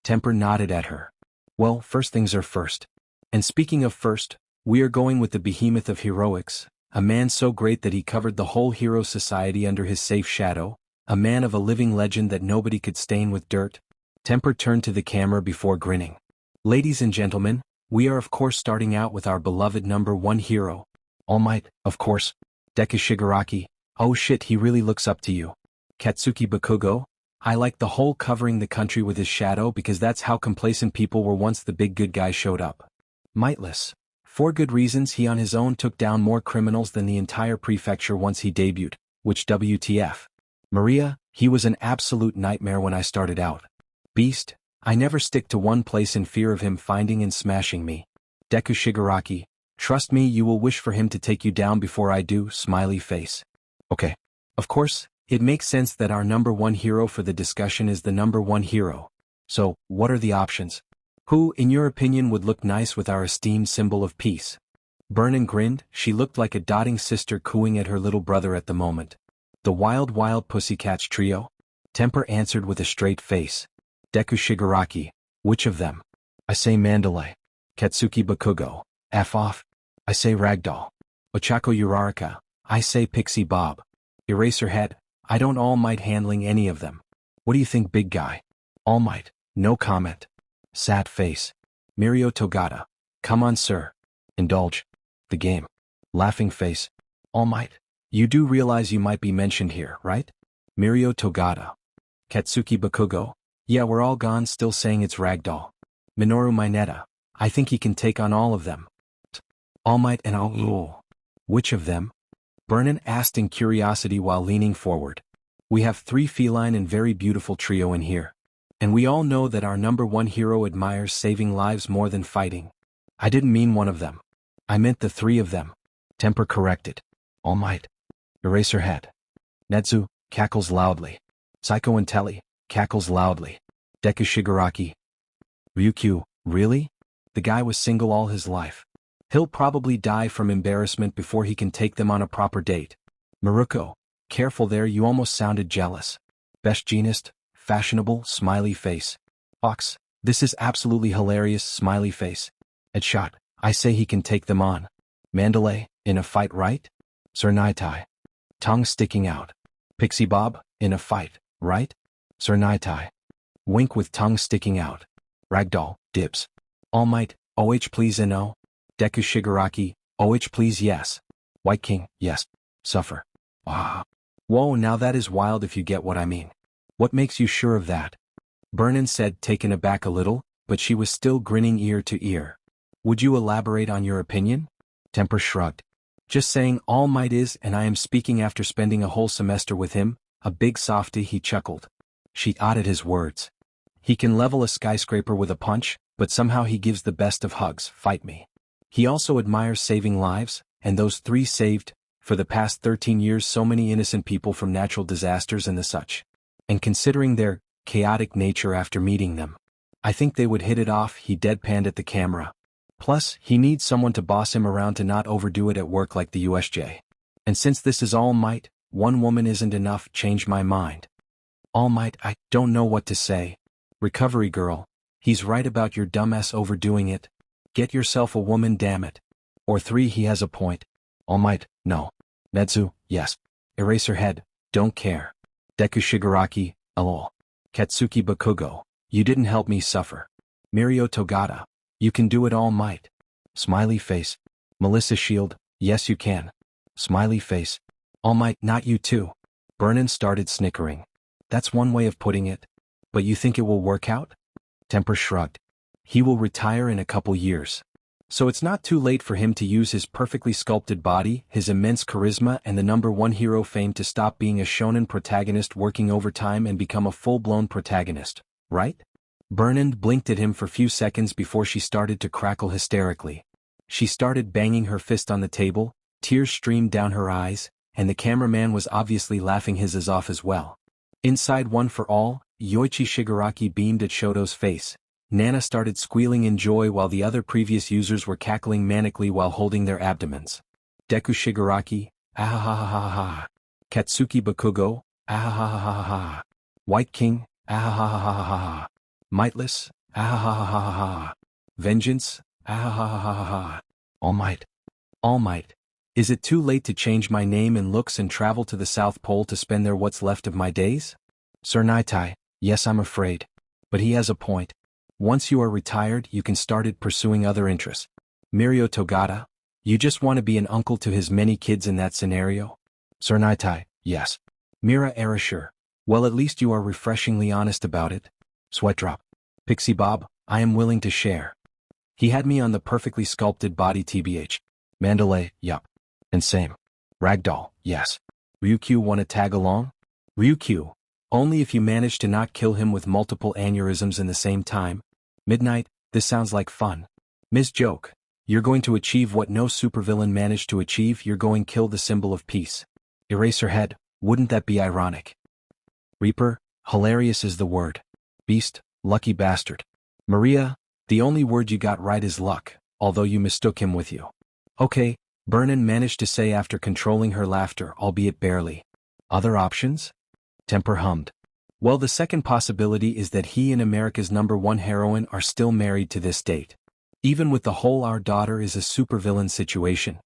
Temper nodded at her. Well, first things are first. And speaking of first, we are going with the behemoth of heroics, a man so great that he covered the whole hero society under his safe shadow, a man of a living legend that nobody could stain with dirt. Temper turned to the camera before grinning. Ladies and gentlemen, we are of course starting out with our beloved number one hero. All Might, of course. Deku Shigaraki, oh shit, he really looks up to you. Katsuki Bakugo, I like the whole covering the country with his shadow because that's how complacent people were once the big good guy showed up. Mightless. For good reasons, he on his own took down more criminals than the entire prefecture once he debuted, which WTF. Maria, he was an absolute nightmare when I started out. Beast, I never stick to one place in fear of him finding and smashing me. Deku Shigaraki, trust me, you will wish for him to take you down before I do, smiley face. Okay. Of course, it makes sense that our number one hero for the discussion is the number one hero. So, what are the options? Who, in your opinion, would look nice with our esteemed symbol of peace? Burnin grinned, she looked like a dotting sister cooing at her little brother at the moment. The wild Pussycats trio? Temper answered with a straight face. Deku Shigaraki, which of them? I say Mandalay. Katsuki Bakugo, F off. I say Ragdoll. Ochako Uraraka, I say Pixie Bob. Eraserhead, I don't All Might handling any of them. What do you think, big guy? All Might, no comment. Sad face. Mirio Togata, come on sir. Indulge. The game. Laughing face. All Might, you do realize you might be mentioned here, right? Mirio Togata. Katsuki Bakugo, yeah, we're all gone still saying it's Ragdoll. Minoru Mineta, I think he can take on all of them. All Might and all. Which of them? Burnin asked in curiosity while leaning forward. We have three feline and very beautiful trio in here. And we all know that our number one hero admires saving lives more than fighting. I didn't mean one of them. I meant the three of them. Temper corrected. All Might. Eraserhead. Netsu, cackles loudly. Psycho and Telly, cackles loudly. Deku Shigaraki. Ryukyu, really? The guy was single all his life. He'll probably die from embarrassment before he can take them on a proper date. Maruko, careful there, you almost sounded jealous. Best Jeanist, fashionable, smiley face. Fox, this is absolutely hilarious, smiley face. Headshot, I say he can take them on. Mandalay, in a fight, right? Sir Naitai. Tongue sticking out. Pixie Bob, in a fight, right? Sir Naitai. Wink with tongue sticking out. Ragdoll, dibs. All Might, OH please no. Deku Shigaraki, OH please yes. White King, yes. Suffer. Ah. Whoa, now that is wild if you get what I mean. What makes you sure of that? Burnin said, taken aback a little, but she was still grinning ear to ear. Would you elaborate on your opinion? Temper shrugged. Just saying All Might is, and I am speaking after spending a whole semester with him, a big softy, he chuckled. She added his words. He can level a skyscraper with a punch, but somehow he gives the best of hugs, fight me. He also admires saving lives, and those three saved, for the past 13 years so many innocent people from natural disasters and the such. And considering their chaotic nature after meeting them, I think they would hit it off, he deadpanned at the camera. Plus, he needs someone to boss him around to not overdo it at work like the USJ. And since this is All Might, one woman isn't enough, changed my mind. All Might, I don't know what to say. Recovery girl, he's right about your dumbass overdoing it. Get yourself a woman, damn it. Or 3, he has a point. All Might, no. Netsu, yes. Eraserhead, don't care. Deku Shigaraki, lol. Katsuki Bakugo, you didn't help me suffer. Mirio Togata, You can do it, All Might. Smiley face. Melissa Shield, yes you can. Smiley face. All Might, not you too. Vernon started snickering. That's one way of putting it. But you think it will work out? Temper shrugged. He will retire in a couple years. So it's not too late for him to use his perfectly sculpted body, his immense charisma and the #1 hero fame to stop being a shonen protagonist working overtime and become a full-blown protagonist, right? Vernon blinked at him for a few seconds before she started to crackle hysterically. She started banging her fist on the table, tears streamed down her eyes, and the cameraman was obviously laughing his off as well. Inside One for All, Yoichi Shigaraki beamed at Shoto's face. Nana started squealing in joy while the other previous users were cackling manically while holding their abdomens. Deku Shigaraki, ahahaha. Katsuki Bakugo, ahahaha. White King, ahahaha. Mightless, ahahaha. Vengeance, ahahaha. All Might. All Might. Is it too late to change my name and looks and travel to the South Pole to spend there what's left of my days? Sir Naitai, yes I'm afraid. But he has a point. Once you are retired you can start pursuing other interests. Mirio Togata, you just want to be an uncle to his many kids in that scenario? Sir Naitai, yes. Mira Arashur, well at least you are refreshingly honest about it. Sweat drop. Pixie Bob, I am willing to share. He had me on the perfectly sculpted body tbh. Mandalay, yup. And same. Ragdoll, yes. Ryukyu wanna tag along? Ryukyu, only if you manage to not kill him with multiple aneurysms in the same time. Midnight, this sounds like fun. Ms. Joke, you're going to achieve what no supervillain managed to achieve, you're going to kill the symbol of peace. Eraserhead, wouldn't that be ironic? Reaper, hilarious is the word. Beast, lucky bastard. Maria, the only word you got right is luck, although you mistook him with you. Okay, Vernon managed to say after controlling her laughter, albeit barely. Other options? Temper hummed. Well, the second possibility is that he and America's #1 heroine are still married to this date. Even with the whole our daughter is a supervillain situation.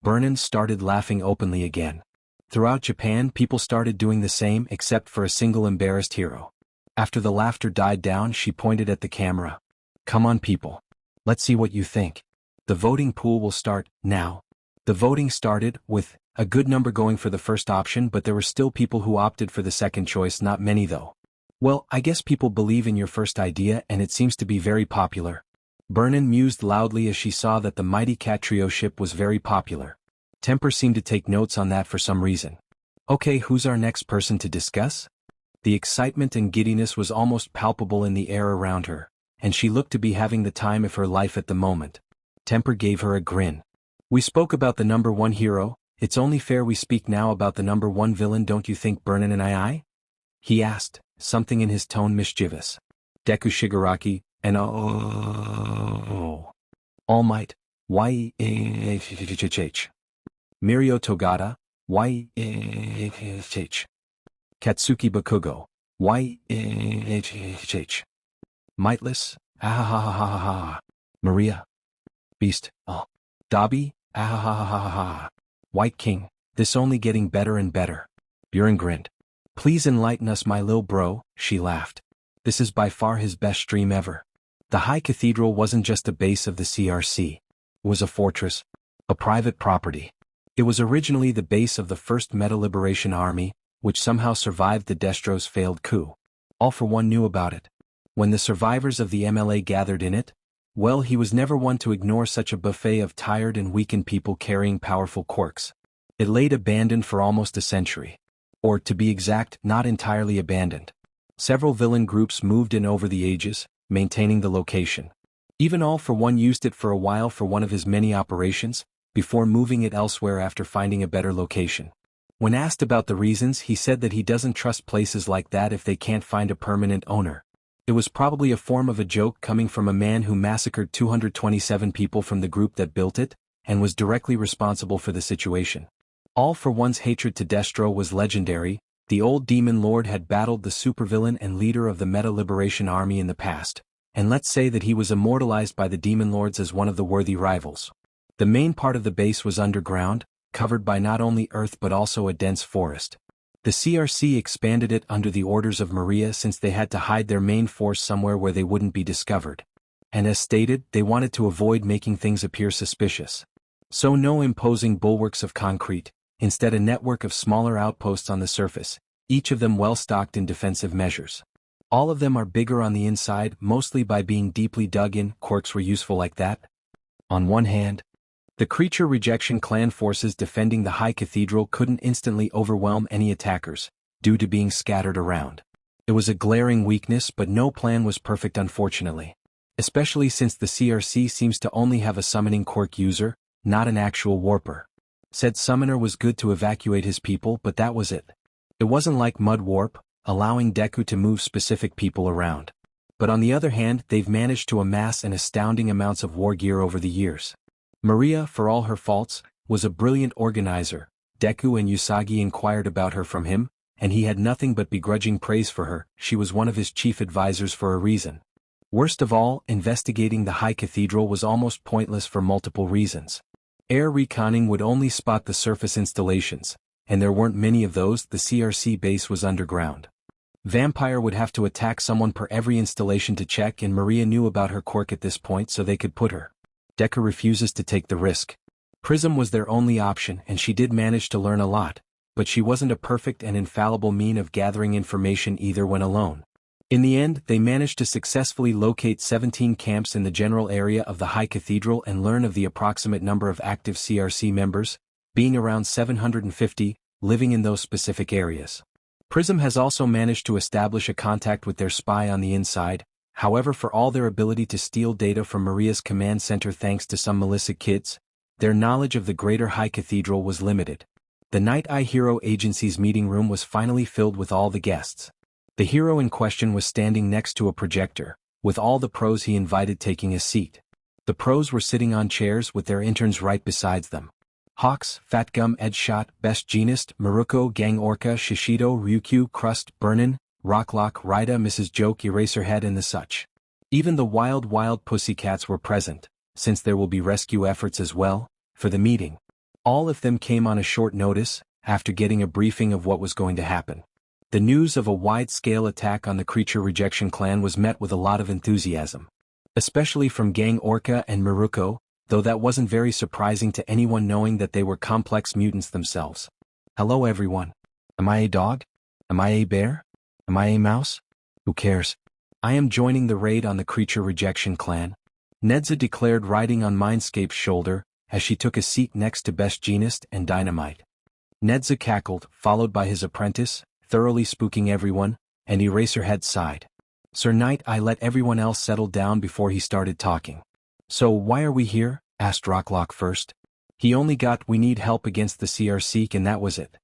Vernon started laughing openly again. Throughout Japan people started doing the same except for a single embarrassed hero. After the laughter died down she pointed at the camera. Come on people. Let's see what you think. The voting pool will start now. The voting started with a good number going for the first option, but there were still people who opted for the second choice, not many though. Well, I guess people believe in your first idea and it seems to be very popular. Vernon mused loudly as she saw that the mighty cat trio ship was very popular. Temper seemed to take notes on that for some reason. Okay, who's our next person to discuss? The excitement and giddiness was almost palpable in the air around her, and she looked to be having the time of her life at the moment. Temper gave her a grin. We spoke about the #1 hero, it's only fair we speak now about the #1 villain, don't you think, Vernon and I? He asked, something in his tone mischievous. Deku Shigaraki, and oh. All Might, why Mirio Togata, why Katsuki Bakugo, why Mightless, ahahaha. Maria. Beast, oh. Dabi, ahahaha. White King, this only getting better and better. Buren grinned. Please enlighten us, my lil bro, she laughed. This is by far his best stream ever. The High Cathedral wasn't just a base of the CRC. It was a fortress, a private property. It was originally the base of the First Meta Liberation Army, which somehow survived the Destro's failed coup. All for One knew about it. When the survivors of the MLA gathered in it, well, he was never one to ignore such a buffet of tired and weakened people carrying powerful quirks. It laid abandoned for almost a century. Or, to be exact, not entirely abandoned. Several villain groups moved in over the ages, maintaining the location. Even All for One used it for a while for one of his many operations, before moving it elsewhere after finding a better location. When asked about the reasons, he said that he doesn't trust places like that if they can't find a permanent owner. It was probably a form of a joke coming from a man who massacred 227 people from the group that built it, and was directly responsible for the situation. All for One's hatred to Destro was legendary. The old demon lord had battled the supervillain and leader of the Meta Liberation Army in the past, and let's say that he was immortalized by the demon lords as one of the worthy rivals. The main part of the base was underground, covered by not only earth but also a dense forest. The CRC expanded it under the orders of Maria since they had to hide their main force somewhere where they wouldn't be discovered. and as stated, they wanted to avoid making things appear suspicious. So no imposing bulwarks of concrete, instead a network of smaller outposts on the surface, each of them well stocked in defensive measures. All of them are bigger on the inside, mostly by being deeply dug in. Quirks were useful like that. On one hand, the creature rejection clan forces defending the High Cathedral couldn't instantly overwhelm any attackers, due to being scattered around. It was a glaring weakness, but no plan was perfect, unfortunately. Especially since the CRC seems to only have a summoning quirk user, not an actual warper. Said summoner was good to evacuate his people, but that was it. It wasn't like Mud Warp, allowing Deku to move specific people around. But on the other hand, they've managed to amass an astounding amounts of war gear over the years. Maria, for all her faults, was a brilliant organizer. Deku and Usagi inquired about her from him, and he had nothing but begrudging praise for her. She was one of his chief advisors for a reason. Worst of all, investigating the High Cathedral was almost pointless for multiple reasons. Air reconning would only spot the surface installations, and there weren't many of those. The CRC base was underground. Vampire would have to attack someone per every installation to check, and Maria knew about her quirk at this point, so they could put her. Deku refuses to take the risk. Prism was their only option, and she did manage to learn a lot, but she wasn't a perfect and infallible mean of gathering information either when alone. In the end, they managed to successfully locate 17 camps in the general area of the High Cathedral and learn of the approximate number of active CRC members, being around 750, living in those specific areas. Prism has also managed to establish a contact with their spy on the inside. However, for all their ability to steal data from Maria's command center thanks to some Melissa kids, their knowledge of the greater High Cathedral was limited. The Night Eye Hero Agency's meeting room was finally filled with all the guests. The hero in question was standing next to a projector, with all the pros he invited taking a seat. The pros were sitting on chairs with their interns right beside them. Hawks, Fat Gum, Edshot, Best Jeanist, Maruko, Gang Orca, Shishido, Ryukyu, Crust, Burnin, Rocklock, Rida, Mrs. Joke, Eraserhead and the such. Even the wild Pussycats were present, since there will be rescue efforts as well, for the meeting. All of them came on a short notice, after getting a briefing of what was going to happen. The news of a wide-scale attack on the creature rejection clan was met with a lot of enthusiasm. Especially from Gang Orca and Maruko, though that wasn't very surprising to anyone knowing that they were complex mutants themselves. Hello everyone. Am I a dog? Am I a bear? Am I a mouse? Who cares? I am joining the raid on the creature rejection clan. Nedza declared, riding on Mindscape's shoulder, as she took a seat next to Best Jeanist and Dynamite. Nedza cackled, followed by his apprentice, thoroughly spooking everyone, and Eraserhead sighed. Sir Knight, I let everyone else settle down before he started talking. So why are we here? Asked Rocklock first. He only got, we need help against the CRC, and that was it.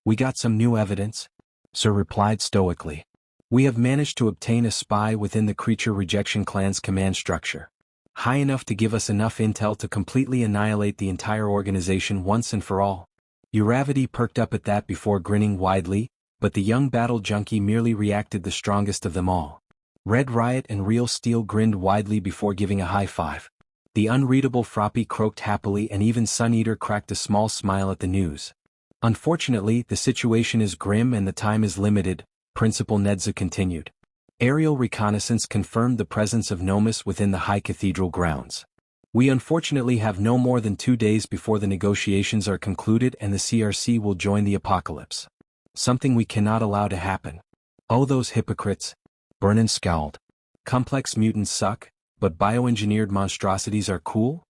We got some new evidence, Sir replied stoically. We have managed to obtain a spy within the creature rejection clan's command structure. High enough to give us enough intel to completely annihilate the entire organization once and for all. Uravity perked up at that before grinning widely, but the young battle junkie merely reacted the strongest of them all. Red Riot and Real Steel grinned widely before giving a high five. The unreadable Froppy croaked happily, and even Sun Eater cracked a small smile at the news. Unfortunately, the situation is grim and the time is limited, Principal Nedza continued. Aerial reconnaissance confirmed the presence of Nomus within the High Cathedral grounds. We unfortunately have no more than 2 days before the negotiations are concluded and the CRC will join the apocalypse. Something we cannot allow to happen. Oh, those hypocrites. Burnin scowled. Complex mutants suck, but bioengineered monstrosities are cool?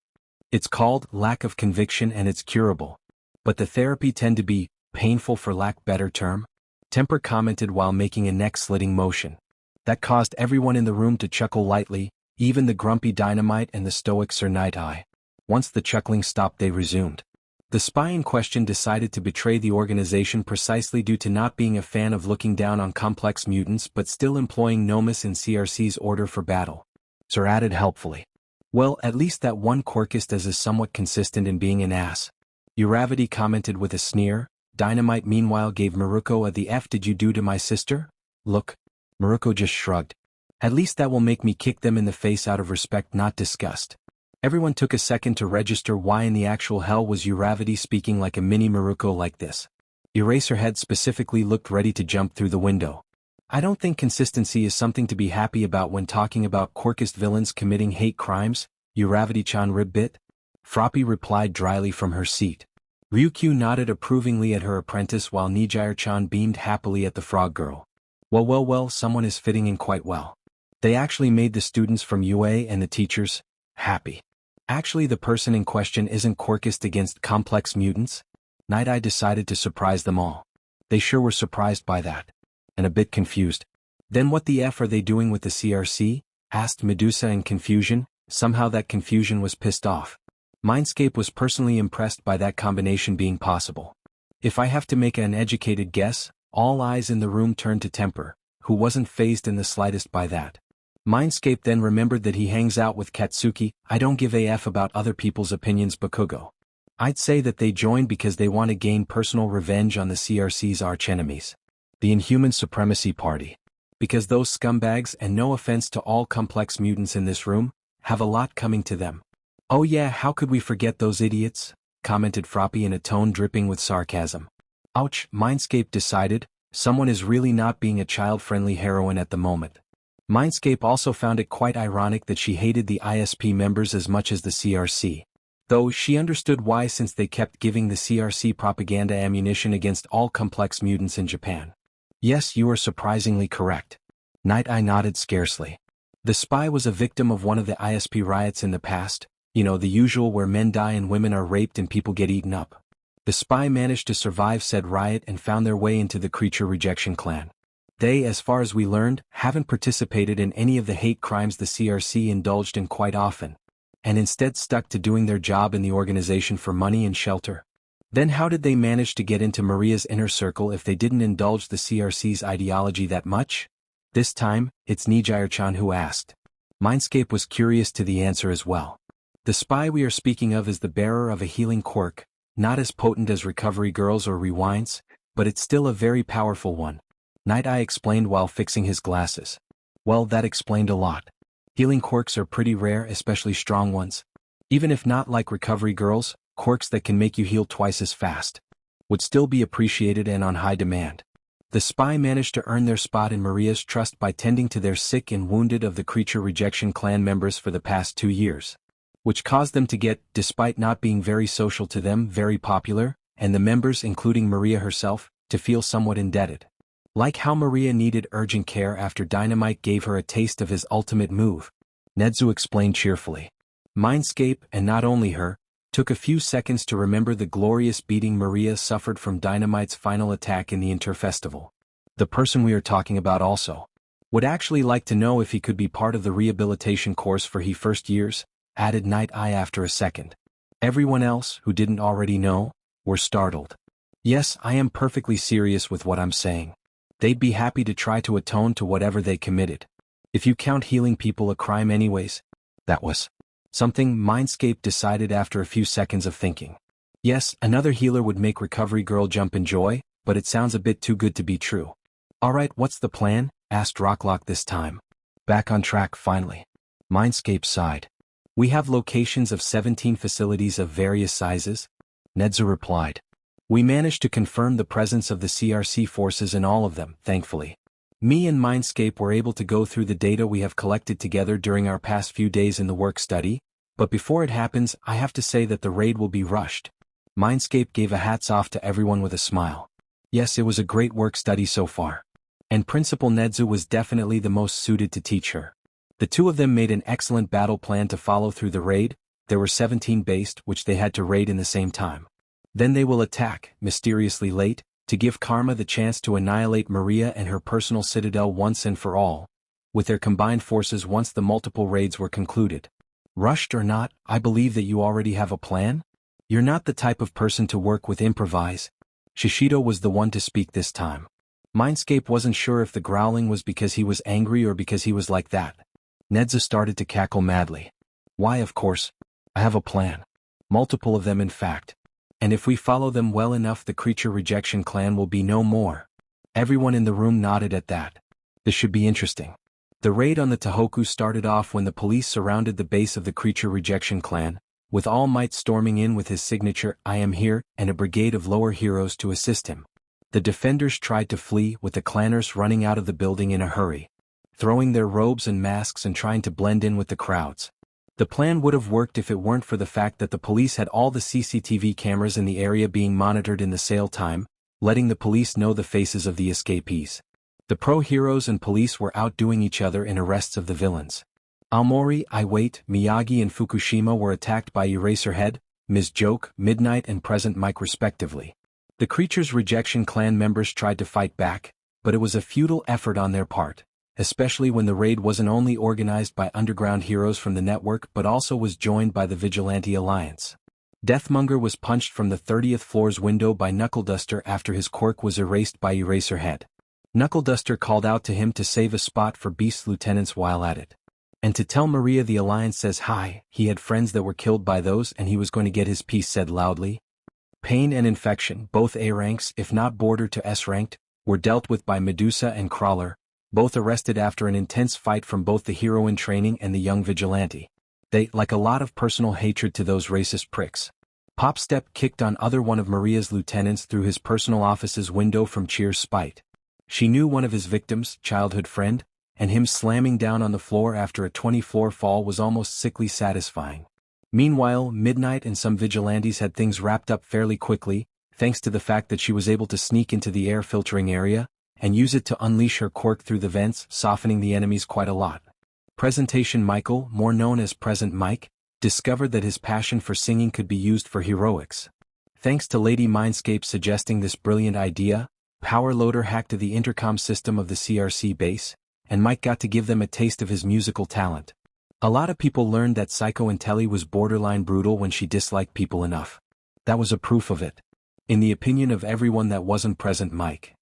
It's called lack of conviction and it's curable. But the therapy tend to be painful, for lack better term. Temper commented while making a neck-slitting motion. That caused everyone in the room to chuckle lightly, even the grumpy Dynamite and the stoic Sir Night Eye. Once the chuckling stopped, they resumed. The spy in question decided to betray the organization precisely due to not being a fan of looking down on complex mutants but still employing Nomus in CRC's order for battle. Sir added helpfully. Well, at least that one quirkist is somewhat consistent in being an ass. Uravity commented with a sneer. Dynamite meanwhile gave Maruko a "the F did you do to my sister?" look. Maruko just shrugged. At least that will make me kick them in the face out of respect, not disgust. Everyone took a second to register why in the actual hell was Uravity speaking like a mini Maruko like this. Eraserhead specifically looked ready to jump through the window. I don't think consistency is something to be happy about when talking about quirkist villains committing hate crimes, Uravity-chan ribbit. Froppy replied dryly from her seat. Ryukyu nodded approvingly at her apprentice while Nijire-chan beamed happily at the frog girl. Well, someone is fitting in quite well. They actually made the students from UA and the teachers happy. Actually, the person in question isn't quirkist against complex mutants. Night Eye decided to surprise them all. They sure were surprised by that. And a bit confused. Then what the F are they doing with the CRC? Asked Medusa in confusion. Somehow that confusion was pissed off. Mindscape was personally impressed by that combination being possible. If I have to make an educated guess, all eyes in the room turned to Temper, who wasn't fazed in the slightest by that. Mindscape then remembered that he hangs out with Katsuki. I don't give a F about other people's opinions, Bakugo. I'd say that they joined because they want to gain personal revenge on the CRC's archenemies. The Inhuman Supremacy Party. Because those scumbags, and no offense to all complex mutants in this room, have a lot coming to them. Oh yeah, how could we forget those idiots? Commented Froppy in a tone dripping with sarcasm. Ouch, Mindscape decided, someone is really not being a child-friendly heroine at the moment. Mindscape also found it quite ironic that she hated the ISP members as much as the CRC. Though she understood why, since they kept giving the CRC propaganda ammunition against all complex mutants in Japan. Yes, you are surprisingly correct. Night Eye nodded scarcely. The spy was a victim of one of the ISP riots in the past, you know, the usual where men die and women are raped and people get eaten up. The spy managed to survive said riot and found their way into the Creature Rejection Clan. They, as far as we learned, haven't participated in any of the hate crimes the CRC indulged in quite often, and instead stuck to doing their job in the organization for money and shelter. Then how did they manage to get into Maria's inner circle if they didn't indulge the CRC's ideology that much? This time, it's Nijire-chan who asked. Mindscape was curious to the answer as well. The spy we are speaking of is the bearer of a healing quirk, not as potent as Recovery Girls or Rewinds, but it's still a very powerful one. Night Eye explained while fixing his glasses. Well, that explained a lot. Healing quirks are pretty rare, especially strong ones. Even if not like Recovery Girls, quirks that can make you heal twice as fast would still be appreciated and on high demand. The spy managed to earn their spot in Maria's trust by tending to their sick and wounded of the Creature Rejection Clan members for the past 2 years, which caused them to get, despite not being very social to them, very popular, and the members, including Maria herself, to feel somewhat indebted. Like how Maria needed urgent care after Dynamite gave her a taste of his ultimate move, Nedzu explained cheerfully. Mindscape, and not only her, took a few seconds to remember the glorious beating Maria suffered from Dynamite's final attack in the Interfestival. The person we are talking about also would actually like to know if he could be part of the rehabilitation course for his first years, added Night Eye after a second. Everyone else, who didn't already know, were startled. Yes, I am perfectly serious with what I'm saying. They'd be happy to try to atone to whatever they committed. If you count healing people a crime anyways, that was something Mindscape decided after a few seconds of thinking. Yes, another healer would make Recovery Girl jump in joy, but it sounds a bit too good to be true. Alright, what's the plan? Asked Rocklock this time. Back on track finally. Mindscape sighed. We have locations of 17 facilities of various sizes, Nedza replied. We managed to confirm the presence of the CRC forces in all of them, thankfully. Me and Mindscape were able to go through the data we have collected together during our past few days in the work study, but before it happens, I have to say that the raid will be rushed. Mindscape gave a hats off to everyone with a smile. Yes, it was a great work study so far. And Principal Nedzu was definitely the most suited to teach her. The two of them made an excellent battle plan to follow through the raid. There were 17 based, which they had to raid in the same time. Then they will attack, mysteriously late, to give Karma the chance to annihilate Maria and her personal citadel once and for all, with their combined forces once the multiple raids were concluded. Rushed or not, I believe that you already have a plan? You're not the type of person to work with improvise. Shishido was the one to speak this time. Mindscape wasn't sure if the growling was because he was angry or because he was like that. Nedza started to cackle madly. Why, of course. I have a plan. Multiple of them in fact. And if we follow them well enough, the Creature Rejection Clan will be no more. Everyone in the room nodded at that. This should be interesting. The raid on the Tohoku started off when the police surrounded the base of the Creature Rejection Clan, with All Might storming in with his signature "I am here" and a brigade of lower heroes to assist him. The defenders tried to flee, with the clanners running out of the building in a hurry, throwing their robes and masks and trying to blend in with the crowds. The plan would have worked if it weren't for the fact that the police had all the CCTV cameras in the area being monitored in the sale time, letting the police know the faces of the escapees. The pro-heroes and police were outdoing each other in arrests of the villains. Aomori, Iwate, Miyagi and Fukushima were attacked by Eraserhead, Ms. Joke, Midnight and Present Mike respectively. The Creatures Rejection clan members tried to fight back, but it was a futile effort on their part, especially when the raid wasn't only organized by underground heroes from the network but also was joined by the Vigilante Alliance. Deathmonger was punched from the 30th floor's window by Knuckleduster after his quirk was erased by Eraserhead. Knuckleduster called out to him to save a spot for Beast's lieutenants while at it. And to tell Maria the Alliance says hi, he had friends that were killed by those and he was going to get his piece said loudly. Pain and Infection, both A ranks if not border to S ranked, were dealt with by Medusa and Crawler, both arrested after an intense fight from both the hero in training and the young vigilante. They, like a lot of personal hatred to those racist pricks. Popstep kicked on other one of Maria's lieutenants through his personal office's window from sheer spite. She knew one of his victims, childhood friend, and him slamming down on the floor after a 20-floor fall was almost sickly satisfying. Meanwhile, Midnight and some vigilantes had things wrapped up fairly quickly, thanks to the fact that she was able to sneak into the air filtering area, and use it to unleash her quirk through the vents, softening the enemies quite a lot. Presentation Michael, more known as Present Mike, discovered that his passion for singing could be used for heroics. Thanks to Lady Mindscape suggesting this brilliant idea, Power Loader hacked to the intercom system of the CRC base, and Mike got to give them a taste of his musical talent. A lot of people learned that Psycho Intelli was borderline brutal when she disliked people enough. That was a proof of it. In the opinion of everyone that wasn't Present Mike.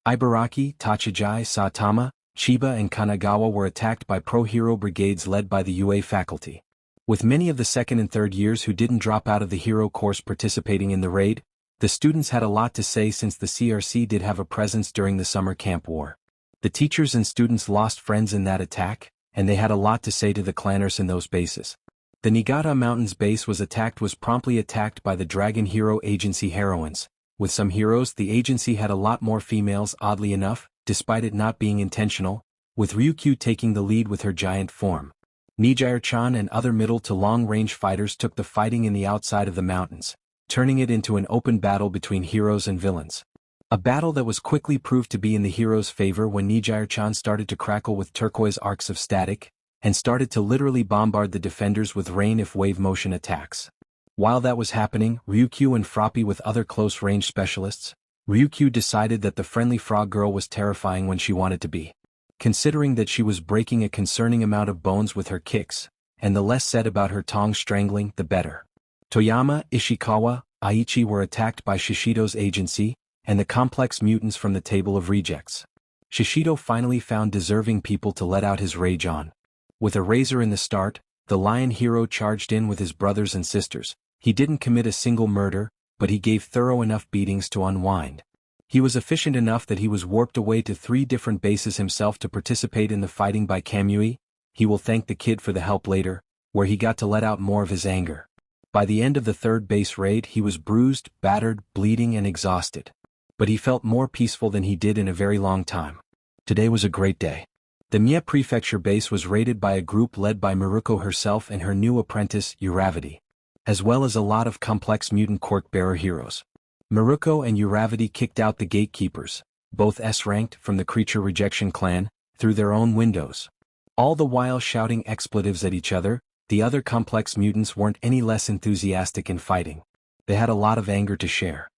Ibaraki, Tachijai, Saitama, Chiba and Kanagawa were attacked by pro-hero brigades led by the UA faculty. With many of the second and third years who didn't drop out of the hero course participating in the raid, the students had a lot to say since the CRC did have a presence during the summer camp war. The teachers and students lost friends in that attack, and they had a lot to say to the clanners in those bases. The Niigata Mountains base was promptly attacked by the Dragon Hero Agency heroines. With some heroes, the agency had a lot more females, oddly enough, despite it not being intentional, with Ryukyu taking the lead with her giant form. Nijire-chan and other middle to long-range fighters took the fighting in the outside of the mountains, turning it into an open battle between heroes and villains. A battle that was quickly proved to be in the heroes' favor when Nijire-chan started to crackle with turquoise arcs of static, and started to literally bombard the defenders with rain if wave motion attacks. While that was happening, Ryukyu and Froppy with other close-range specialists, Ryukyu decided that the friendly frog girl was terrifying when she wanted to be. Considering that she was breaking a concerning amount of bones with her kicks, and the less said about her tongue strangling, the better. Toyama, Ishikawa, Aichi were attacked by Shishido's agency, and the complex mutants from the table of rejects. Shishido finally found deserving people to let out his rage on. With a razor in the start, the lion hero charged in with his brothers and sisters. He didn't commit a single murder, but he gave thorough enough beatings to unwind. He was efficient enough that he was warped away to 3 different bases himself to participate in the fighting by Kamui. He will thank the kid for the help later, where he got to let out more of his anger. By the end of the 3rd base raid he was bruised, battered, bleeding and exhausted. But he felt more peaceful than he did in a very long time. Today was a great day. The Mie Prefecture base was raided by a group led by Miruko herself and her new apprentice, Uravity, as well as a lot of complex mutant quirk-bearer heroes. Miruko and Uravity kicked out the gatekeepers, both S-ranked from the Creature Rejection clan, through their own windows. All the while shouting expletives at each other. The other complex mutants weren't any less enthusiastic in fighting. They had a lot of anger to share.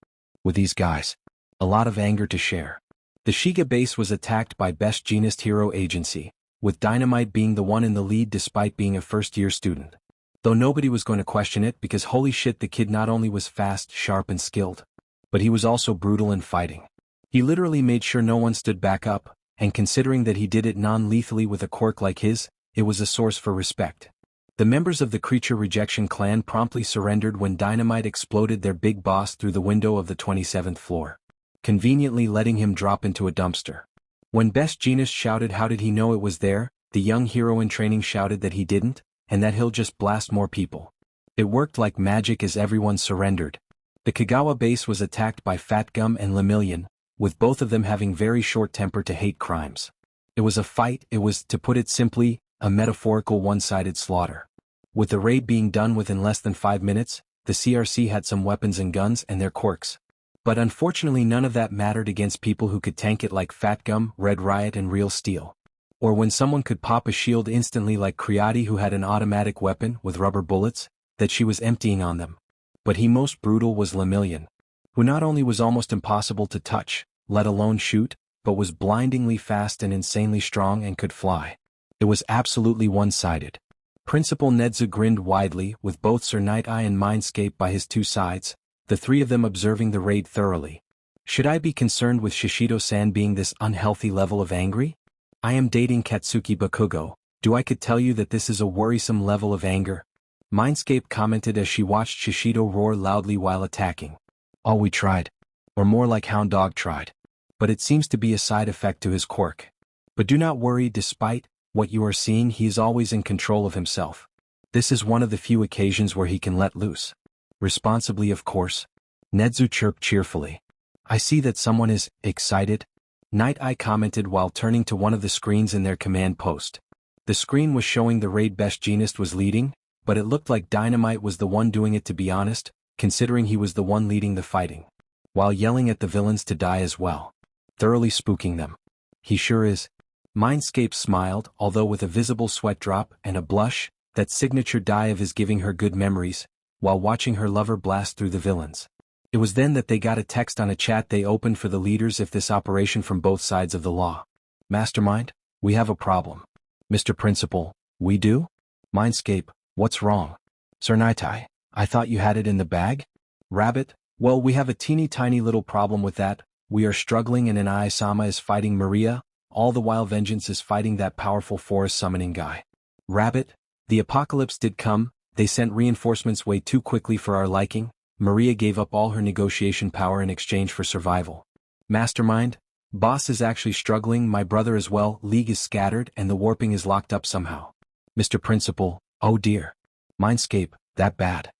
With these guys. A lot of anger to share. The Shiga base was attacked by Best Jeanist Hero Agency, with Dynamite being the one in the lead despite being a first-year student. Though nobody was going to question it because holy shit the kid not only was fast, sharp and skilled, but he was also brutal in fighting. He literally made sure no one stood back up, and considering that he did it non-lethally with a quirk like his, it was a source for respect. The members of the Creature Rejection clan promptly surrendered when Dynamite exploded their big boss through the window of the 27th floor, conveniently letting him drop into a dumpster. When Best Jeanist shouted how did he know it was there, the young hero in training shouted that he didn't, and that he'll just blast more people. It worked like magic as everyone surrendered. The Kagawa base was attacked by Fat Gum and Lemillion, with both of them having very short temper to hate crimes. It was a fight, it was, to put it simply, a metaphorical one-sided slaughter. With the raid being done within less than 5 minutes, the CRC had some weapons and guns and their quirks. But unfortunately none of that mattered against people who could tank it like Fat Gum, Red Riot and Real Steel. Or when someone could pop a shield instantly like Creati, who had an automatic weapon with rubber bullets that she was emptying on them. But he most brutal was Lemillion, who not only was almost impossible to touch, let alone shoot, but was blindingly fast and insanely strong and could fly. It was absolutely one-sided. Principal Nedzu grinned widely, with both Sir Night-Eye and Mindscape by his two sides, the three of them observing the raid thoroughly. Should I be concerned with Shishido-san being this unhealthy level of angry? I am dating Katsuki Bakugo. Do I could tell you that this is a worrisome level of anger? Mindscape commented as she watched Shishido roar loudly while attacking. All we tried. Or more like Hound Dog tried. But it seems to be a side effect to his quirk. But do not worry, despite what you are seeing, he is always in control of himself. This is one of the few occasions where he can let loose. Responsibly, of course. Nedzu chirped cheerfully. I see that someone is excited. Night-Eye commented while turning to one of the screens in their command post. The screen was showing the raid best Genist was leading, but it looked like Dynamite was the one doing it, to be honest, considering he was the one leading the fighting. While yelling at the villains to die as well. Thoroughly spooking them. He sure is. Mindscape smiled, although with a visible sweat drop and a blush, that signature dye of his giving her good memories, while watching her lover blast through the villains. It was then that they got a text on a chat they opened for the leaders if this operation from both sides of the law. Mastermind, we have a problem. Mr. Principal, we do? Mindscape, what's wrong? Sir Night-Eye, I thought you had it in the bag? Rabbit, well, we have a teeny tiny little problem with that. We are struggling and Inai-sama is fighting Maria, all the while Vengeance is fighting that powerful forest summoning guy. Rabbit, the apocalypse did come, they sent reinforcements way too quickly for our liking. Maria gave up all her negotiation power in exchange for survival. Mastermind, boss is actually struggling, my brother as well, League is scattered and the warping is locked up somehow. Mr. Principal, oh dear. Mindscape, that bad.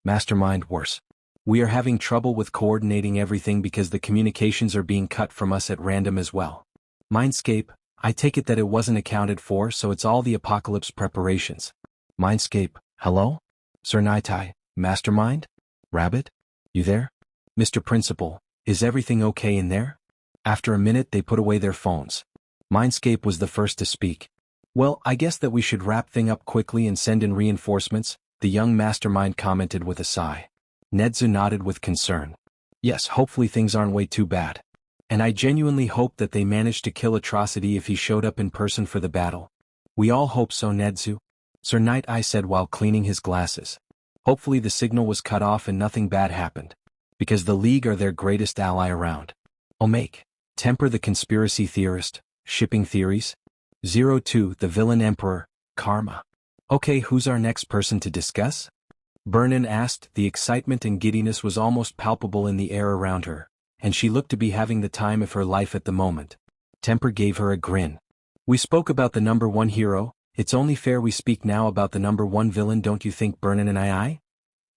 Mastermind, worse. We are having trouble with coordinating everything because the communications are being cut from us at random as well. Mindscape, I take it that it wasn't accounted for, so it's all the apocalypse preparations. Mindscape, hello? Sir Night-Eye, Mastermind? Rabbit? You there? Mr. Principal, is everything okay in there? After a minute they put away their phones. Mindscape was the first to speak. Well, I guess that we should wrap thing up quickly and send in reinforcements, the young mastermind commented with a sigh. Nedzu nodded with concern. Yes, hopefully things aren't way too bad. And I genuinely hope that they managed to kill Atrocity if he showed up in person for the battle. We all hope so, Nedzu. Sir Night-Eye said while cleaning his glasses. Hopefully the signal was cut off and nothing bad happened. Because the League are their greatest ally around. Omake. Temper the conspiracy theorist. Shipping theories. 02 The villain emperor. Karma. Okay, who's our next person to discuss? Vernon asked. The excitement and giddiness was almost palpable in the air around her, and she looked to be having the time of her life at the moment. Temper gave her a grin. We spoke about the number one hero. It's only fair we speak now about the number one villain, don't you think, Vernon and I?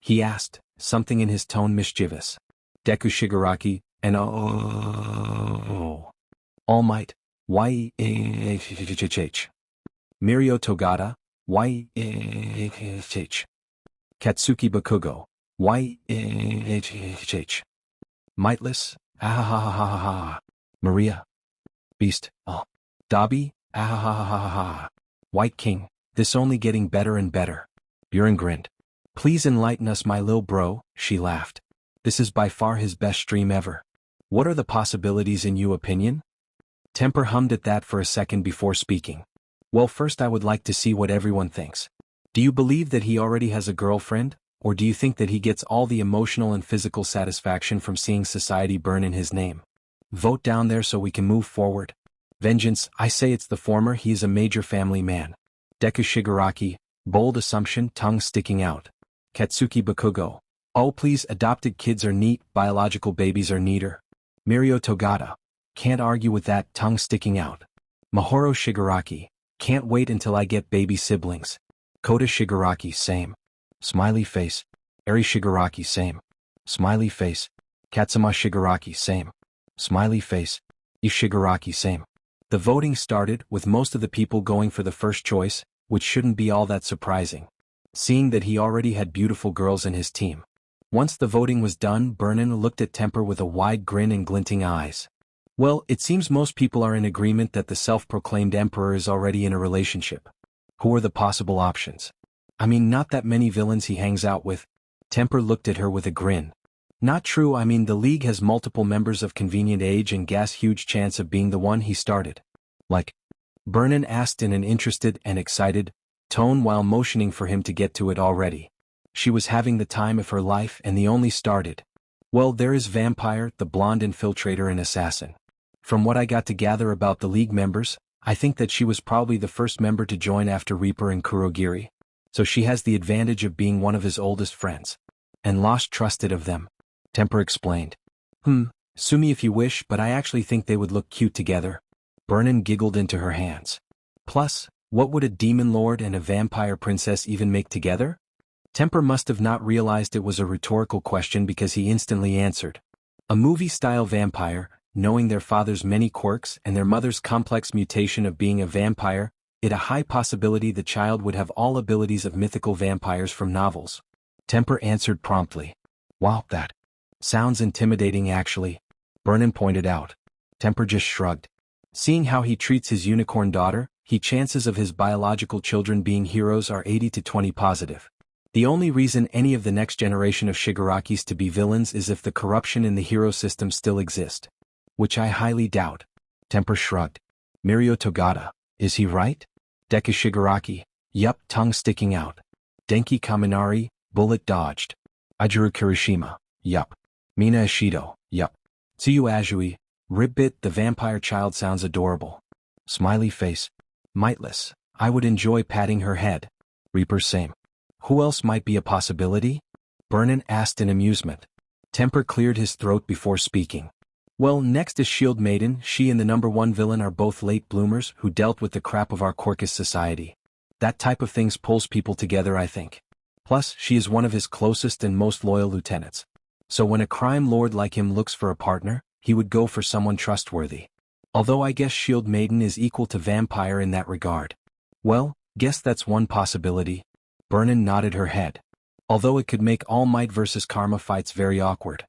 He asked, something in his tone mischievous. Deku Shigaraki, and oh. All Might, Y-E-H-H-H. Mirio Togata, Y-E-H-H. Katsuki Bakugo, Y-E-H-H. Mightless, ah-ha-ha-ha-ha-ha. Maria. Beast, oh. Dabi, ah-ha-ha-ha-ha-ha. White King, this only getting better and better. Buren grinned. Please enlighten us, my lil bro, she laughed. This is by far his best stream ever. What are the possibilities in your opinion? Temper hummed at that for a second before speaking. Well, first I would like to see what everyone thinks. Do you believe that he already has a girlfriend, or do you think that he gets all the emotional and physical satisfaction from seeing society burn in his name? Vote down there so we can move forward. Vengeance, I say it's the former, he is a major family man. Deku Shigaraki, bold assumption, tongue sticking out. Katsuki Bakugo, oh please, adopted kids are neat, biological babies are neater. Mirio Togata, can't argue with that, tongue sticking out. Mahoro Shigaraki, can't wait until I get baby siblings. Kota Shigaraki, same. Smiley face. Eri Shigaraki, same. Smiley face. Katsuma Shigaraki, same. Smiley face. Shigaraki same. The voting started, with most of the people going for the first choice, which shouldn't be all that surprising, seeing that he already had beautiful girls in his team. Once the voting was done, Burnin looked at Temper with a wide grin and glinting eyes. Well, it seems most people are in agreement that the self-proclaimed emperor is already in a relationship. Who are the possible options? I mean, not that many villains he hangs out with. Temper looked at her with a grin. Not true, I mean the league has multiple members of convenient age and huge chance of being the one he started. Like? Burnin asked in an interested and excited tone while motioning for him to get to it already. She was having the time of her life and the only started. Well, there is Vampire, the blonde infiltrator and assassin. From what I got to gather about the league members, I think that she was probably the first member to join after Reaper and Kurogiri. So she has the advantage of being one of his oldest friends. And Lost trusted of them. Temper explained. Sue me if you wish, but I actually think they would look cute together. Burnin giggled into her hands. Plus, what would a demon lord and a vampire princess even make together? Temper must have not realized it was a rhetorical question because he instantly answered. A movie-style vampire, knowing their father's many quirks and their mother's complex mutation of being a vampire, it a high possibility the child would have all abilities of mythical vampires from novels. Temper answered promptly. Wow, that sounds intimidating actually, Burnin pointed out. Temper just shrugged. Seeing how he treats his unicorn daughter, chances of his biological children being heroes are 80 to 20 positive. The only reason any of the next generation of Shigarakis to be villains is if the corruption in the hero system still exists. Which I highly doubt. Temper shrugged. Mirio Togata, is he right? Deku Shigaraki, yup, tongue sticking out. Denki Kaminari, bullet dodged. Ajuru Kirishima, yup. Mina Ishido, yup. Tsuyu Azui, Ribbit, the vampire child sounds adorable. Smiley face. Mightless, I would enjoy patting her head. Reaper same. Who else might be a possibility? Burnin asked in amusement. Temper cleared his throat before speaking. Well, next is Shield Maiden. She and the #1 villain are both late bloomers who dealt with the crap of our Quirkus society. That type of things pulls people together, I think. Plus, she is one of his closest and most loyal lieutenants. So when a crime lord like him looks for a partner, he would go for someone trustworthy. Although I guess Shield Maiden is equal to Vampire in that regard. Well, guess that's one possibility. Burnin nodded her head. Although it could make All Might versus Karma fights very awkward.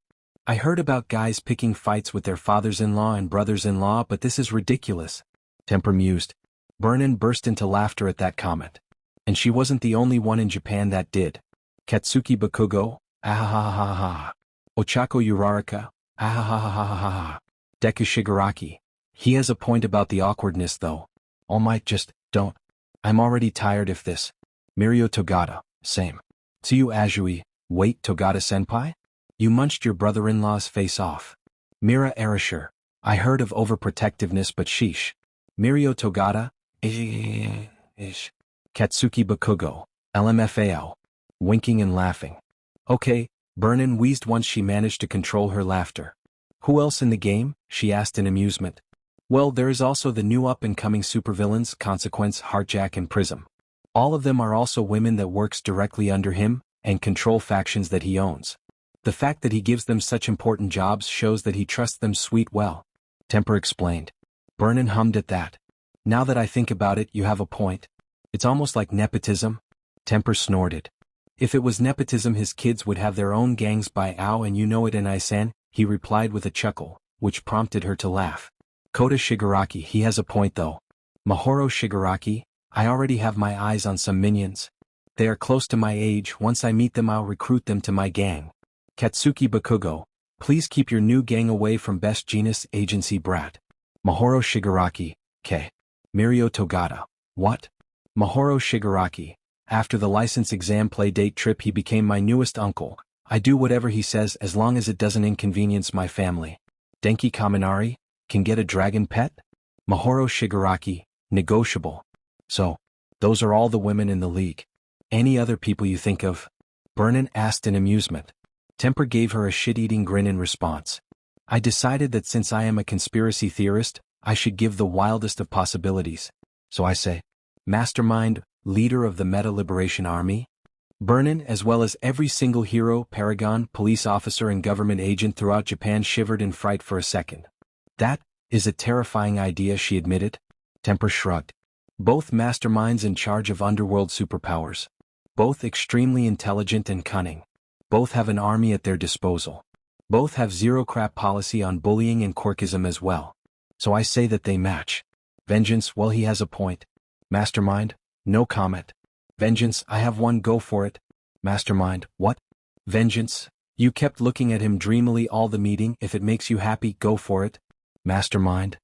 I heard about guys picking fights with their fathers-in-law and brothers-in-law, but this is ridiculous. Temper mused. Burnin burst into laughter at that comment. And she wasn't the only one in Japan that did. Katsuki Bakugo, ahahaha. Ochako Uraraka, ahahaha. Deku Shigaraki. He has a point about the awkwardness though. All Might just don't. I'm already tired of this. Mirio Togata, same. Tsuyu Azui, wait, Togata-senpai? You munched your brother-in-law's face off. Mira Erasure, I heard of overprotectiveness but sheesh. Mirio Togata, ish. Katsuki Bakugo, LMFAO. Winking and laughing. Okay, Burnin wheezed once she managed to control her laughter. Who else in the game? She asked in amusement. Well, there is also the new up-and-coming supervillains, Consequence, Heartjack and Prism. All of them are also women that works directly under him, and control factions that he owns. The fact that he gives them such important jobs shows that he trusts them sweet well. Temper explained. Burnin hummed at that. Now that I think about it, you have a point. It's almost like nepotism. Temper snorted. If it was nepotism, his kids would have their own gangs by now, and you know it, and I-san, he replied with a chuckle, which prompted her to laugh. Kota Shigaraki, he has a point though. Mahoro Shigaraki, I already have my eyes on some minions. They are close to my age, once I meet them I'll recruit them to my gang. Katsuki Bakugo, please keep your new gang away from Best Genus Agency brat. Mahoro Shigaraki, K. Mirio Togata, what? Mahoro Shigaraki, after the license exam play date trip he became my newest uncle. I do whatever he says as long as it doesn't inconvenience my family. Denki Kaminari, can get a dragon pet? Mahoro Shigaraki, negotiable. So, those are all the women in the league. Any other people you think of? Burnin asked in amusement. Temper gave her a shit-eating grin in response. I decided that since I am a conspiracy theorist, I should give the wildest of possibilities. So I say, Mastermind, leader of the Meta Liberation Army? Burnin, as well as every single hero, paragon, police officer and government agent throughout Japan shivered in fright for a second. That is a terrifying idea, she admitted. Temper shrugged. Both masterminds in charge of underworld superpowers. Both extremely intelligent and cunning. Both have an army at their disposal. Both have zero crap policy on bullying and quirkism as well. So I say that they match. Vengeance, well, he has a point. Mastermind, no comment. Vengeance, I have one, go for it. Mastermind, what? Vengeance, you kept looking at him dreamily all the meeting, if it makes you happy, go for it. Mastermind.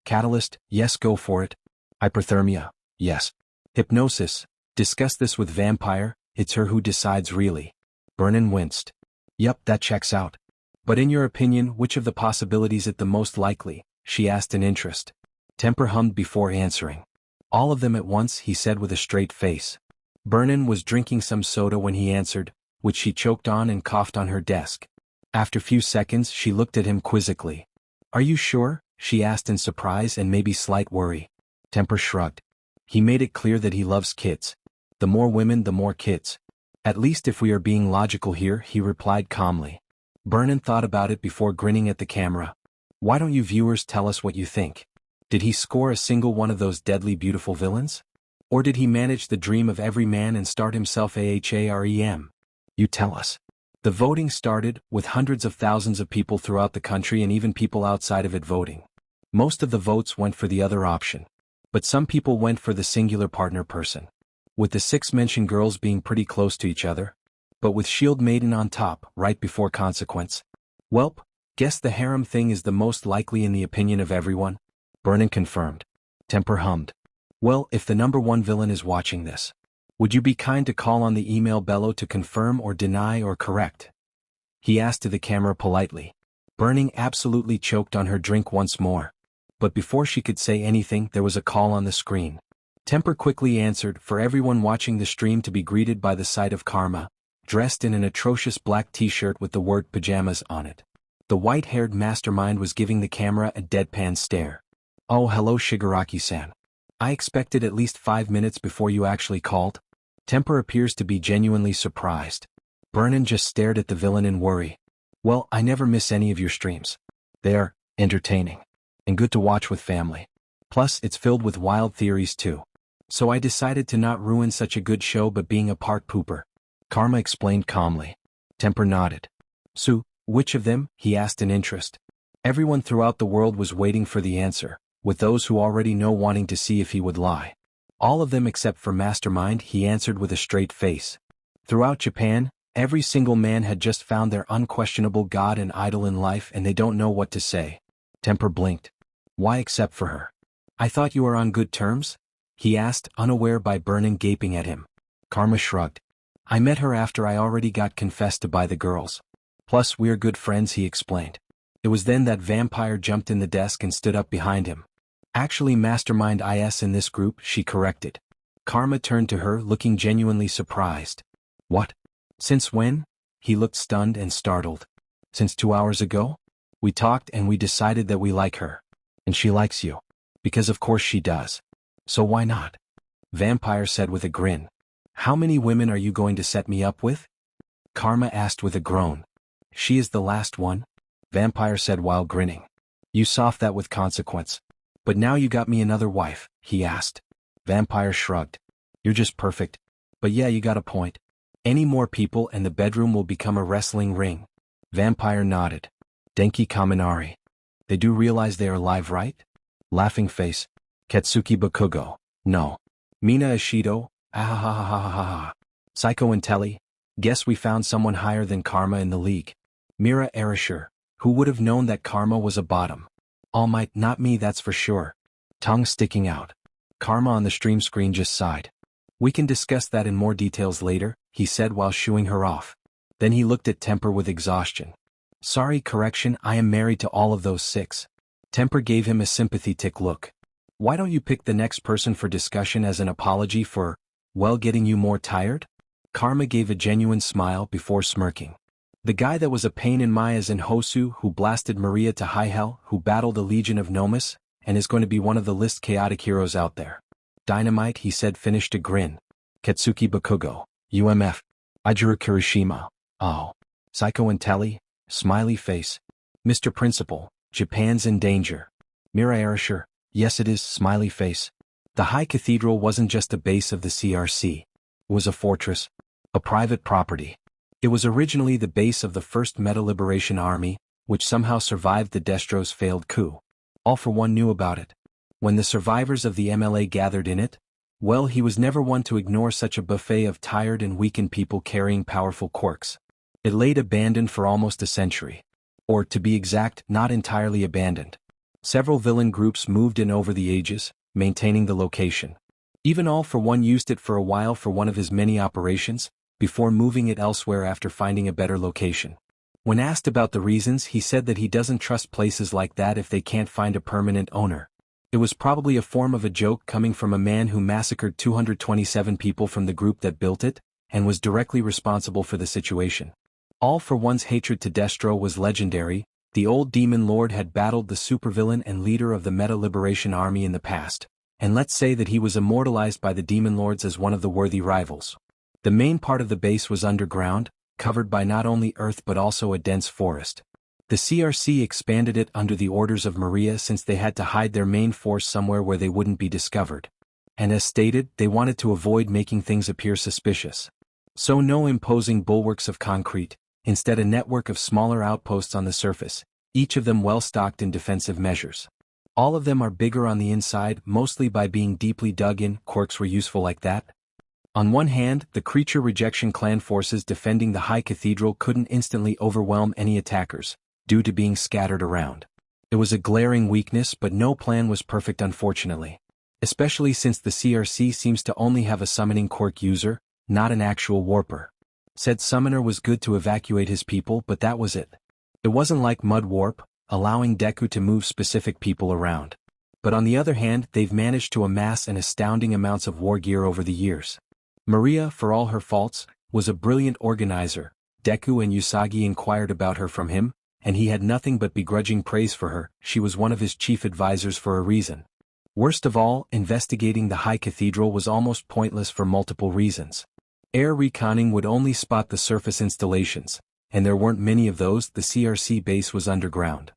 Catalyst, yes, go for it. Hyperthermia, yes. Hypnosis, discuss this with Vampire, it's her who decides really. Vernon winced. Yup, that checks out. But in your opinion, which of the possibilities is the most likely? She asked in interest. Temper hummed before answering. All of them at once, he said with a straight face. Vernon was drinking some soda when he answered, which she choked on and coughed on her desk. After a few seconds, she looked at him quizzically. Are you sure? She asked in surprise and maybe slight worry. Temper shrugged. He made it clear that he loves kids. The more women, the more kids. At least if we are being logical here, he replied calmly. Vernon thought about it before grinning at the camera. Why don't you viewers tell us what you think? Did he score a single one of those deadly beautiful villains? Or did he manage the dream of every man and start himself AHAREM? You tell us. The voting started, with hundreds of thousands of people throughout the country and even people outside of it voting. Most of the votes went for the other option. But some people went for the singular partner person. With the 6 mentioned girls being pretty close to each other. But with Shield Maiden on top, right before Consequence. Welp, guess the harem thing is the most likely in the opinion of everyone. Vernon confirmed. Temper hummed. Well, if the #1 villain is watching this, would you be kind to call on the email bello to confirm or deny or correct? He asked to the camera politely. Burning absolutely choked on her drink once more. But before she could say anything, there was a call on the screen. Temper quickly answered for everyone watching the stream to be greeted by the sight of Karma, dressed in an atrocious black t-shirt with the word pajamas on it. The white-haired mastermind was giving the camera a deadpan stare. Oh, hello Shigaraki-san. I expected at least 5 minutes before you actually called. Temper appears to be genuinely surprised. Vernon just stared at the villain in worry. Well, I never miss any of your streams. They are entertaining and good to watch with family. Plus, it's filled with wild theories too. So I decided to not ruin such a good show by being a part pooper. Karma explained calmly. Temper nodded. So, which of them? He asked in interest. Everyone throughout the world was waiting for the answer, with those who already know wanting to see if he would lie. All of them except for Mastermind, he answered with a straight face. Throughout Japan, every single man had just found their unquestionable god and idol in life and they don't know what to say. Temper blinked. Why except for her? I thought you were on good terms? He asked, unaware by Vernon gaping at him. Karma shrugged. I met her after I already got confessed to by the girls. Plus we're good friends, he explained. It was then that Vampire jumped in the desk and stood up behind him. Actually Mastermind is in this group, she corrected. Karma turned to her, looking genuinely surprised. What? Since when? He looked stunned and startled. Since 2 hours ago? We talked and we decided that we like her. And she likes you. Because of course she does. So why not? Vampire said with a grin. How many women are you going to set me up with? Karma asked with a groan. She is the last one, Vampire said while grinning. You solved that with Consequence. But now you got me another wife, he asked. Vampire shrugged. You're just perfect. But yeah, you got a point. Any more people and the bedroom will become a wrestling ring. Vampire nodded. Denki Kaminari. They do realize they are live, right? Laughing face. Katsuki Bakugo. No. Mina Ishido. Ahahahahaha. Psycho Intelli. Guess we found someone higher than Karma in the league. Mira Erasure. Who would have known that Karma was a bottom? All Might, not me, that's for sure. Tongue sticking out. Karma on the stream screen just sighed. We can discuss that in more details later, he said while shooing her off. Then he looked at Temper with exhaustion. Sorry, correction, I am married to all of those 6. Temper gave him a sympathetic look. Why don't you pick the next person for discussion as an apology for, well, getting you more tired? Karma gave a genuine smile before smirking. The guy that was a pain in my ass in Hosu, who blasted Maria to high hell, who battled a legion of Nomus, and is going to be one of the list chaotic heroes out there. Dynamite, he said, finished a grin. Katsuki Bakugo. UMF. Ajuru Kirishima. Oh. Psycho Intelli. Smiley face. Mr. Principal. Japan's in danger. Miraiarashir, yes it is, smiley face. The High Cathedral wasn't just a base of the CRC. It was a fortress, a private property. It was originally the base of the First Meta Liberation Army, which somehow survived the Destro's failed coup. All for One knew about it. When the survivors of the MLA gathered in it, well, he was never one to ignore such a buffet of tired and weakened people carrying powerful quirks. It laid abandoned for almost a century. Or, to be exact, not entirely abandoned. Several villain groups moved in over the ages, maintaining the location. Even All for One used it for a while for one of his many operations, before moving it elsewhere after finding a better location. When asked about the reasons, he said that he doesn't trust places like that if they can't find a permanent owner. It was probably a form of a joke coming from a man who massacred 227 people from the group that built it, and was directly responsible for the situation. All for One's hatred to Destro was legendary. The old demon lord had battled the supervillain and leader of the Meta Liberation Army in the past, and let's say that he was immortalized by the demon lords as one of the worthy rivals. The main part of the base was underground, covered by not only earth but also a dense forest. The CRC expanded it under the orders of Maria since they had to hide their main force somewhere where they wouldn't be discovered. And as stated, they wanted to avoid making things appear suspicious. So no imposing bulwarks of concrete, instead a network of smaller outposts on the surface, each of them well stocked in defensive measures. All of them are bigger on the inside, mostly by being deeply dug in. Quirks were useful like that. On one hand, the creature rejection clan forces defending the High Cathedral couldn't instantly overwhelm any attackers, due to being scattered around. It was a glaring weakness, but no plan was perfect unfortunately. Especially since the CRC seems to only have a summoning quirk user, not an actual warper. Said summoner was good to evacuate his people, but that was it. It wasn't like Mud Warp, allowing Deku to move specific people around. But on the other hand, they've managed to amass an astounding amounts of war gear over the years. Maria, for all her faults, was a brilliant organizer. Deku and Usagi inquired about her from him, and he had nothing but begrudging praise for her. She was one of his chief advisors for a reason. Worst of all, investigating the High Cathedral was almost pointless for multiple reasons. Air reconning would only spot the surface installations, and there weren't many of those. The CRC base was underground.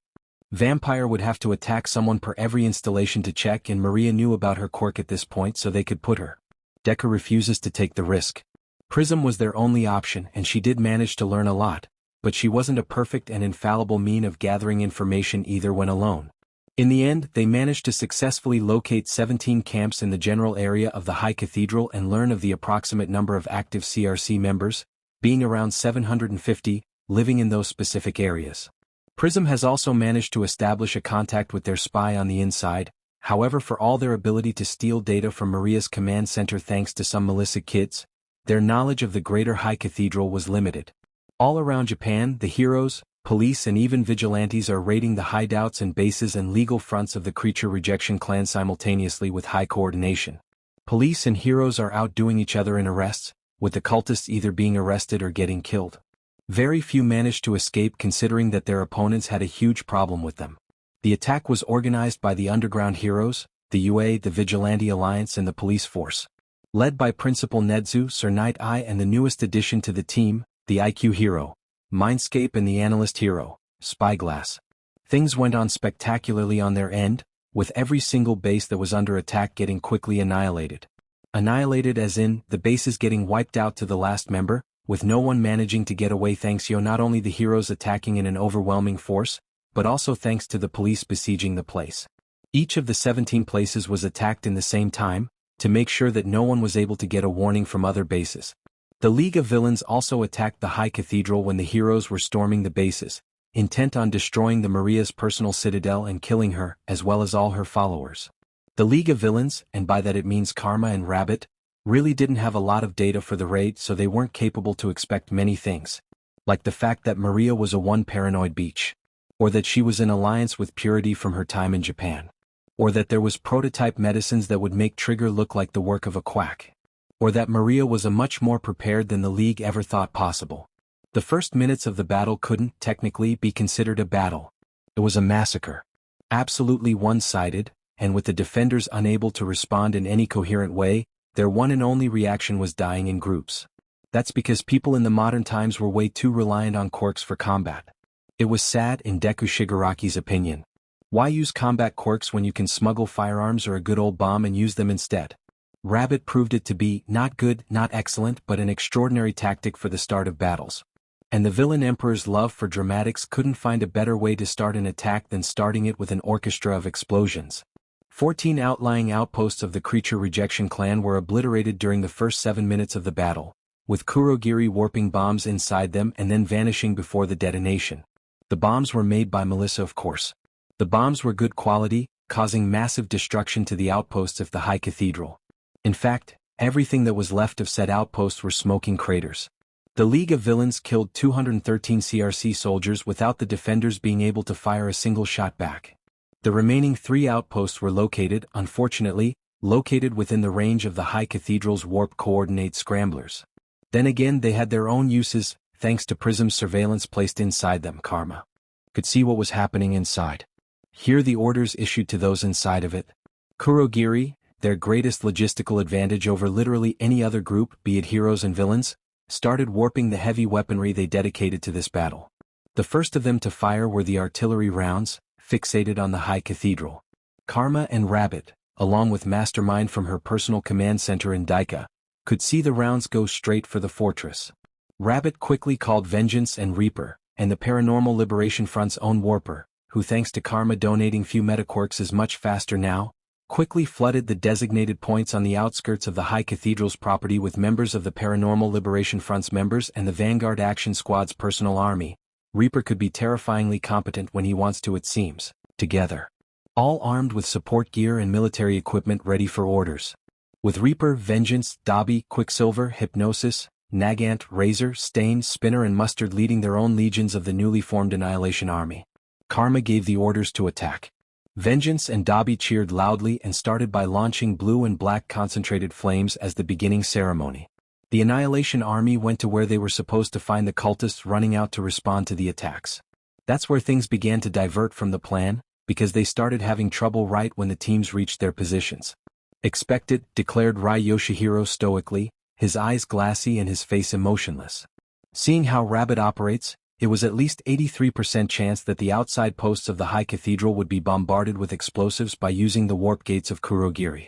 Vampire would have to attack someone per every installation to check, and Maria knew about her quirk at this point, so they could put her. Deku refuses to take the risk. Prism was their only option, and she did manage to learn a lot, but she wasn't a perfect and infallible mean of gathering information either when alone. In the end, they managed to successfully locate 17 camps in the general area of the High Cathedral and learn of the approximate number of active CRC members, being around 750, living in those specific areas. Prism has also managed to establish a contact with their spy on the inside. However, for all their ability to steal data from Maria's command center thanks to some Melissa kids, their knowledge of the greater High Cathedral was limited. All around Japan, the heroes, police and even vigilantes are raiding the hideouts and bases and legal fronts of the creature rejection clan simultaneously with high coordination. Police and heroes are outdoing each other in arrests, with the cultists either being arrested or getting killed. Very few managed to escape considering that their opponents had a huge problem with them. The attack was organized by the underground heroes, the UA, the Vigilante Alliance and the police force. Led by Principal Nedzu, Sir Night Eye and the newest addition to the team, the IQ hero, Mindscape and the analyst hero, Spyglass. Things went on spectacularly on their end, with every single base that was under attack getting quickly annihilated. Annihilated as in, the bases getting wiped out to the last member, with no one managing to get away thanks to not only the heroes attacking in an overwhelming force, but also thanks to the police besieging the place. Each of the 17 places was attacked in the same time, to make sure that no one was able to get a warning from other bases. The League of Villains also attacked the High Cathedral when the heroes were storming the bases, intent on destroying the Maria's personal citadel and killing her, as well as all her followers. The League of Villains, and by that it means Karma and Rabbit, really didn't have a lot of data for the raid, so they weren't capable to expect many things. Like the fact that Maria was a one paranoid bitch. Or that she was in alliance with Purity from her time in Japan. Or that there was prototype medicines that would make Trigger look like the work of a quack. Or that Maria was a much more prepared than the League ever thought possible. The first minutes of the battle couldn't, technically, be considered a battle. It was a massacre. Absolutely one-sided, and with the defenders unable to respond in any coherent way, their one and only reaction was dying in groups. That's because people in the modern times were way too reliant on quirks for combat. It was sad, in Deku Shigaraki's opinion, Why use combat quirks when you can smuggle firearms or a good old bomb and use them instead? Rabbit proved it to be not good, not excellent, but an extraordinary tactic for the start of battles. And the villain Emperor's love for dramatics couldn't find a better way to start an attack than starting it with an orchestra of explosions. 14 outlying outposts of the Creature Rejection Clan were obliterated during the first 7 minutes of the battle, with Kurogiri warping bombs inside them and then vanishing before the detonation. The bombs were made by Melissa, of course. The bombs were good quality, causing massive destruction to the outposts of the High Cathedral. In fact, everything that was left of said outposts were smoking craters. The League of Villains killed 213 CRC soldiers without the defenders being able to fire a single shot back. The remaining 3 outposts were unfortunately, located within the range of the High Cathedral's warp coordinate scramblers. Then again, they had their own uses, thanks to Prism's surveillance placed inside them. Karma could see what was happening inside. Hear the orders issued to those inside of it. Kurogiri, their greatest logistical advantage over literally any other group, be it heroes and villains, started warping the heavy weaponry they dedicated to this battle. The first of them to fire were the artillery rounds, fixated on the High Cathedral. Karma and Rabbit, along with Mastermind from her personal command center in Daika, could see the rounds go straight for the fortress. Rabbit quickly called Vengeance and Reaper, and the Paranormal Liberation Front's own Warper, who thanks to Karma donating few metaquirks is much faster now, quickly flooded the designated points on the outskirts of the High Cathedral's property with members of the Paranormal Liberation Front's members and the Vanguard Action Squad's personal army. Reaper could be terrifyingly competent when he wants to, it seems, together. All armed with support gear and military equipment ready for orders. With Reaper, Vengeance, Dobby, Quicksilver, Hypnosis, Nagant, Razor, Stain, Spinner and Mustard leading their own legions of the newly formed Annihilation Army. Karma gave the orders to attack. Vengeance and Dobby cheered loudly and started by launching blue and black concentrated flames as the beginning ceremony. The Annihilation Army went to where they were supposed to find the cultists running out to respond to the attacks. That's where things began to divert from the plan, because they started having trouble right when the teams reached their positions. Expected, declared Rai Yoshihiro stoically, his eyes glassy and his face emotionless. Seeing how Rabbit operates, it was at least 83% chance that the outside posts of the High Cathedral would be bombarded with explosives by using the warp gates of Kurogiri.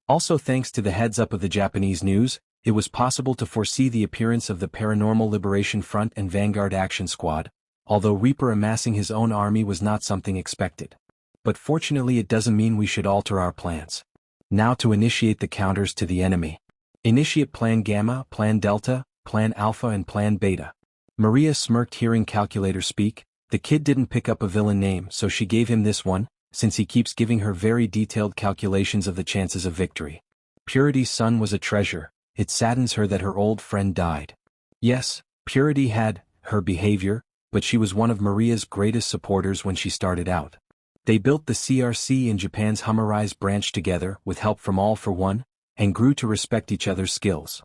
Also thanks to the heads-up of the Japanese news, it was possible to foresee the appearance of the Paranormal Liberation Front and Vanguard Action Squad, although Reaper amassing his own army was not something expected. But fortunately it doesn't mean we should alter our plans. Now to initiate the counters to the enemy. Initiate Plan Gamma, Plan Delta, Plan Alpha and Plan Beta. Maria smirked hearing Calculator speak. The kid didn't pick up a villain name, so she gave him this one, since he keeps giving her very detailed calculations of the chances of victory. Purity's son was a treasure. It saddens her that her old friend died. Yes, Purity had her behavior, but she was one of Maria's greatest supporters when she started out. They built the CRC in Japan's Humorize branch together with help from All for One, and grew to respect each other's skills.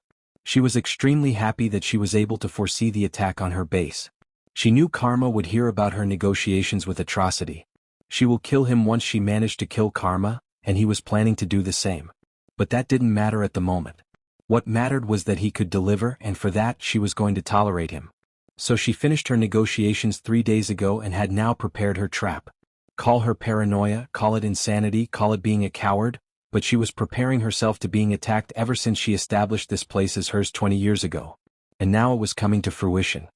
She was extremely happy that she was able to foresee the attack on her base. She knew Karma would hear about her negotiations with Atrocity. She will kill him once she managed to kill Karma, and he was planning to do the same. But that didn't matter at the moment. What mattered was that he could deliver, and for that she was going to tolerate him. So she finished her negotiations 3 days ago and had now prepared her trap. Call her paranoia, call it insanity, call it being a coward, but she was preparing herself to being attacked ever since she established this place as hers 20 years ago. And now it was coming to fruition.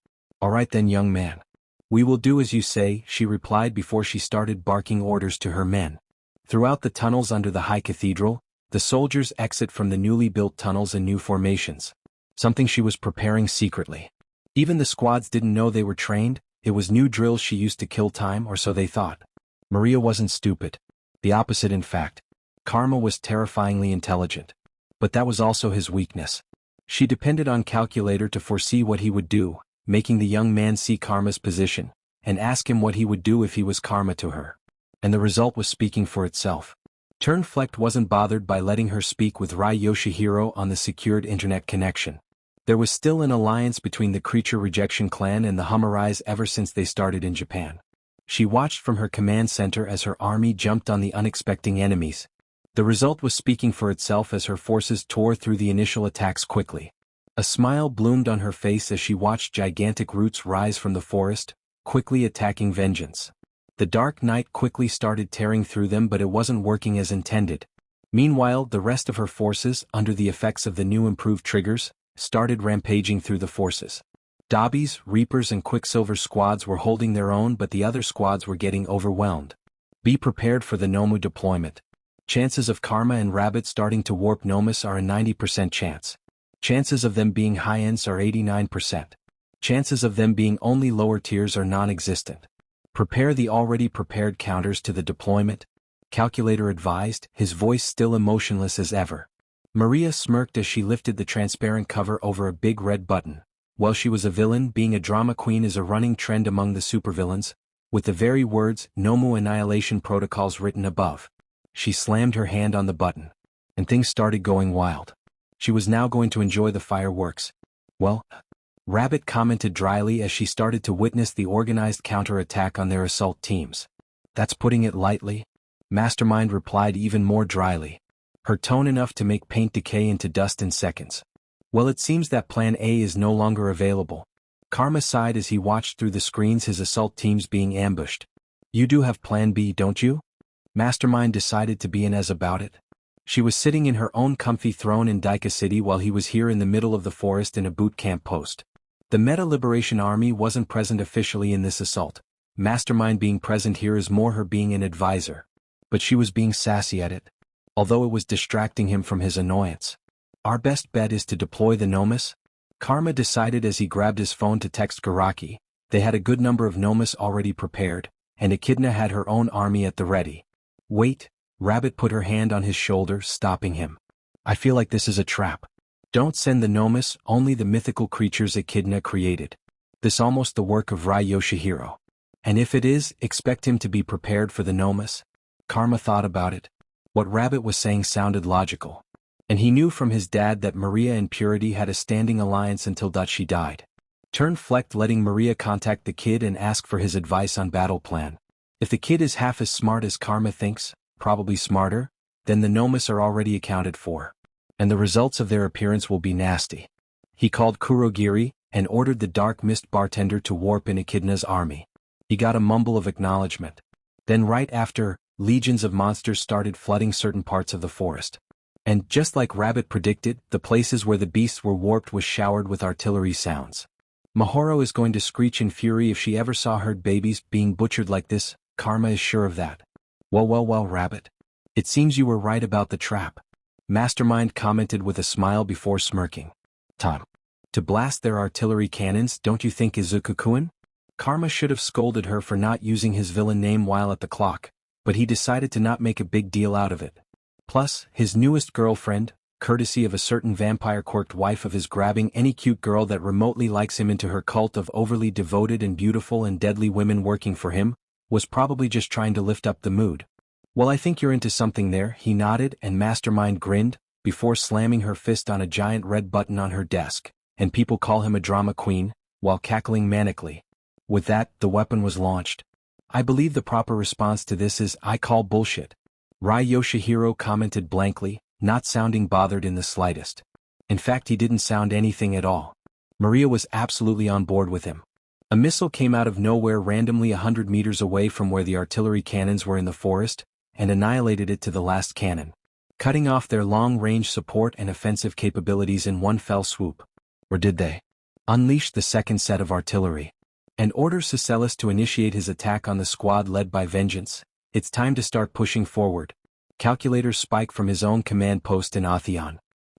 All right then, young man. We will do as you say, she replied before she started barking orders to her men. Throughout the tunnels under the High Cathedral, the soldiers exit from the newly built tunnels in new formations. Something she was preparing secretly. Even the squads didn't know they were trained, it was new drills she used to kill time, or so they thought. Maria wasn't stupid. The opposite in fact. Karma was terrifyingly intelligent. But that was also his weakness. She depended on Calculator to foresee what he would do, making the young man see Karma's position, and ask him what he would do if he was Karma to her. And the result was speaking for itself. Turnflecht wasn't bothered by letting her speak with Rai Yoshihiro on the secured internet connection. There was still an alliance between the Creature Rejection Clan and the Humorize ever since they started in Japan. She watched from her command center as her army jumped on the unexpected enemies. The result was speaking for itself as her forces tore through the initial attacks quickly. A smile bloomed on her face as she watched gigantic roots rise from the forest, quickly attacking Vengeance. The dark night quickly started tearing through them, but it wasn't working as intended. Meanwhile, the rest of her forces, under the effects of the new improved triggers, started rampaging through the forces. Dobby's, Reaper's and Quicksilver squads were holding their own, but the other squads were getting overwhelmed. Be prepared for the Nomu deployment. Chances of Karma and Rabbit starting to warp Nomus are a 90% chance. Chances of them being high-ends are 89%. Chances of them being only lower tiers are non-existent. Prepare the already prepared counters to the deployment, Calculator advised, his voice still emotionless as ever. Maria smirked as she lifted the transparent cover over a big red button. While she was a villain, being a drama queen is a running trend among the supervillains, with the very words Nomu Annihilation Protocols written above. She slammed her hand on the button, and things started going wild. She was now going to enjoy the fireworks. Well, Rabbit commented dryly as she started to witness the organized counterattack on their assault teams. That's putting it lightly. Mastermind replied even more dryly, her tone enough to make paint decay into dust in seconds. Well, it seems that Plan A is no longer available. Karma sighed as he watched through the screens his assault teams being ambushed. You do have Plan B, don't you? Mastermind decided to be in as about it. She was sitting in her own comfy throne in Daika City while he was here in the middle of the forest in a boot camp post. The Meta Liberation Army wasn't present officially in this assault. Mastermind being present here is more her being an advisor. But she was being sassy at it, although it was distracting him from his annoyance. Our best bet is to deploy the Nomus, Karma decided as he grabbed his phone to text Garaki. They had a good number of Nomus already prepared, and Echidna had her own army at the ready. Wait, Rabbit put her hand on his shoulder, stopping him. I feel like this is a trap. Don't send the Nomus, only the mythical creatures Echidna created. This almost the work of Rai Yoshihiro. And if it is, expect him to be prepared for the Nomus. Karma thought about it. What Rabbit was saying sounded logical. And he knew from his dad that Maria and Purity had a standing alliance until she died. Flecked letting Maria contact the kid and ask for his advice on battle plan. If the kid is half as smart as Karma thinks, probably smarter, then the Nomus are already accounted for. And the results of their appearance will be nasty. He called Kurogiri and ordered the Dark Mist bartender to warp in Echidna's army. He got a mumble of acknowledgement. Then right after, legions of monsters started flooding certain parts of the forest. And just like Rabbit predicted, the places where the beasts were warped was showered with artillery sounds. Mahoro is going to screech in fury if she ever saw herd babies being butchered like this, Karma is sure of that. Well, Rabbit. It seems you were right about the trap. Mastermind commented with a smile before smirking. Time to blast their artillery cannons, don't you think, Izuku-kun? Karma should have scolded her for not using his villain name while at the clock, but he decided to not make a big deal out of it. Plus, his newest girlfriend, courtesy of a certain vampire-corked wife of his, grabbing any cute girl that remotely likes him into her cult of overly devoted and beautiful and deadly women working for him, was probably just trying to lift up the mood. Well, I think you're into something there, he nodded, and Mastermind grinned, before slamming her fist on a giant red button on her desk, and people call him a drama queen, while cackling manically. With that, the weapon was launched. I believe the proper response to this is, I call bullshit. Rai Yoshihiro commented blankly, not sounding bothered in the slightest. In fact, he didn't sound anything at all. Maria was absolutely on board with him. A missile came out of nowhere randomly 100 meters away from where the artillery cannons were in the forest, and annihilated it to the last cannon, cutting off their long-range support and offensive capabilities in one fell swoop. Or did they? Unleash the second set of artillery. And order Sicelis to initiate his attack on the squad led by Vengeance. It's time to start pushing forward. Calculator spike from his own command post in Atheon.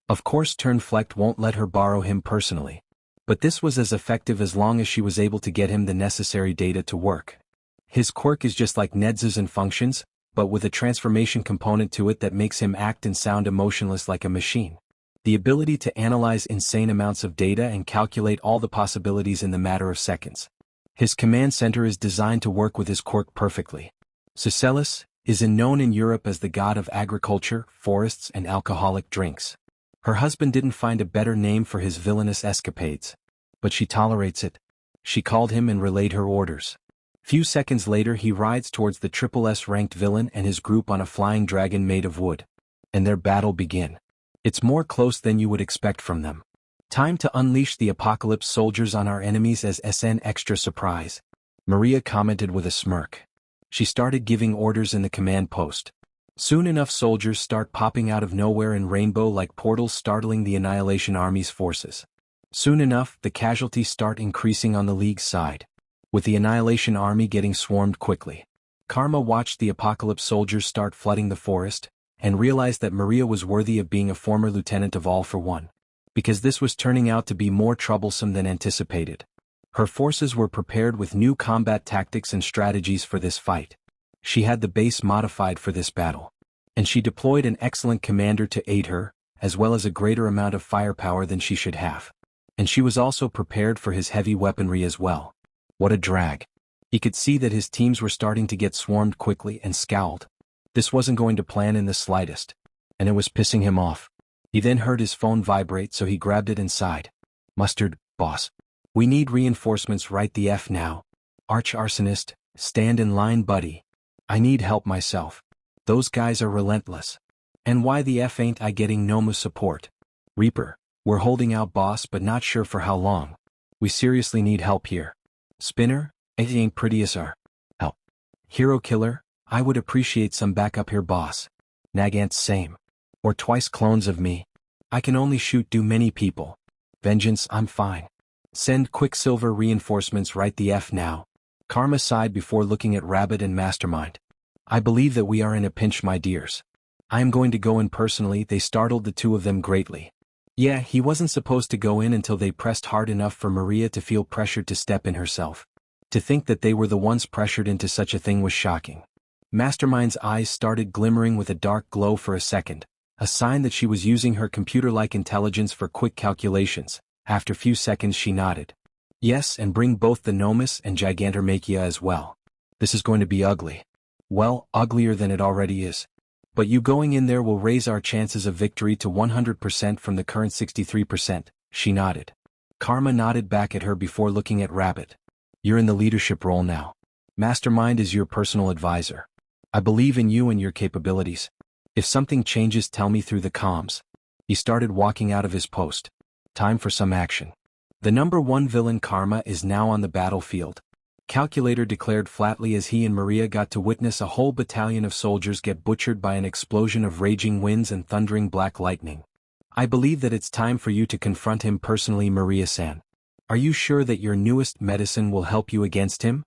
Of course Flecked won't let her borrow him personally. But this was as effective as long as she was able to get him the necessary data to work. His quirk is just like Ned's and functions, but with a transformation component to it that makes him act and sound emotionless like a machine. The ability to analyze insane amounts of data and calculate all the possibilities in the matter of seconds. His command center is designed to work with his quirk perfectly. Sicelis is known in Europe as the god of agriculture, forests and alcoholic drinks. Her husband didn't find a better name for his villainous escapades. But she tolerates it. She called him and relayed her orders. Few seconds later he rides towards the triple S ranked villain and his group on a flying dragon made of wood. And their battle begin. It's more close than you would expect from them. Time to unleash the apocalypse soldiers on our enemies as SN extra surprise. Maria commented with a smirk. She started giving orders in the command post. Soon enough soldiers start popping out of nowhere in rainbow-like portals, startling the Annihilation Army's forces. Soon enough, the casualties start increasing on the League's side, with the Annihilation Army getting swarmed quickly. Karma watched the Apocalypse soldiers start flooding the forest, and realized that Maria was worthy of being a former lieutenant of All for One, because this was turning out to be more troublesome than anticipated. Her forces were prepared with new combat tactics and strategies for this fight. She had the base modified for this battle, and she deployed an excellent commander to aid her, as well as a greater amount of firepower than she should have. And she was also prepared for his heavy weaponry as well. What a drag. He could see that his teams were starting to get swarmed quickly and scowled. This wasn't going to plan in the slightest, and it was pissing him off. He then heard his phone vibrate, so he grabbed it and sighed. Mustard, boss. We need reinforcements right the F now. Arch-arsonist, stand in line, buddy. I need help myself. Those guys are relentless. And why the F ain't I getting Noma's support? Reaper, we're holding out, boss, but not sure for how long. We seriously need help here. Spinner, it ain't pretty as our help. Hero Killer, I would appreciate some backup here, boss. Nagant, same. Or twice clones of me. I can only shoot do many people. Vengeance, I'm fine. Send Quicksilver reinforcements right the F now. Karma sighed before looking at Rabbit and Mastermind. I believe that we are in a pinch, my dears. I am going to go in personally. They startled the two of them greatly. Yeah, he wasn't supposed to go in until they pressed hard enough for Maria to feel pressured to step in herself. To think that they were the ones pressured into such a thing was shocking. Mastermind's eyes started glimmering with a dark glow for a second, a sign that she was using her computer-like intelligence for quick calculations. After few seconds she nodded. Yes, and bring both the Nomus and Gigantomachia as well. This is going to be ugly. Well, uglier than it already is. But you going in there will raise our chances of victory to 100% from the current 63%, she nodded. Karma nodded back at her before looking at Rabbit. You're in the leadership role now. Mastermind is your personal advisor. I believe in you and your capabilities. If something changes, tell me through the comms. He started walking out of his post. Time for some action. The number one villain Karma is now on the battlefield. Calculator declared flatly as he and Maria got to witness a whole battalion of soldiers get butchered by an explosion of raging winds and thundering black lightning. I believe that it's time for you to confront him personally, Maria-san. Are you sure that your newest medicine will help you against him?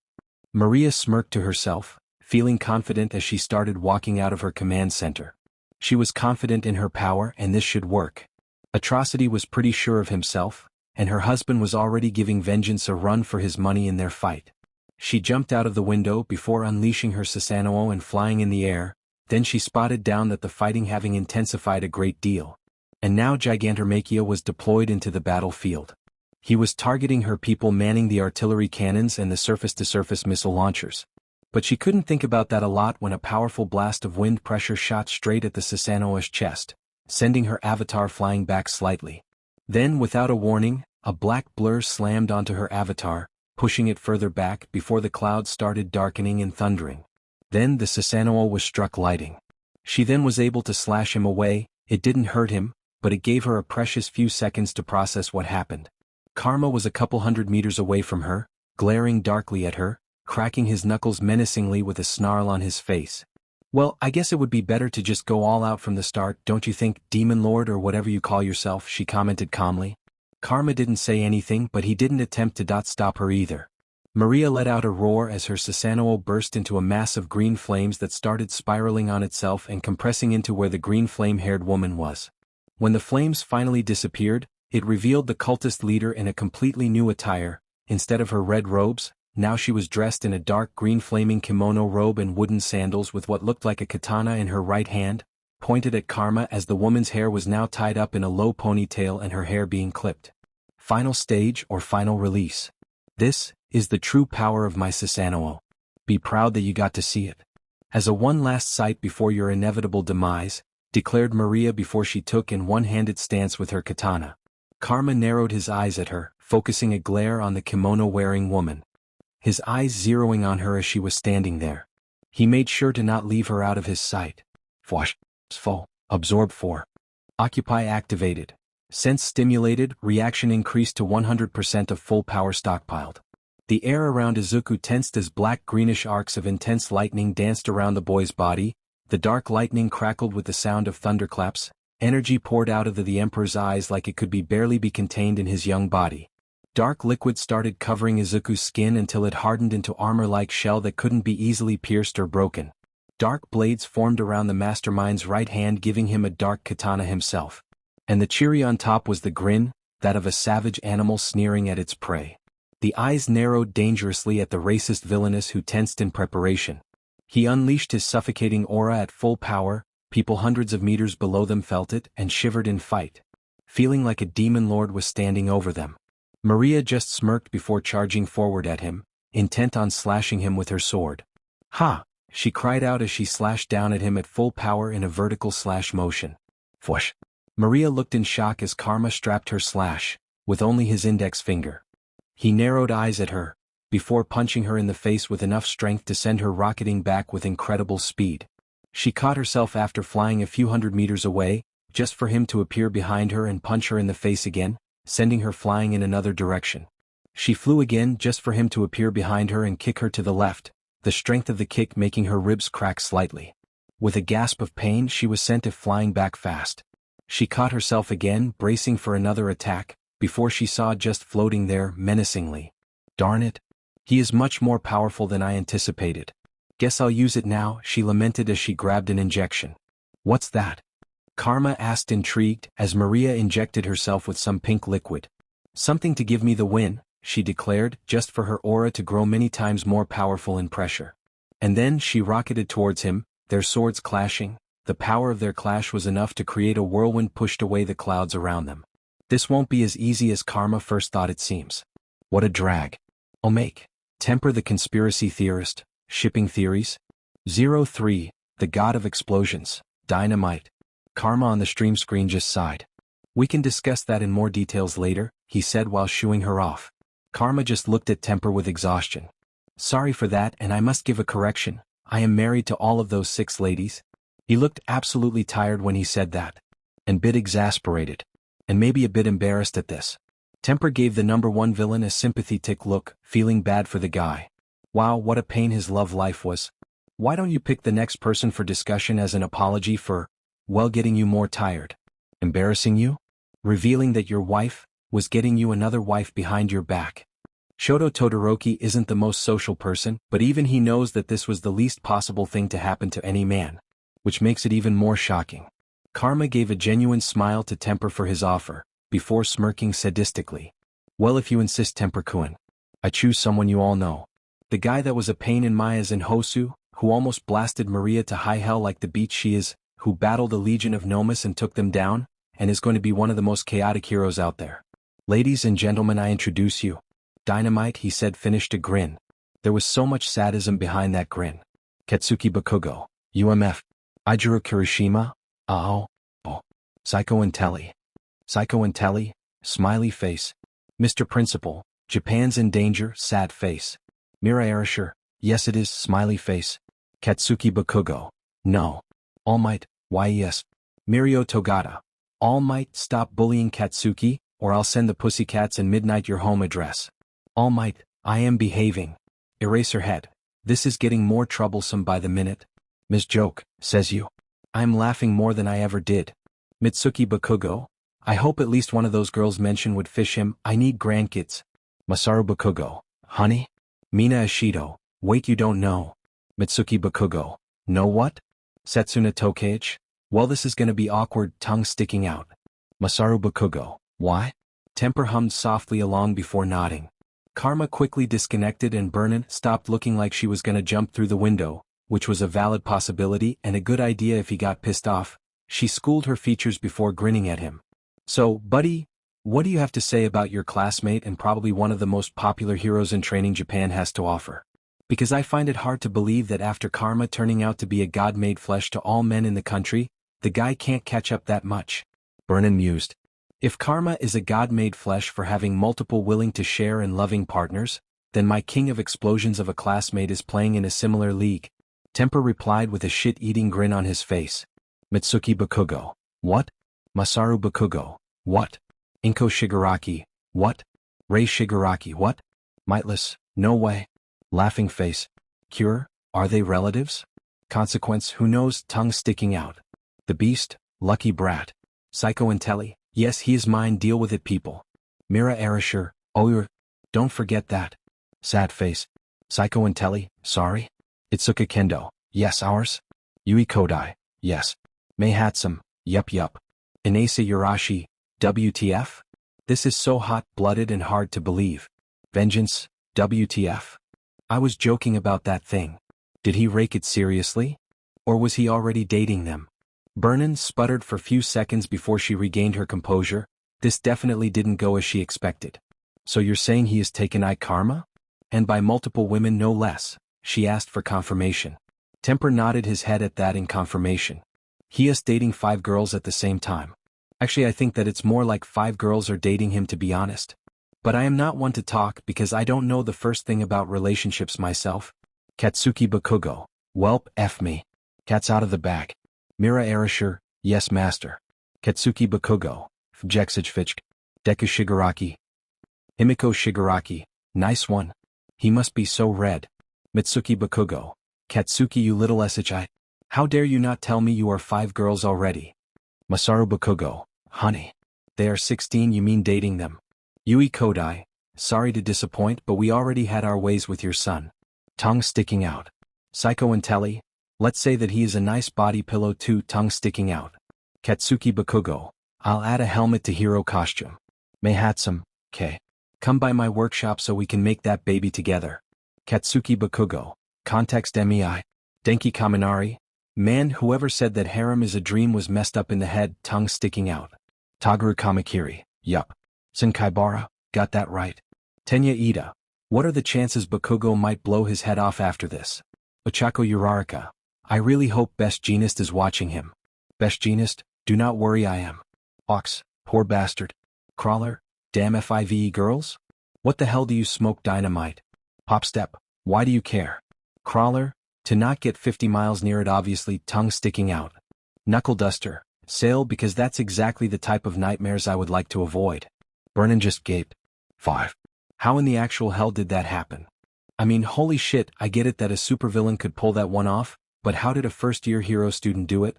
Maria smirked to herself, feeling confident as she started walking out of her command center. She was confident in her power and this should work. Atrocity was pretty sure of himself, and her husband was already giving Vengeance a run for his money in their fight. She jumped out of the window before unleashing her Susanoo and flying in the air, then she spotted down that the fighting having intensified a great deal. And now Gigantomachia was deployed into the battlefield. He was targeting her people manning the artillery cannons and the surface-to-surface missile launchers. But she couldn't think about that a lot when a powerful blast of wind pressure shot straight at the Susanoo's chest, sending her avatar flying back slightly. Then, without a warning, a black blur slammed onto her avatar, pushing it further back before the clouds started darkening and thundering. Then the Susanoo was struck lightning. She then was able to slash him away. It didn't hurt him, but it gave her a precious few seconds to process what happened. Karma was a couple hundred meters away from her, glaring darkly at her, cracking his knuckles menacingly with a snarl on his face. Well, I guess it would be better to just go all out from the start, don't you think, Demon Lord or whatever you call yourself, she commented calmly. Karma didn't say anything, but he didn't attempt to stop her either. Maria let out a roar as her Susanoo burst into a mass of green flames that started spiraling on itself and compressing into where the green flame-haired woman was. When the flames finally disappeared, it revealed the cultist leader in a completely new attire. Instead of her red robes, now she was dressed in a dark green flaming kimono robe and wooden sandals with what looked like a katana in her right hand, pointed at Karma as the woman's hair was now tied up in a low ponytail and her hair being clipped. Final stage or final release. This is the true power of my Susanoo. Be proud that you got to see it. As a one last sight before your inevitable demise, declared Maria before she took in one-handed stance with her katana. Karma narrowed his eyes at her, focusing a glare on the kimono-wearing woman. His eyes zeroing on her as she was standing there. He made sure to not leave her out of his sight. Fwash. Full. Absorb 4. Occupy activated. Sense stimulated, reaction increased to 100% of full power stockpiled. The air around Izuku tensed as black-greenish arcs of intense lightning danced around the boy's body. The dark lightning crackled with the sound of thunderclaps. Energy poured out of the Emperor's eyes like it could barely be contained in his young body. Dark liquid started covering Izuku's skin until it hardened into armor-like shell that couldn't be easily pierced or broken. Dark blades formed around the mastermind's right hand, giving him a dark katana himself. And the cherry on top was the grin, that of a savage animal sneering at its prey. The eyes narrowed dangerously at the racist villainess who tensed in preparation. He unleashed his suffocating aura at full power. People hundreds of meters below them felt it and shivered in fright, feeling like a demon lord was standing over them. Maria just smirked before charging forward at him, intent on slashing him with her sword. "Ha!" she cried out as she slashed down at him at full power in a vertical slash motion. Whoosh! Maria looked in shock as Karma strapped her slash, with only his index finger. He narrowed eyes at her, before punching her in the face with enough strength to send her rocketing back with incredible speed. She caught herself after flying a few hundred meters away, just for him to appear behind her and punch her in the face again, sending her flying in another direction. She flew again just for him to appear behind her and kick her to the left, the strength of the kick making her ribs crack slightly. With a gasp of pain, she was sent flying back fast. She caught herself again, bracing for another attack, before she saw just floating there menacingly. "Darn it. He is much more powerful than I anticipated. Guess I'll use it now," she lamented as she grabbed an injection. "What's that?" Karma asked, intrigued, as Maria injected herself with some pink liquid. "Something to give me the win," she declared, just for her aura to grow many times more powerful in pressure. And then she rocketed towards him, their swords clashing. The power of their clash was enough to create a whirlwind pushed away the clouds around them. This won't be as easy as Karma first thought, it seems. What a drag. Omake. Temper the conspiracy theorist. Shipping theories? 03, the god of explosions, dynamite. Karma on the stream screen just sighed. "We can discuss that in more details later," he said while shooing her off. Karma just looked at Temper with exhaustion. "Sorry for that, and I must give a correction. I am married to all of those 6 ladies." He looked absolutely tired when he said that. And bit exasperated. And maybe a bit embarrassed at this. Temper gave the #1 villain a sympathetic look, feeling bad for the guy. Wow, what a pain his love life was. Why don't you pick the next person for discussion as an apology for, well, getting you more tired? Embarrassing you? Revealing that your wife was getting you another wife behind your back. Shoto Todoroki isn't the most social person, but even he knows that this was the least possible thing to happen to any man, which makes it even more shocking. Karma gave a genuine smile to Temper for his offer, before smirking sadistically. "Well, if you insist, Temper-kun. I choose someone you all know. The guy that was a pain in my ass in Hosu, who almost blasted Maria to high hell like the beach she is, who battled a legion of Nomus and took them down, and is going to be one of the most chaotic heroes out there. Ladies and gentlemen, I introduce you." Dynamite, he said, finished a grin. There was so much sadism behind that grin. "Katsuki Bakugo, UMF. Ijiro Kirishima, oh. Psycho Intelli. Psycho Intelli, smiley face. Mr. Principal, Japan's in danger, sad face. Mira Arashir, yes it is, smiley face. Katsuki Bakugo, no. All Might, why yes. Mirio Togata, All Might, stop bullying Katsuki, or I'll send the Pussycats and midnight your home address. All Might, I am behaving. Eraserhead, this is getting more troublesome by the minute. Ms. Joke, says you. I'm laughing more than I ever did. Mitsuki Bakugo, I hope at least one of those girls mentioned would fish him, I need grandkids. Masaru Bakugo, honey? Mina Ashido, wait, you don't know. Mitsuki Bakugo, know what? Setsuna Tokeichi, well, this is gonna be awkward, tongue sticking out. Masaru Bakugo, why? Temper hummed softly along before nodding. Karma quickly disconnected and Burnin stopped looking like she was gonna jump through the window, which was a valid possibility and a good idea if he got pissed off. She schooled her features before grinning at him. So, buddy, what do you have to say about your classmate and probably one of the most popular heroes in training Japan has to offer? Because I find it hard to believe that after Karma turning out to be a god made flesh to all men in the country, the guy can't catch up that much. Burnin mused. If Karma is a god made flesh for having multiple willing to share and loving partners, then my king of explosions of a classmate is playing in a similar league. Temper replied with a shit-eating grin on his face. Mitsuki Bakugo, what? Masaru Bakugo, what? Inko Shigaraki, what? Rei Shigaraki, what? Mightless, No way. Laughing face. Cure, are they relatives? Consequence, who knows, tongue sticking out. The beast, lucky brat. Psycho Intelli, yes he is mine, deal with it people. Mira Arashur, oh don't forget that. Sad face. Psycho Intelli, sorry? Itsuka Kendo, yes ours? Yui Kodai, yes. Mei Hatsum, yup. Inasa Yurashi, WTF? This is so hot-blooded and hard to believe. Vengeance, WTF? I was joking about that thing. Did he rake it seriously? Or was he already dating them? Vernon sputtered for few seconds before she regained her composure. This definitely didn't go as she expected. So you're saying he has taken karma? And by multiple women no less, she asked for confirmation. Temper nodded his head at that in confirmation. He is dating 5 girls at the same time. Actually I think that it's more like 5 girls are dating him to be honest. But I am not one to talk because I don't know the first thing about relationships myself. Katsuki Bakugo, welp, F me. Cat's out of the bag. Mira Arashur, yes master. Katsuki Bakugo, Fjexage Deku Shigaraki. Himiko Shigaraki, nice one. He must be so red. Mitsuki Bakugo, Katsuki you little shi. How dare you not tell me you are 5 girls already? Masaru Bakugo, honey. They are 16, you mean dating them? Yui Kodai, sorry to disappoint but we already had our ways with your son. Tongue sticking out. Psycho Intelli, let's say that he is a nice body pillow too, tongue sticking out. Katsuki Bakugo, I'll add a helmet to hero costume. Mei Hatsum, K. Come by my workshop so we can make that baby together. Katsuki Bakugo, context MEI. Denki Kaminari, man whoever said that harem is a dream was messed up in the head, tongue sticking out. Tagaru Kamakiri, yup. Senkaibara, got that right. Tenya Ida, what are the chances Bakugo might blow his head off after this? Ochako Uraraka, I really hope Best Genist is watching him. Best Genist, do not worry I am. Ox, poor bastard. Crawler, damn FIVE girls? What the hell do you smoke dynamite? Popstep, why do you care? Crawler, to not get 50 miles near it obviously, tongue sticking out. Knuckle Duster, Sail because that's exactly the type of nightmares I would like to avoid. Vernon just gaped. 5. How in the actual hell did that happen? I mean holy shit, I get it that a supervillain could pull that one off, but how did a first-year hero student do it?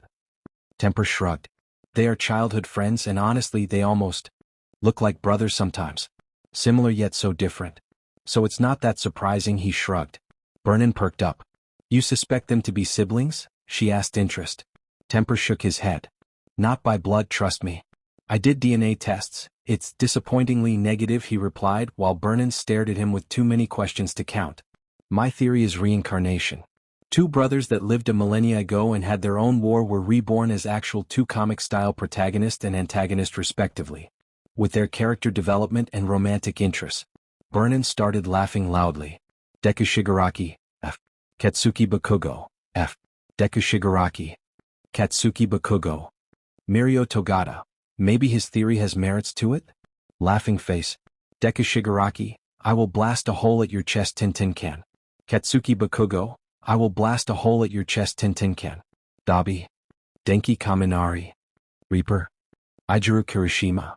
Temper shrugged. They are childhood friends and honestly they almost look like brothers sometimes. Similar yet so different. So it's not that surprising, he shrugged. Vernon perked up. You suspect them to be siblings? She asked interest. Temper shook his head. Not by blood, trust me. I did DNA tests. It's disappointingly negative, he replied while Vernon stared at him with too many questions to count. My theory is reincarnation. 2 brothers that lived a millennia ago and had their own war were reborn as actual 2 comic-style protagonist and antagonist respectively. With their character development and romantic interests. Vernon started laughing loudly. Deku Shigaraki, F. Katsuki Bakugo, F. Deku Shigaraki. Katsuki Bakugo. Mirio Togata. Maybe his theory has merits to it? Laughing face. Deku Shigaraki, I will blast a hole at your chest Tintin can. Katsuki Bakugo, I will blast a hole at your chest Tintin can. Dabi. Denki Kaminari. Reaper. Ijuru Kirishima.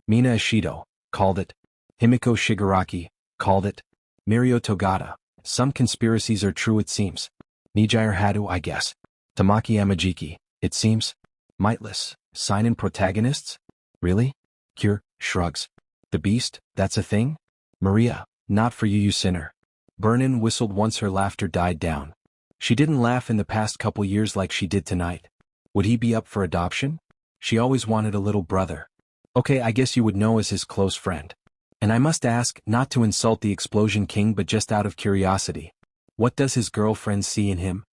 Mina Ishido, called it. Himiko Shigaraki, called it. Mirio Togata, some conspiracies are true it seems. Nijire Hadu I guess. Tamaki Yamajiki, it seems. Mightless, sign-in protagonists? Really? Cure, shrugs. The Beast, that's a thing? Maria, not for you you sinner. Vernon whistled once her laughter died down. She didn't laugh in the past couple years like she did tonight. Would he be up for adoption? She always wanted a little brother. Okay, I guess you would know as his close friend. And I must ask, not to insult the Explosion King but just out of curiosity. What does his girlfriend see in him?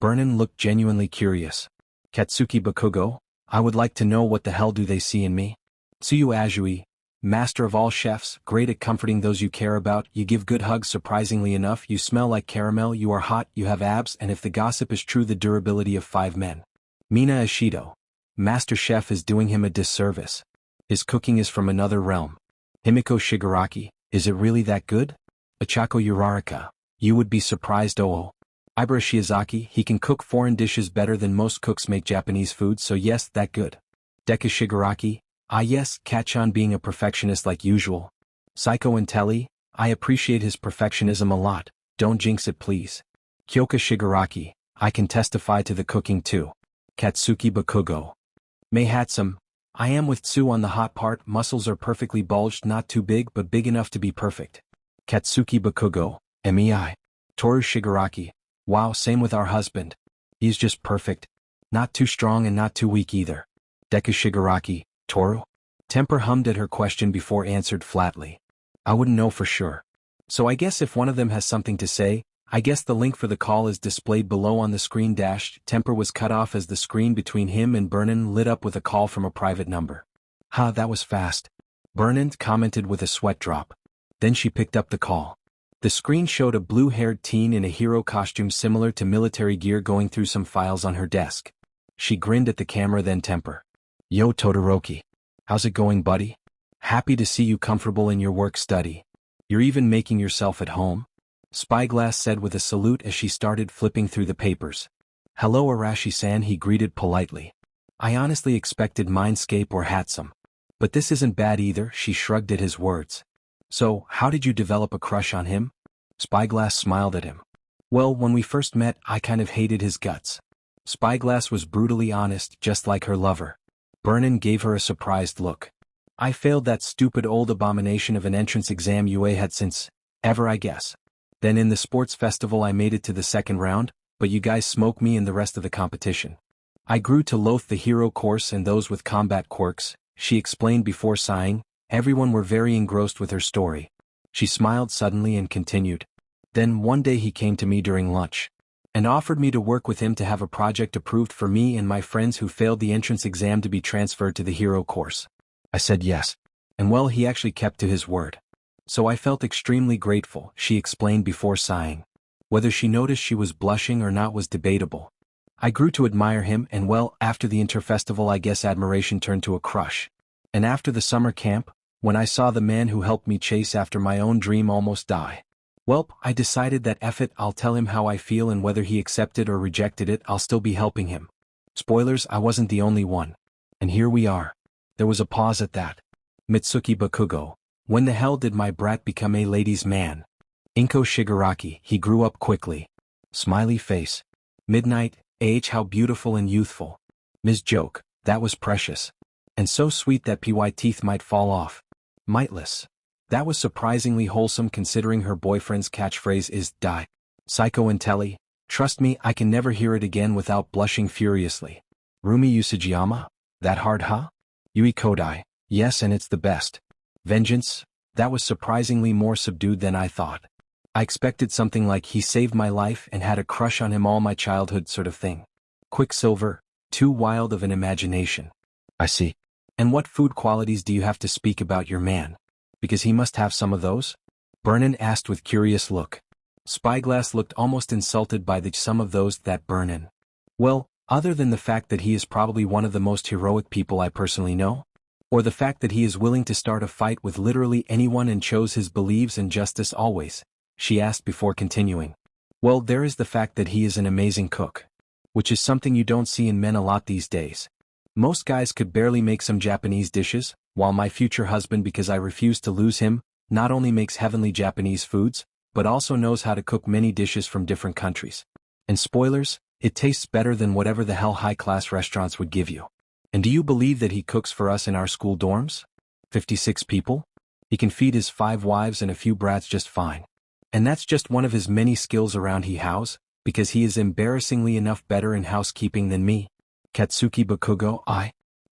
Vernon looked genuinely curious. Katsuki Bakugo, I would like to know what the hell do they see in me? Tsuyu Ajui, master of all chefs, great at comforting those you care about, you give good hugs surprisingly enough, you smell like caramel, you are hot, you have abs, and if the gossip is true the durability of 5 men. Mina Ishido, master chef is doing him a disservice. His cooking is from another realm. Himiko Shigaraki, is it really that good? Ochako Uraraka, you would be surprised oh. Ibara Shiozaki, he can cook foreign dishes better than most cooks make Japanese food so yes, that good. Deku Shigaraki, ah yes, Kachan being a perfectionist like usual. Psycho Intelli, I appreciate his perfectionism a lot, don't jinx it please. Kyoka Shigaraki, I can testify to the cooking too. Katsuki Bakugo. Mei Hatsum, I am with Tsu on the hot part, muscles are perfectly bulged, not too big but big enough to be perfect. Katsuki Bakugo, MEI. Toru Shigaraki, wow, same with our husband. He's just perfect. Not too strong and not too weak either. Deku Shigaraki, Toru? Temper hummed at her question before answered flatly. I wouldn't know for sure. So I guess if one of them has something to say, I guess the link for the call is displayed below on the screen. Temper was cut off as the screen between him and Vernon lit up with a call from a private number. Ha, that was fast. Vernon commented with a sweat drop. Then she picked up the call. The screen showed a blue-haired teen in a hero costume similar to military gear going through some files on her desk. She grinned at the camera, then Temper. Yo Todoroki. How's it going, buddy? Happy to see you comfortable in your work study. You're even making yourself at home? Spyglass said with a salute as she started flipping through the papers. Hello Arashi-san, he greeted politely. I honestly expected Mindscape or Hatsum. But this isn't bad either, she shrugged at his words. So, how did you develop a crush on him? Spyglass smiled at him. Well, when we first met, I kind of hated his guts. Spyglass was brutally honest, just like her lover. Vernon gave her a surprised look. I failed that stupid old abomination of an entrance exam you had since ever, I guess. Then in the sports festival I made it to the second round, but you guys smoked me in the rest of the competition. I grew to loathe the hero course and those with combat quirks, she explained before sighing. Everyone were very engrossed with her story. She smiled suddenly and continued. Then one day he came to me during lunch and offered me to work with him to have a project approved for me and my friends who failed the entrance exam to be transferred to the hero course. I said yes. And well, he actually kept to his word. So I felt extremely grateful, she explained before sighing. Whether she noticed she was blushing or not was debatable. I grew to admire him and well, after the interfestival I guess admiration turned to a crush. And after the summer camp, when I saw the man who helped me chase after my own dream almost die. Welp, I decided that F it, I'll tell him how I feel and whether he accepted or rejected it, I'll still be helping him. Spoilers, I wasn't the only one. And here we are. There was a pause at that. Mitsuki Bakugo. When the hell did my brat become a ladies' man? Inko Shigaraki, he grew up quickly. Smiley face. Midnight, age how beautiful and youthful. Ms. Joke, that was precious. And so sweet that PY teeth might fall off. Mightless. That was surprisingly wholesome considering her boyfriend's catchphrase is die. Psycho Intelli, trust me I can never hear it again without blushing furiously. Rumi Usajiyama? That hard huh? Yui Kodai, yes and it's the best. Vengeance? That was surprisingly more subdued than I thought. I expected something like he saved my life and had a crush on him all my childhood sort of thing. Quicksilver, too wild of an imagination. I see. And what food qualities do you have to speak about your man? Because he must have some of those? Vernon asked with curious look. Spyglass looked almost insulted by the some of those that Vernon. Well, other than the fact that he is probably one of the most heroic people I personally know? Or the fact that he is willing to start a fight with literally anyone and chose his beliefs and justice always, she asked before continuing. Well, there is the fact that he is an amazing cook. Which is something you don't see in men a lot these days. Most guys could barely make some Japanese dishes, while my future husband, because I refuse to lose him, not only makes heavenly Japanese foods, but also knows how to cook many dishes from different countries. And spoilers, it tastes better than whatever the hell high-class restaurants would give you. And do you believe that he cooks for us in our school dorms? 56 people? He can feed his 5 wives and a few brats just fine. And that's just one of his many skills around he house, because he is embarrassingly enough better in housekeeping than me. Katsuki Bakugo,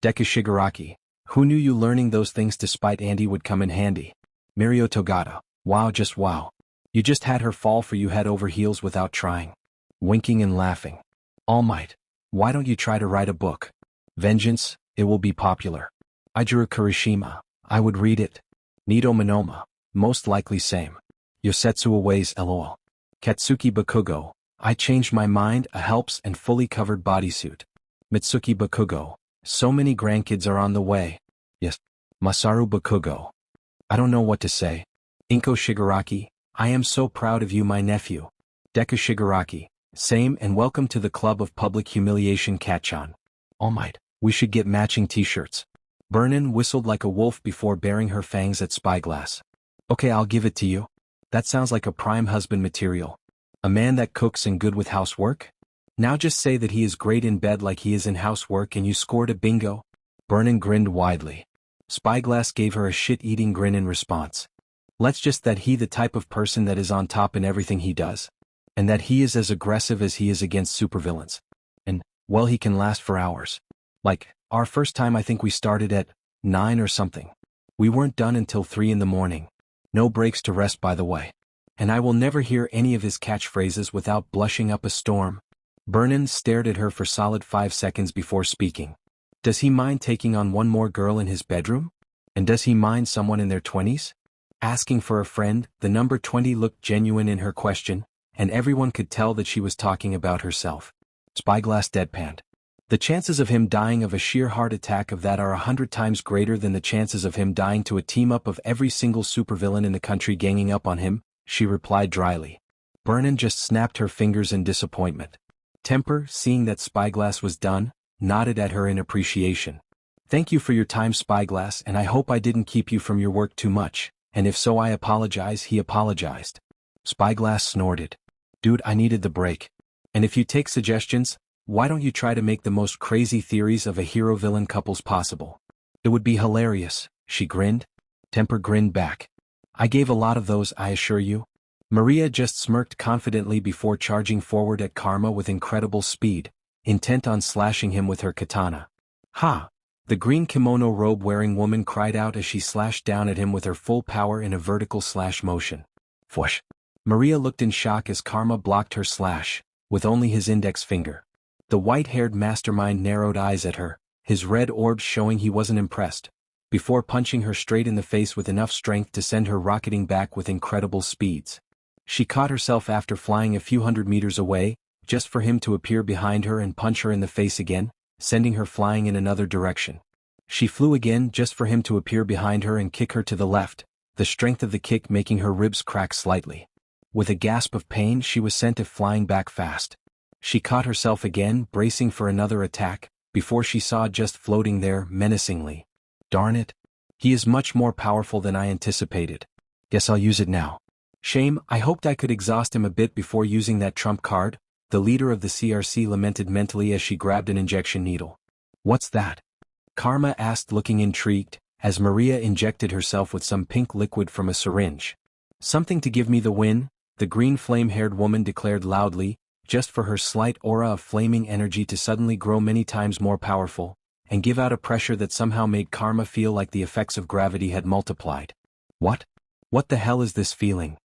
Deku Shigaraki. Who knew you learning those things despite Andy would come in handy? Mirio Togata. Wow, just wow. You just had her fall for you head over heels without trying. Winking and laughing. All Might. Why don't you try to write a book? Vengeance, it will be popular. Ijuru Kurishima. I would read it. Nido Monoma. Most likely same. Yosetsu Aways lol. Katsuki Bakugo. I changed my mind, a helps and fully covered bodysuit. Mitsuki Bakugo. So many grandkids are on the way. Yes. Masaru Bakugo. I don't know what to say. Inko Shigaraki. I am so proud of you, my nephew. Deku Shigaraki. Same and welcome to the club of public humiliation, Katchan. All Might. We should get matching t-shirts. Vernon whistled like a wolf before baring her fangs at Spyglass. Okay, I'll give it to you. That sounds like a prime husband material. A man that cooks and good with housework? Now just say that he is great in bed like he is in housework and you scored a bingo. Vernon grinned widely. Spyglass gave her a shit-eating grin in response. Let's just that he the type of person that is on top in everything he does. And that he is as aggressive as he is against supervillains. And, well, he can last for hours. Like, our first time I think we started at 9 or something. We weren't done until 3 in the morning. No breaks to rest, by the way. And I will never hear any of his catchphrases without blushing up a storm. Vernon stared at her for solid 5 seconds before speaking. Does he mind taking on one more girl in his bedroom? And does he mind someone in their 20s? Asking for a friend, the number 20 looked genuine in her question, and everyone could tell that she was talking about herself. Spyglass deadpanned. The chances of him dying of a sheer heart attack of that are 100 times greater than the chances of him dying to a team-up of every single supervillain in the country ganging up on him, she replied dryly. Vernon just snapped her fingers in disappointment. Temper, seeing that Spyglass was done, nodded at her in appreciation. Thank you for your time, Spyglass, and I hope I didn't keep you from your work too much, and if so I apologize. He apologized. Spyglass snorted. Dude, I needed the break. And if you take suggestions, why don't you try to make the most crazy theories of a hero-villain couples possible? It would be hilarious, she grinned. Temper grinned back. I gave a lot of those, I assure you. Maria just smirked confidently before charging forward at Karma with incredible speed, intent on slashing him with her katana. Ha! The green kimono robe-wearing woman cried out as she slashed down at him with her full power in a vertical slash motion. Whoosh! Maria looked in shock as Karma blocked her slash, with only his index finger. The white-haired mastermind narrowed eyes at her, his red orbs showing he wasn't impressed, before punching her straight in the face with enough strength to send her rocketing back with incredible speeds. She caught herself after flying a few hundred meters away, just for him to appear behind her and punch her in the face again, sending her flying in another direction. She flew again just for him to appear behind her and kick her to the left, the strength of the kick making her ribs crack slightly. With a gasp of pain she was sent flying back fast. She caught herself again, bracing for another attack, before she saw just floating there menacingly. Darn it. He is much more powerful than I anticipated. Guess I'll use it now. Shame, I hoped I could exhaust him a bit before using that trump card, the leader of the CRC lamented mentally as she grabbed an injection needle. What's that? Karma asked, looking intrigued, as Maria injected herself with some pink liquid from a syringe. Something to give me the win, the green flame-haired woman declared loudly, just for her slight aura of flaming energy to suddenly grow many times more powerful, and give out a pressure that somehow made Karma feel like the effects of gravity had multiplied. What? What the hell is this feeling?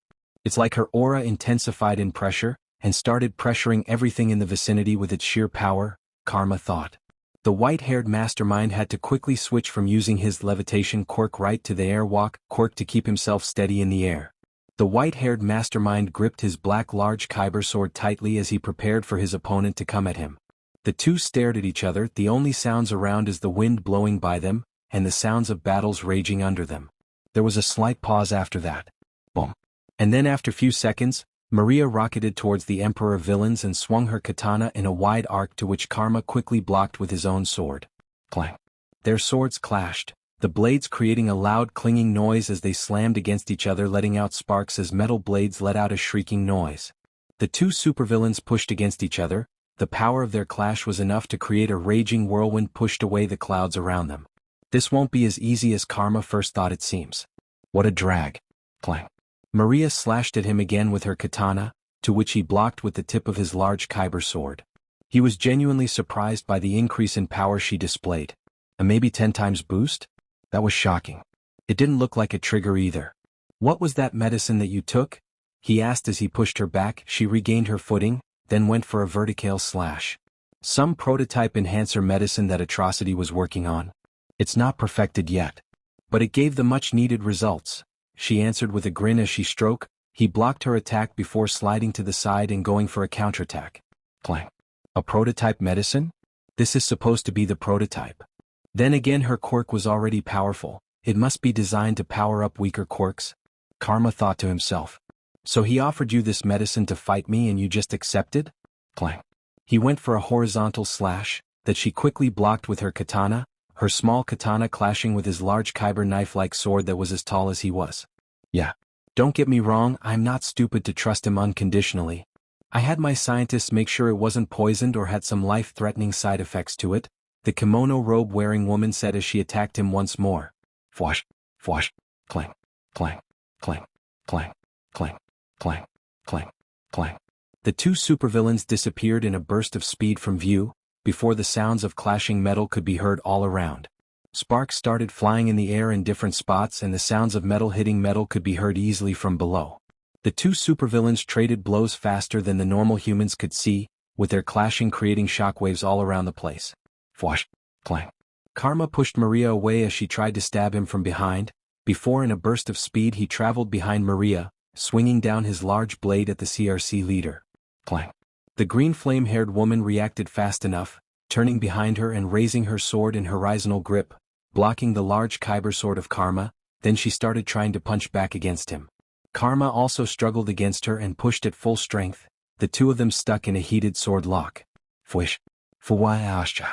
It's like her aura intensified in pressure, and started pressuring everything in the vicinity with its sheer power, Karma thought. The white-haired mastermind had to quickly switch from using his levitation quirk right to the airwalk quirk to keep himself steady in the air. The white-haired mastermind gripped his black large kyber sword tightly as he prepared for his opponent to come at him. The two stared at each other, the only sounds around is the wind blowing by them, and the sounds of battles raging under them. There was a slight pause after that. Boom. And then after few seconds, Maria rocketed towards the Emperor of Villains and swung her katana in a wide arc to which Karma quickly blocked with his own sword. Clang. Their swords clashed, the blades creating a loud clinging noise as they slammed against each other, letting out sparks as metal blades let out a shrieking noise. The two supervillains pushed against each other. The power of their clash was enough to create a raging whirlwind pushed away the clouds around them. This won't be as easy as Karma first thought, it seems. What a drag. Clang. Maria slashed at him again with her katana, to which he blocked with the tip of his large kyber sword. He was genuinely surprised by the increase in power she displayed. A maybe 10 times boost? That was shocking. It didn't look like a trigger either. What was that medicine that you took? He asked as he pushed her back. She regained her footing, then went for a vertical slash. Some prototype enhancer medicine that Atrocity was working on. It's not perfected yet. But it gave the much-needed results, she answered with a grin as she stroked. He blocked her attack before sliding to the side and going for a counterattack. Clang. A prototype medicine? This is supposed to be the prototype. Then again, her quirk was already powerful. It must be designed to power up weaker quirks. Karma thought to himself. So he offered you this medicine to fight me and you just accepted? Clang. He went for a horizontal slash, that she quickly blocked with her katana, her small katana clashing with his large kyber knife-like sword that was as tall as he was. Yeah. Don't get me wrong, I'm not stupid to trust him unconditionally. I had my scientists make sure it wasn't poisoned or had some life-threatening side effects to it, the kimono robe-wearing woman said as she attacked him once more. Fwash, fwash, clang, clang, clang, clang, clang, clang, clang, clang. The two supervillains disappeared in a burst of speed from view, before the sounds of clashing metal could be heard all around. Sparks started flying in the air in different spots and the sounds of metal hitting metal could be heard easily from below. The two supervillains traded blows faster than the normal humans could see, with their clashing creating shockwaves all around the place. Fwash, clang. Karma pushed Maria away as she tried to stab him from behind, before in a burst of speed he traveled behind Maria, swinging down his large blade at the CRC leader. Clang. The green flame-haired woman reacted fast enough, turning behind her and raising her sword in horizontal grip, blocking the large kyber sword of Karma, then she started trying to punch back against him. Karma also struggled against her and pushed at full strength, the two of them stuck in a heated sword lock. Fwish. Fwayasha.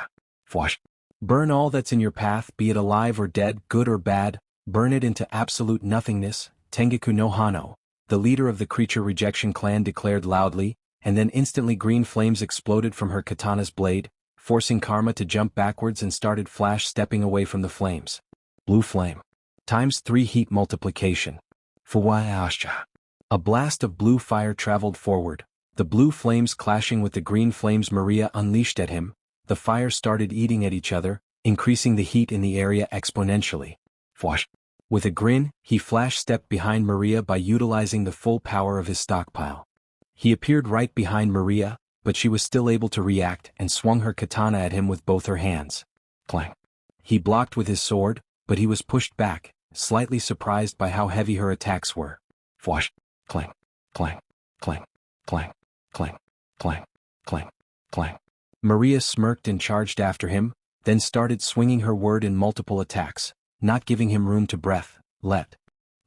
Fwash. Burn all that's in your path, be it alive or dead, good or bad, burn it into absolute nothingness, Tengaku no Hano, the leader of the creature rejection clan declared loudly, and then instantly green flames exploded from her katana's blade, forcing Karma to jump backwards and started flash stepping away from the flames. Blue flame. ×3 heat multiplication. Fwayasha. A blast of blue fire traveled forward, the blue flames clashing with the green flames Maria unleashed at him, the fire started eating at each other, increasing the heat in the area exponentially. Fwash. With a grin, he flash-stepped behind Maria by utilizing the full power of his stockpile. He appeared right behind Maria, but she was still able to react and swung her katana at him with both her hands. Clang. He blocked with his sword, but he was pushed back, slightly surprised by how heavy her attacks were. Fwash. Clang. Clang. Clang. Clang. Clang. Clang. Clang. Clang. Maria smirked and charged after him, then started swinging her word in multiple attacks, not giving him room to breath. Let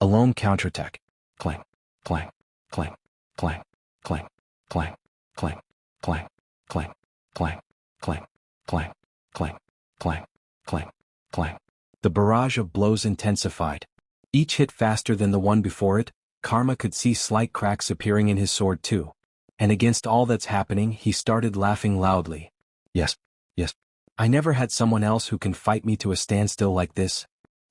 alone counterattack. Clang. Clang. Clang. Clang. Clang. Clang. Clang. Clang. Clang. Clang. Clang. Clang. Clang. Clang. Clang. Clang. The barrage of blows intensified. Each hit faster than the one before it. Karma could see slight cracks appearing in his sword too. And against all that's happening, he started laughing loudly. Yes, yes. I never had someone else who can fight me to a standstill like this.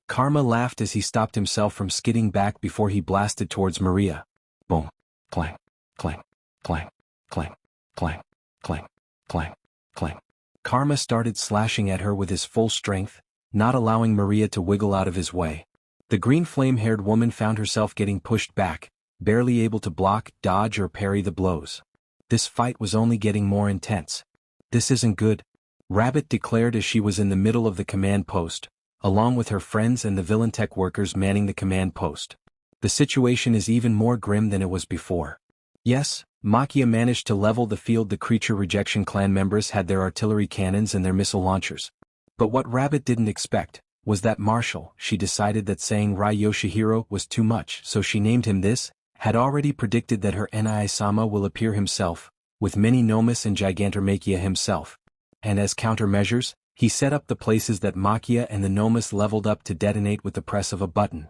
Karma laughed as he stopped himself from skidding back before he blasted towards Maria. Boom. Clang. Clang. Clang. Clang. Clang. Clang. Clang. Clang. Karma started slashing at her with his full strength, not allowing Maria to wiggle out of his way. The green flame-haired woman found herself getting pushed back, barely able to block, dodge or parry the blows. This fight was only getting more intense. This isn't good, Rabbit declared as she was in the middle of the command post, along with her friends and the villain tech workers manning the command post. The situation is even more grim than it was before. Yes, Makia managed to level the field. The creature rejection clan members had their artillery cannons and their missile launchers. But what Rabbit didn't expect was that Marshall, she decided that saying Rai Yoshihiro was too much, so she named him this, had already predicted that her Nai-sama will appear himself, with many Nomus and Gigantormakia himself. And as countermeasures, he set up the places that Makia and the Nomus leveled up to detonate with the press of a button.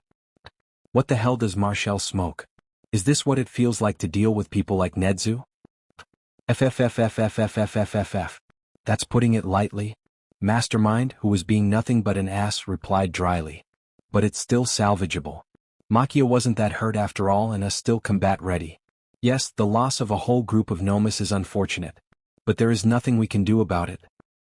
What the hell does Marshall smoke? Is this what it feels like to deal with people like Nedzu? FFFFFFFFFF. That's putting it lightly. Mastermind, who was being nothing but an ass, replied dryly. But it's still salvageable. Makia wasn't that hurt after all and is still combat ready. Yes, the loss of a whole group of Nomus is unfortunate. But there is nothing we can do about it.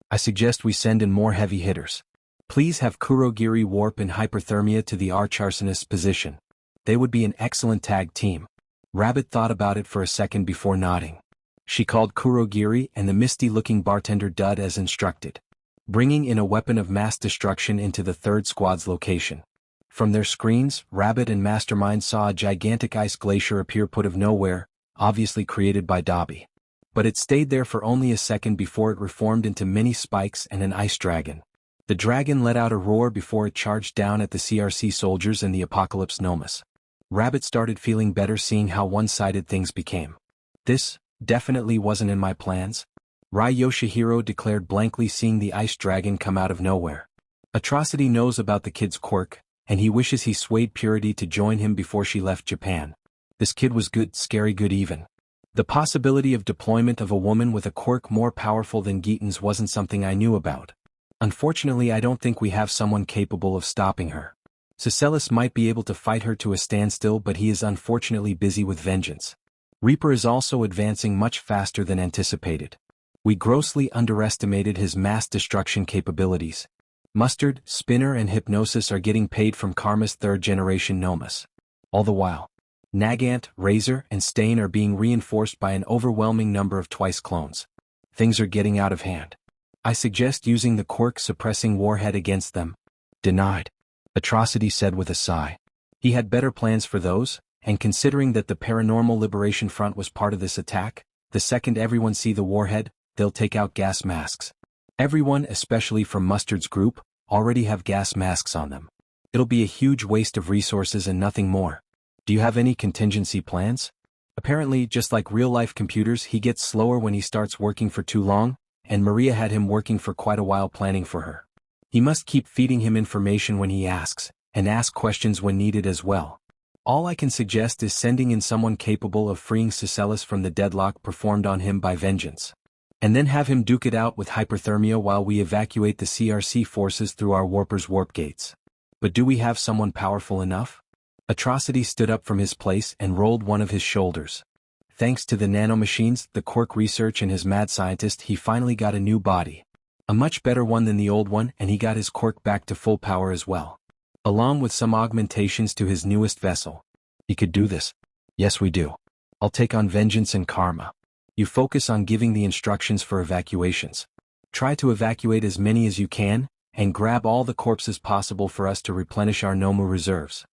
I suggest we send in more heavy hitters. Please have Kurogiri warp in hyperthermia to the Archarsonist's position. They would be an excellent tag team. Rabbit thought about it for a second before nodding. She called Kurogiri and the misty-looking bartender Dud as instructed, bringing in a weapon of mass destruction into the third squad's location. From their screens, Rabbit and Mastermind saw a gigantic ice glacier appear out of nowhere, obviously created by Dobby. But it stayed there for only a second before it reformed into many spikes and an ice dragon. The dragon let out a roar before it charged down at the CRC soldiers and the Apocalypse Nomus. Rabbit started feeling better seeing how one-sided things became. This definitely wasn't in my plans, Rai Yoshihiro declared blankly seeing the ice dragon come out of nowhere. Atrocity knows about the kid's quirk, and he wishes he swayed Purity to join him before she left Japan. This kid was good, scary good even. The possibility of deployment of a woman with a quirk more powerful than Geeton's wasn't something I knew about. Unfortunately, I don't think we have someone capable of stopping her. Sicelis might be able to fight her to a standstill, but he is unfortunately busy with vengeance. Reaper is also advancing much faster than anticipated. We grossly underestimated his mass destruction capabilities. Mustard, Spinner and Hypnosis are getting paid from Karma's third-generation Nomus. All the while, Nagant, Razor, and Stain are being reinforced by an overwhelming number of Twice clones. Things are getting out of hand. I suggest using the quirk-suppressing warhead against them. Denied. Atrocity said with a sigh. He had better plans for those, and considering that the Paranormal Liberation Front was part of this attack, the second everyone see the warhead, they'll take out gas masks. Everyone, especially from Mustard's group, already have gas masks on them. It'll be a huge waste of resources and nothing more. Do you have any contingency plans? Apparently, just like real-life computers, he gets slower when he starts working for too long, and Maria had him working for quite a while planning for her. He must keep feeding him information when he asks, and ask questions when needed as well. All I can suggest is sending in someone capable of freeing Sicelis from the deadlock performed on him by Vengeance. And then have him duke it out with hyperthermia while we evacuate the CRC forces through our warper's warp gates. But do we have someone powerful enough? Atrocity stood up from his place and rolled one of his shoulders. Thanks to the nanomachines, the quirk research and his mad scientist, he finally got a new body. A much better one than the old one, and he got his quirk back to full power as well. Along with some augmentations to his newest vessel. He could do this. Yes, we do. I'll take on Vengeance and Karma. You focus on giving the instructions for evacuations. Try to evacuate as many as you can, and grab all the corpses possible for us to replenish our Nomu reserves.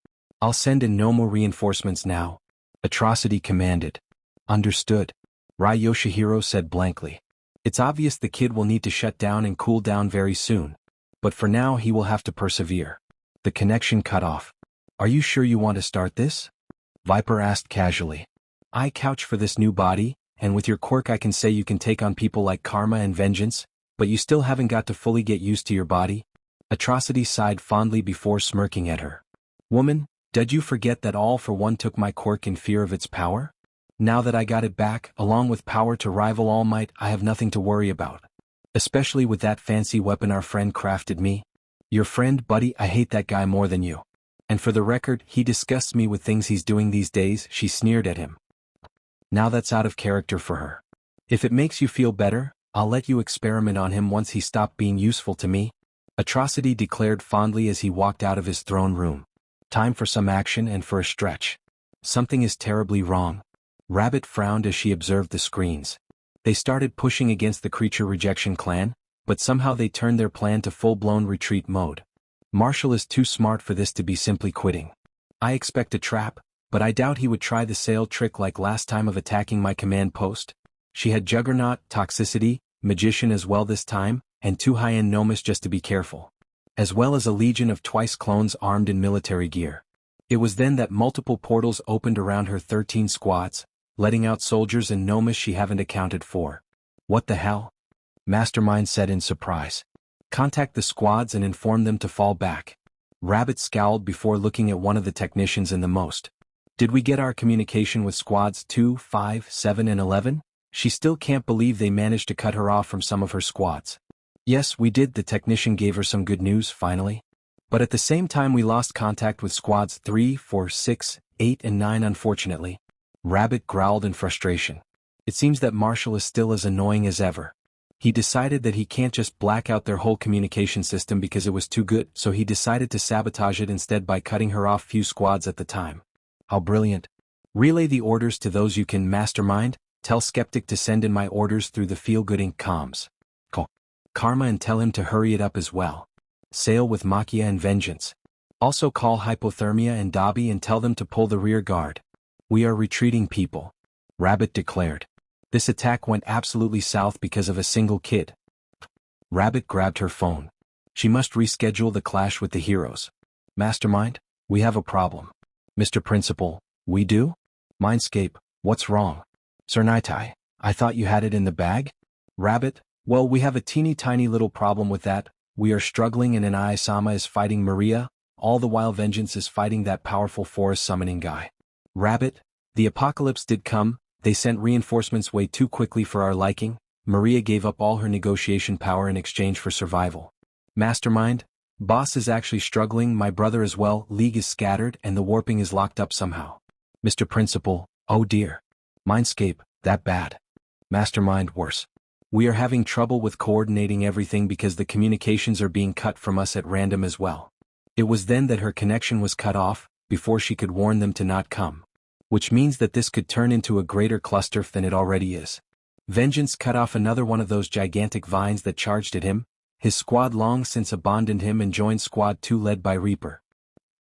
I'll send in Nomu reinforcements now. Atrocity commanded. Understood. Rai Yoshihiro said blankly. It's obvious the kid will need to shut down and cool down very soon. But for now he will have to persevere. The connection cut off. Are you sure you want to start this? Viper asked casually. I couch for this new body, and with your quirk I can say you can take on people like Karma and Vengeance, but you still haven't got to fully get used to your body? Atrocity sighed fondly before smirking at her. Woman, did you forget that All for One took my quirk in fear of its power? Now that I got it back, along with power to rival All Might, I have nothing to worry about. Especially with that fancy weapon our friend crafted me. Your friend, buddy, I hate that guy more than you. And for the record, he disgusts me with things he's doing these days, she sneered at him. Now that's out of character for her. If it makes you feel better, I'll let you experiment on him once he stopped being useful to me. Atrocity declared fondly as he walked out of his throne room. Time for some action and for a stretch. Something is terribly wrong. Rabbit frowned as she observed the screens. They started pushing against the creature rejection clan, but somehow they turned their plan to full-blown retreat mode. Marshall is too smart for this to be simply quitting. I expect a trap, but I doubt he would try the sail trick like last time of attacking my command post. She had Juggernaut, Toxicity, Magician as well this time, and 2 high-end Nomus just to be careful. As well as a legion of Twice clones armed in military gear. It was then that multiple portals opened around her 13 squads, letting out soldiers and Nomus she haven't accounted for. What the hell? Mastermind said in surprise. Contact the squads and inform them to fall back. Rabbit scowled before looking at one of the technicians in the most. Did we get our communication with squads 2, 5, 7 and 11? She still can't believe they managed to cut her off from some of her squads. Yes, we did, the technician gave her some good news finally. But at the same time we lost contact with squads 3, 4, 6, 8 and 9 unfortunately. Rabbit growled in frustration. It seems that Marshall is still as annoying as ever. He decided that he can't just black out their whole communication system because it was too good, so he decided to sabotage it instead by cutting her off few squads at the time. How brilliant. Relay the orders to those you can mastermind, tell Skeptic to send in my orders through the Feel-Good Inc. comms. Call Karma and tell him to hurry it up as well. Sail with Makia and Vengeance. Also call Hypothermia and Dobby and tell them to pull the rear guard. We are retreating, people. Rabbit declared. This attack went absolutely south because of a single kid. Rabbit grabbed her phone. She must reschedule the clash with the heroes. Mastermind, we have a problem. Mr. Principal, we do? Mindscape, what's wrong? Sir Nightai, I thought you had it in the bag? Rabbit, well, we have a teeny tiny little problem with that. We are struggling and Anai-sama is fighting Maria, all the while Vengeance is fighting that powerful forest summoning guy. Rabbit, the apocalypse did come, they sent reinforcements way too quickly for our liking. Maria gave up all her negotiation power in exchange for survival. Mastermind, boss is actually struggling, my brother as well, league is scattered and the warping is locked up somehow. Mr. Principal, oh dear. Mindscape, that bad. Mastermind, worse. We are having trouble with coordinating everything because the communications are being cut from us at random as well. It was then that her connection was cut off, before she could warn them to not come. Which means that this could turn into a greater cluster than it already is. Vengeance cut off another one of those gigantic vines that charged at him. His squad long since abandoned him and joined Squad 2 led by Reaper.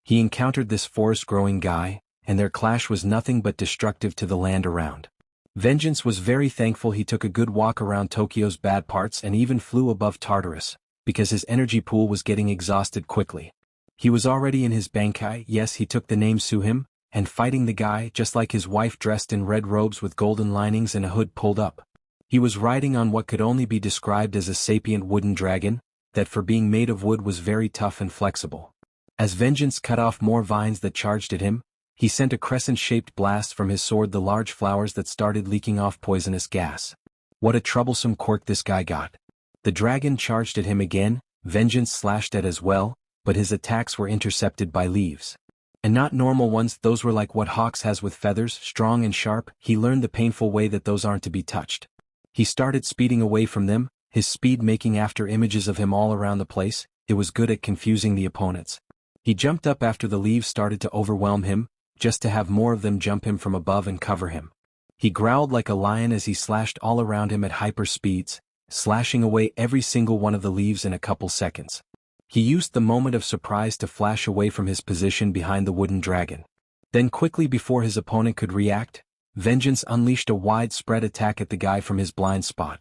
He encountered this forest-growing guy, and their clash was nothing but destructive to the land around. Vengeance was very thankful he took a good walk around Tokyo's bad parts and even flew above Tartarus, because his energy pool was getting exhausted quickly. He was already in his Bankai, yes he took the name Suhim, and fighting the guy just like his wife dressed in red robes with golden linings and a hood pulled up. He was riding on what could only be described as a sapient wooden dragon, that for being made of wood was very tough and flexible. As Vengeance cut off more vines that charged at him, he sent a crescent-shaped blast from his sword, the large flowers that started leaking off poisonous gas. What a troublesome quirk this guy got. The dragon charged at him again, Vengeance slashed at as well, but his attacks were intercepted by leaves. And not normal ones, those were like what Hawks has with feathers, strong and sharp. He learned the painful way that those aren't to be touched. He started speeding away from them, his speed making after images of him all around the place. It was good at confusing the opponents. He jumped up after the leaves started to overwhelm him, just to have more of them jump him from above and cover him. He growled like a lion as he slashed all around him at hyper speeds, slashing away every single one of the leaves in a couple seconds. He used the moment of surprise to flash away from his position behind the wooden dragon. Then quickly before his opponent could react, Vengeance unleashed a widespread attack at the guy from his blind spot.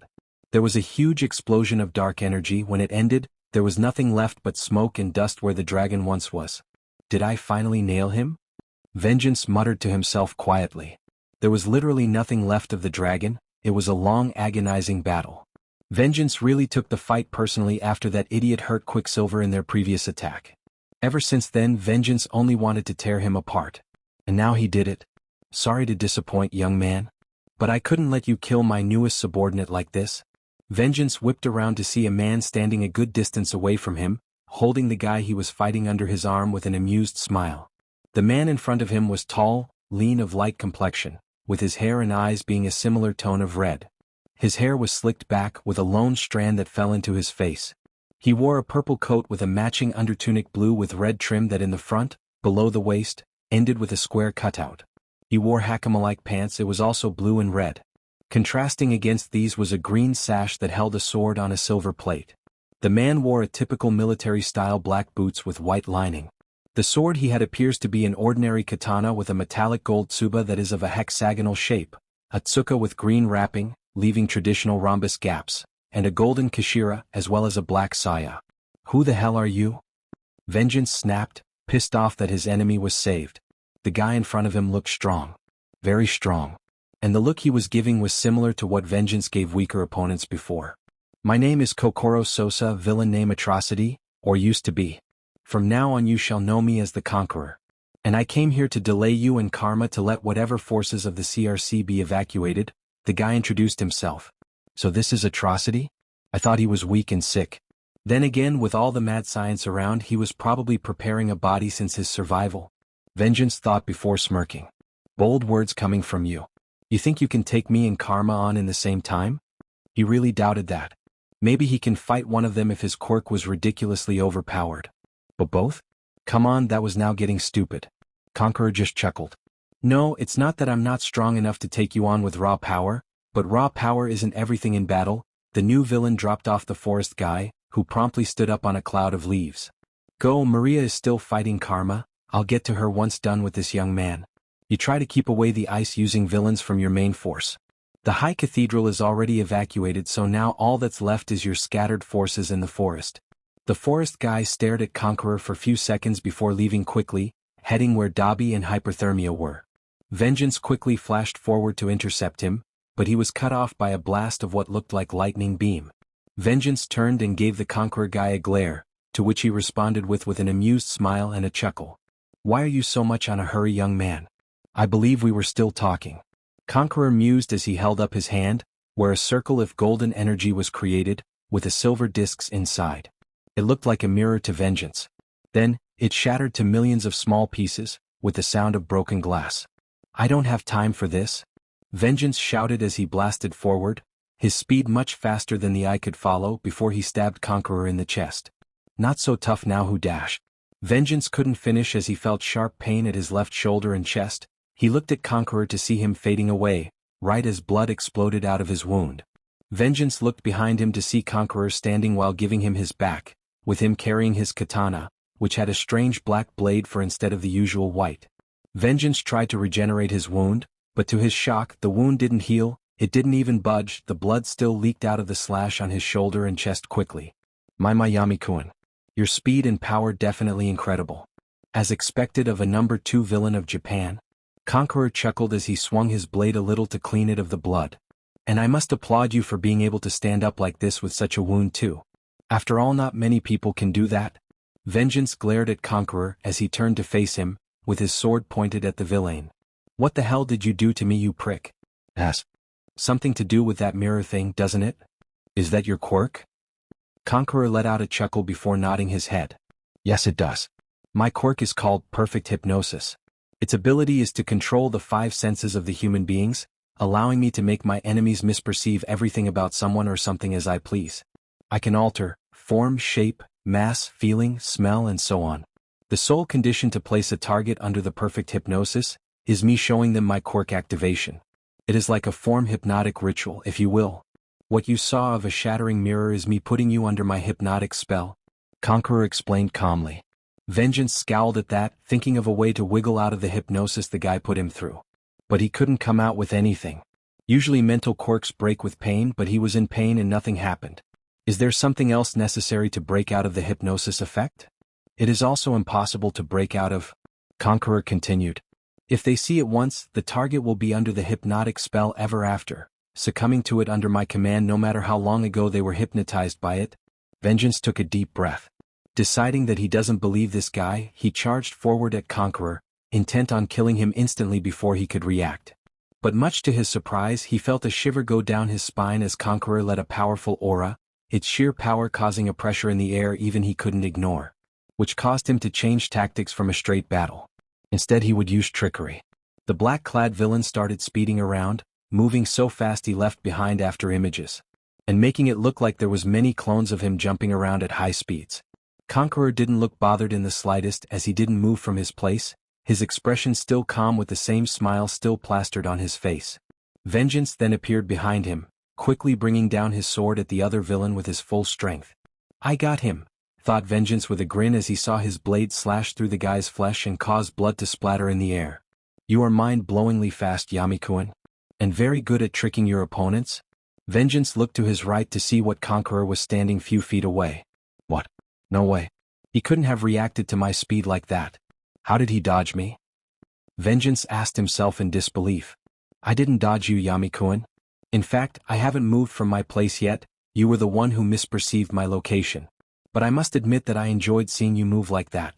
There was a huge explosion of dark energy. When it ended, there was nothing left but smoke and dust where the dragon once was. Did I finally nail him? Vengeance muttered to himself quietly. There was literally nothing left of the dragon. It was a long agonizing battle. Vengeance really took the fight personally after that idiot hurt Quicksilver in their previous attack. Ever since then Vengeance only wanted to tear him apart. And now he did it. Sorry to disappoint, young man. But I couldn't let you kill my newest subordinate like this. Vengeance whipped around to see a man standing a good distance away from him, holding the guy he was fighting under his arm with an amused smile. The man in front of him was tall, lean, of light complexion, with his hair and eyes being a similar tone of red. His hair was slicked back with a lone strand that fell into his face. He wore a purple coat with a matching undertunic blue with red trim that in the front, below the waist, ended with a square cutout. He wore hakama-like pants, it was also blue and red. Contrasting against these was a green sash that held a sword on a silver plate. The man wore a typical military-style black boots with white lining. The sword he had appears to be an ordinary katana with a metallic gold tsuba that is of a hexagonal shape, a tsuka with green wrapping, leaving traditional rhombus gaps, and a golden kashira as well as a black saya. Who the hell are you? Vengeance snapped, pissed off that his enemy was saved. The guy in front of him looked strong. Very strong. And the look he was giving was similar to what Vengeance gave weaker opponents before. My name is Kokoro Sosa, villain name Atrocity, or used to be. From now on you shall know me as the Conqueror. And I came here to delay you and Karma to let whatever forces of the CRC be evacuated. The guy introduced himself. So this is Atrocity? I thought he was weak and sick. Then again, with all the mad science around, he was probably preparing a body since his survival. Vengeance thought before smirking. Bold words coming from you. You think you can take me and Karma on in the same time? He really doubted that. Maybe he can fight one of them if his quirk was ridiculously overpowered. But both? Come on, that was now getting stupid. Conqueror just chuckled. No, it's not that I'm not strong enough to take you on with raw power, but raw power isn't everything in battle. The new villain dropped off the forest guy, who promptly stood up on a cloud of leaves. Go, Maria is still fighting Karma. I'll get to her once done with this young man. You try to keep away the ice using villains from your main force. The High Cathedral is already evacuated, so now all that's left is your scattered forces in the forest. The forest guy stared at Conqueror for a few seconds before leaving quickly, heading where Dobby and Hyperthermia were. Vengeance quickly flashed forward to intercept him, but he was cut off by a blast of what looked like lightning beam. Vengeance turned and gave the Conqueror guy a glare, to which he responded with an amused smile and a chuckle. Why are you so much on a hurry, young man? I believe we were still talking. Conqueror mused as he held up his hand, where a circle of golden energy was created, with a silver discs inside. It looked like a mirror to vengeance. Then, it shattered to millions of small pieces, with the sound of broken glass. I don't have time for this. Vengeance shouted as he blasted forward, his speed much faster than the eye could follow before he stabbed Conqueror in the chest. Not so tough now, who dashed. Vengeance couldn't finish as he felt sharp pain at his left shoulder and chest. He looked at Conqueror to see him fading away, right as blood exploded out of his wound. Vengeance looked behind him to see Conqueror standing while giving him his back, with him carrying his katana, which had a strange black blade for instead of the usual white. Vengeance tried to regenerate his wound, but to his shock the wound didn't heal, it didn't even budge, the blood still leaked out of the slash on his shoulder and chest quickly. My Yami-kun. Your speed and power definitely incredible. As expected of a number 2 villain of Japan. Conqueror chuckled as he swung his blade a little to clean it of the blood. And I must applaud you for being able to stand up like this with such a wound too. After all, not many people can do that. Vengeance glared at Conqueror as he turned to face him, with his sword pointed at the villain. What the hell did you do to me, you prick? Ass. Something to do with that mirror thing, doesn't it? Is that your quirk? Conqueror let out a chuckle before nodding his head. Yes, it does. My quirk is called perfect hypnosis. Its ability is to control the 5 senses of the human beings, allowing me to make my enemies misperceive everything about someone or something as I please. I can alter form, shape, mass, feeling, smell, and so on. The sole condition to place a target under the perfect hypnosis is me showing them my quirk activation. It is like a form hypnotic ritual, if you will. What you saw of a shattering mirror is me putting you under my hypnotic spell, Conqueror explained calmly. Vengeance scowled at that, thinking of a way to wiggle out of the hypnosis the guy put him through. But he couldn't come out with anything. Usually mental quirks break with pain, but he was in pain and nothing happened. Is there something else necessary to break out of the hypnosis effect? It is also impossible to break out of, Conqueror continued. If they see it once, the target will be under the hypnotic spell ever after, succumbing to it under my command no matter how long ago they were hypnotized by it. Vengeance took a deep breath. Deciding that he doesn't believe this guy, he charged forward at Conqueror, intent on killing him instantly before he could react. But much to his surprise, he felt a shiver go down his spine as Conqueror let a powerful aura, its sheer power causing a pressure in the air even he couldn't ignore, which caused him to change tactics from a straight battle. Instead he would use trickery. The black-clad villain started speeding around, moving so fast he left behind after images, and making it look like there was many clones of him jumping around at high speeds. Conqueror didn't look bothered in the slightest as he didn't move from his place, his expression still calm with the same smile still plastered on his face. Vengeance then appeared behind him, quickly bringing down his sword at the other villain with his full strength. I got him, thought Vengeance with a grin as he saw his blade slash through the guy's flesh and cause blood to splatter in the air. You are mind-blowingly fast, Yami-kun. And very good at tricking your opponents? Vengeance looked to his right to see what Conqueror was standing few feet away. What? No way. He couldn't have reacted to my speed like that. How did he dodge me? Vengeance asked himself in disbelief. I didn't dodge you, Yami-kun. In fact, I haven't moved from my place yet, you were the one who misperceived my location. But I must admit that I enjoyed seeing you move like that.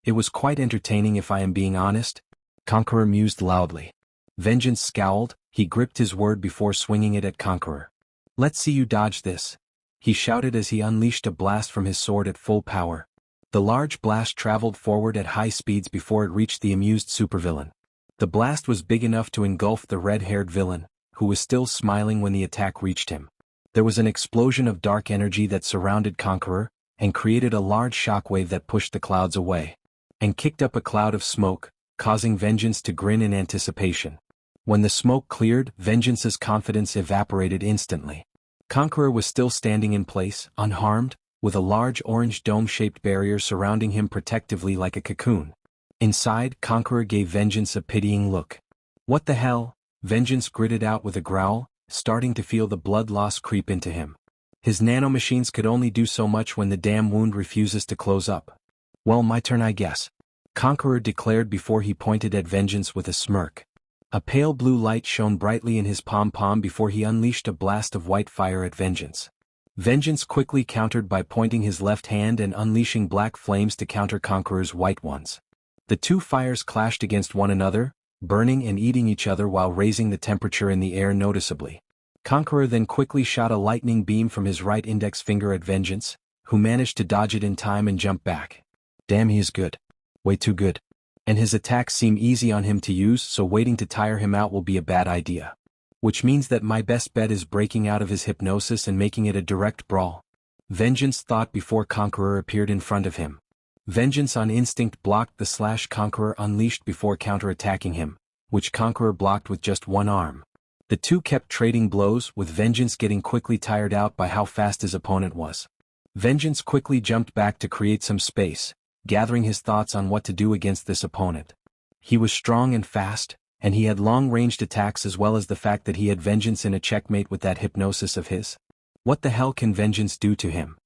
It was quite entertaining if I am being honest. Conqueror mused loudly. Vengeance scowled, he gripped his word before swinging it at Conqueror. Let's see you dodge this, he shouted as he unleashed a blast from his sword at full power. The large blast traveled forward at high speeds before it reached the amused supervillain. The blast was big enough to engulf the red-haired villain, who was still smiling when the attack reached him. There was an explosion of dark energy that surrounded Conqueror, and created a large shockwave that pushed the clouds away, and kicked up a cloud of smoke, causing Vengeance to grin in anticipation. When the smoke cleared, Vengeance's confidence evaporated instantly. Conqueror was still standing in place, unharmed, with a large orange dome-shaped barrier surrounding him protectively like a cocoon. Inside, Conqueror gave Vengeance a pitying look. What the hell? Vengeance gritted out with a growl, starting to feel the blood loss creep into him. His nanomachines could only do so much when the damn wound refuses to close up. Well, my turn, I guess, Conqueror declared before he pointed at Vengeance with a smirk. A pale blue light shone brightly in his pom-pom before he unleashed a blast of white fire at Vengeance. Vengeance quickly countered by pointing his left hand and unleashing black flames to counter Conqueror's white ones. The two fires clashed against one another, burning and eating each other while raising the temperature in the air noticeably. Conqueror then quickly shot a lightning beam from his right index finger at Vengeance, who managed to dodge it in time and jump back. Damn, he is good. Way too good. And his attacks seem easy on him to use, so waiting to tire him out will be a bad idea. Which means that my best bet is breaking out of his hypnosis and making it a direct brawl. Vengeance thought before Conqueror appeared in front of him. Vengeance on instinct blocked the / Conqueror unleashed before counterattacking him, which Conqueror blocked with just one arm. The two kept trading blows, with Vengeance getting quickly tired out by how fast his opponent was. Vengeance quickly jumped back to create some space, gathering his thoughts on what to do against this opponent. He was strong and fast, and he had long-ranged attacks as well as the fact that he had Vengeance in a checkmate with that hypnosis of his. What the hell can Vengeance do to him?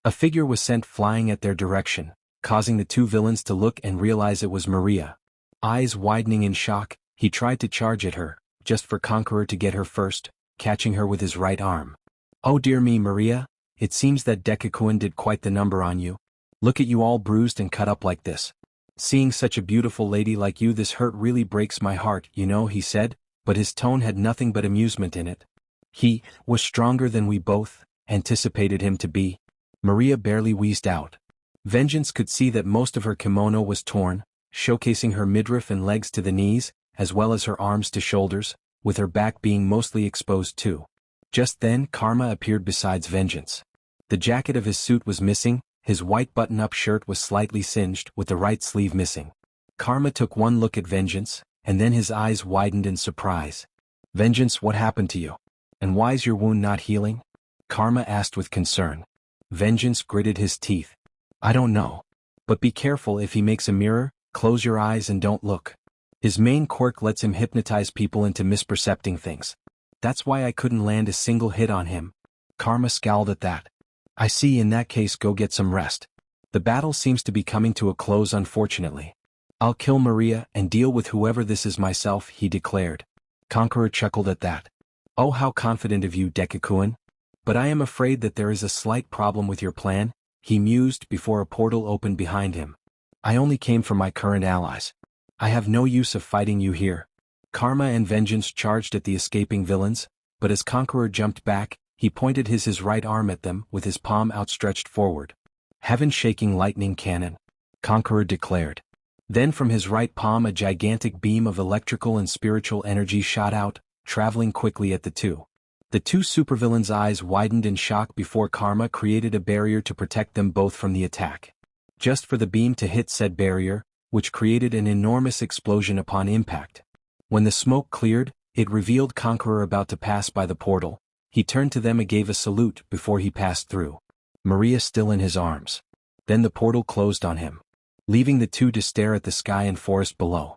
A figure was sent flying at their direction, causing the two villains to look and realize it was Maria. Eyes widening in shock, he tried to charge at her, just for Conqueror to get her first, catching her with his right arm. Oh dear me, Maria, it seems that Deku did quite the number on you. Look at you all bruised and cut up like this. Seeing such a beautiful lady like you, this hurt really breaks my heart, you know, he said, but his tone had nothing but amusement in it. He was stronger than we both anticipated him to be. Maria barely wheezed out. Vengeance could see that most of her kimono was torn, showcasing her midriff and legs to the knees, as well as her arms to shoulders, with her back being mostly exposed too. Just then Karma appeared besides Vengeance. The jacket of his suit was missing, his white button-up shirt was slightly singed, with the right sleeve missing. Karma took one look at Vengeance, and then his eyes widened in surprise. Vengeance, what happened to you? And why's your wound not healing? Karma asked with concern. Vengeance gritted his teeth. I don't know. But be careful, if he makes a mirror, close your eyes and don't look. His main quirk lets him hypnotize people into mispercepting things. That's why I couldn't land a single hit on him. Karma scowled at that. I see, in that case go get some rest. The battle seems to be coming to a close, unfortunately. I'll kill Maria and deal with whoever this is myself, he declared. Conqueror chuckled at that. Oh, how confident of you, Deku. But I am afraid that there is a slight problem with your plan, he mused before a portal opened behind him. I only came for my current allies. I have no use of fighting you here. Karma and Vengeance charged at the escaping villains, but as Conqueror jumped back, he pointed his right arm at them with his palm outstretched forward. Heaven-shaking lightning cannon, Conqueror declared. Then from his right palm a gigantic beam of electrical and spiritual energy shot out, traveling quickly at the two. The two supervillains' eyes widened in shock before Karma created a barrier to protect them both from the attack. Just for the beam to hit said barrier, which created an enormous explosion upon impact. When the smoke cleared, it revealed Conqueror about to pass by the portal. He turned to them and gave a salute before he passed through. Maria still in his arms. Then the portal closed on him, leaving the two to stare at the sky and forest below.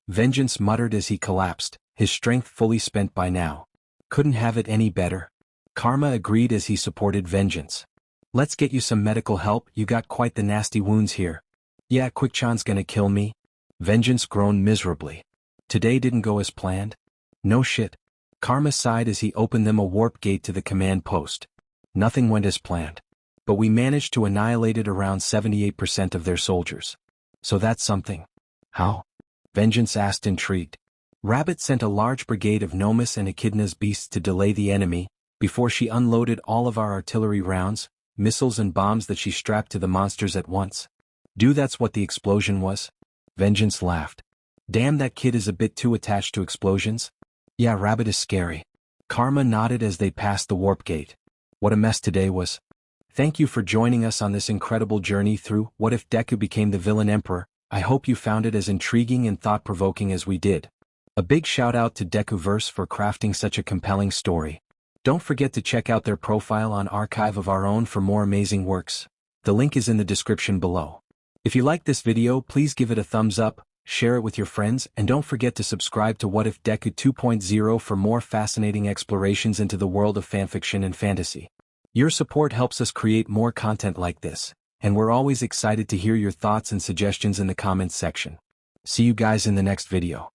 Vengeance muttered as he collapsed, his strength fully spent by now. Couldn't have it any better. Karma agreed as he supported Vengeance. Let's get you some medical help, you got quite the nasty wounds here. Yeah, Quick-chan's gonna kill me. Vengeance groaned miserably. Today didn't go as planned. No shit. Karma sighed as he opened them a warp gate to the command post. Nothing went as planned. But we managed to annihilate around 78% of their soldiers. So that's something. How? Vengeance asked, intrigued. Rabbit sent a large brigade of Nomus and Echidna's beasts to delay the enemy, before she unloaded all of our artillery rounds, missiles and bombs that she strapped to the monsters at once. That's what the explosion was? Vengeance laughed. Damn, that kid is a bit too attached to explosions. Yeah, Rabbit is scary. Karma nodded as they passed the warp gate. What a mess today was. Thank you for joining us on this incredible journey through What If Deku Became the Villain Emperor. I hope you found it as intriguing and thought-provoking as we did. A big shout out to DekuVerse for crafting such a compelling story. Don't forget to check out their profile on Archive of Our Own for more amazing works. The link is in the description below. If you liked this video, please give it a thumbs up, share it with your friends, and don't forget to subscribe to What If Deku 2.0 for more fascinating explorations into the world of fanfiction and fantasy. Your support helps us create more content like this, and we're always excited to hear your thoughts and suggestions in the comments section. See you guys in the next video.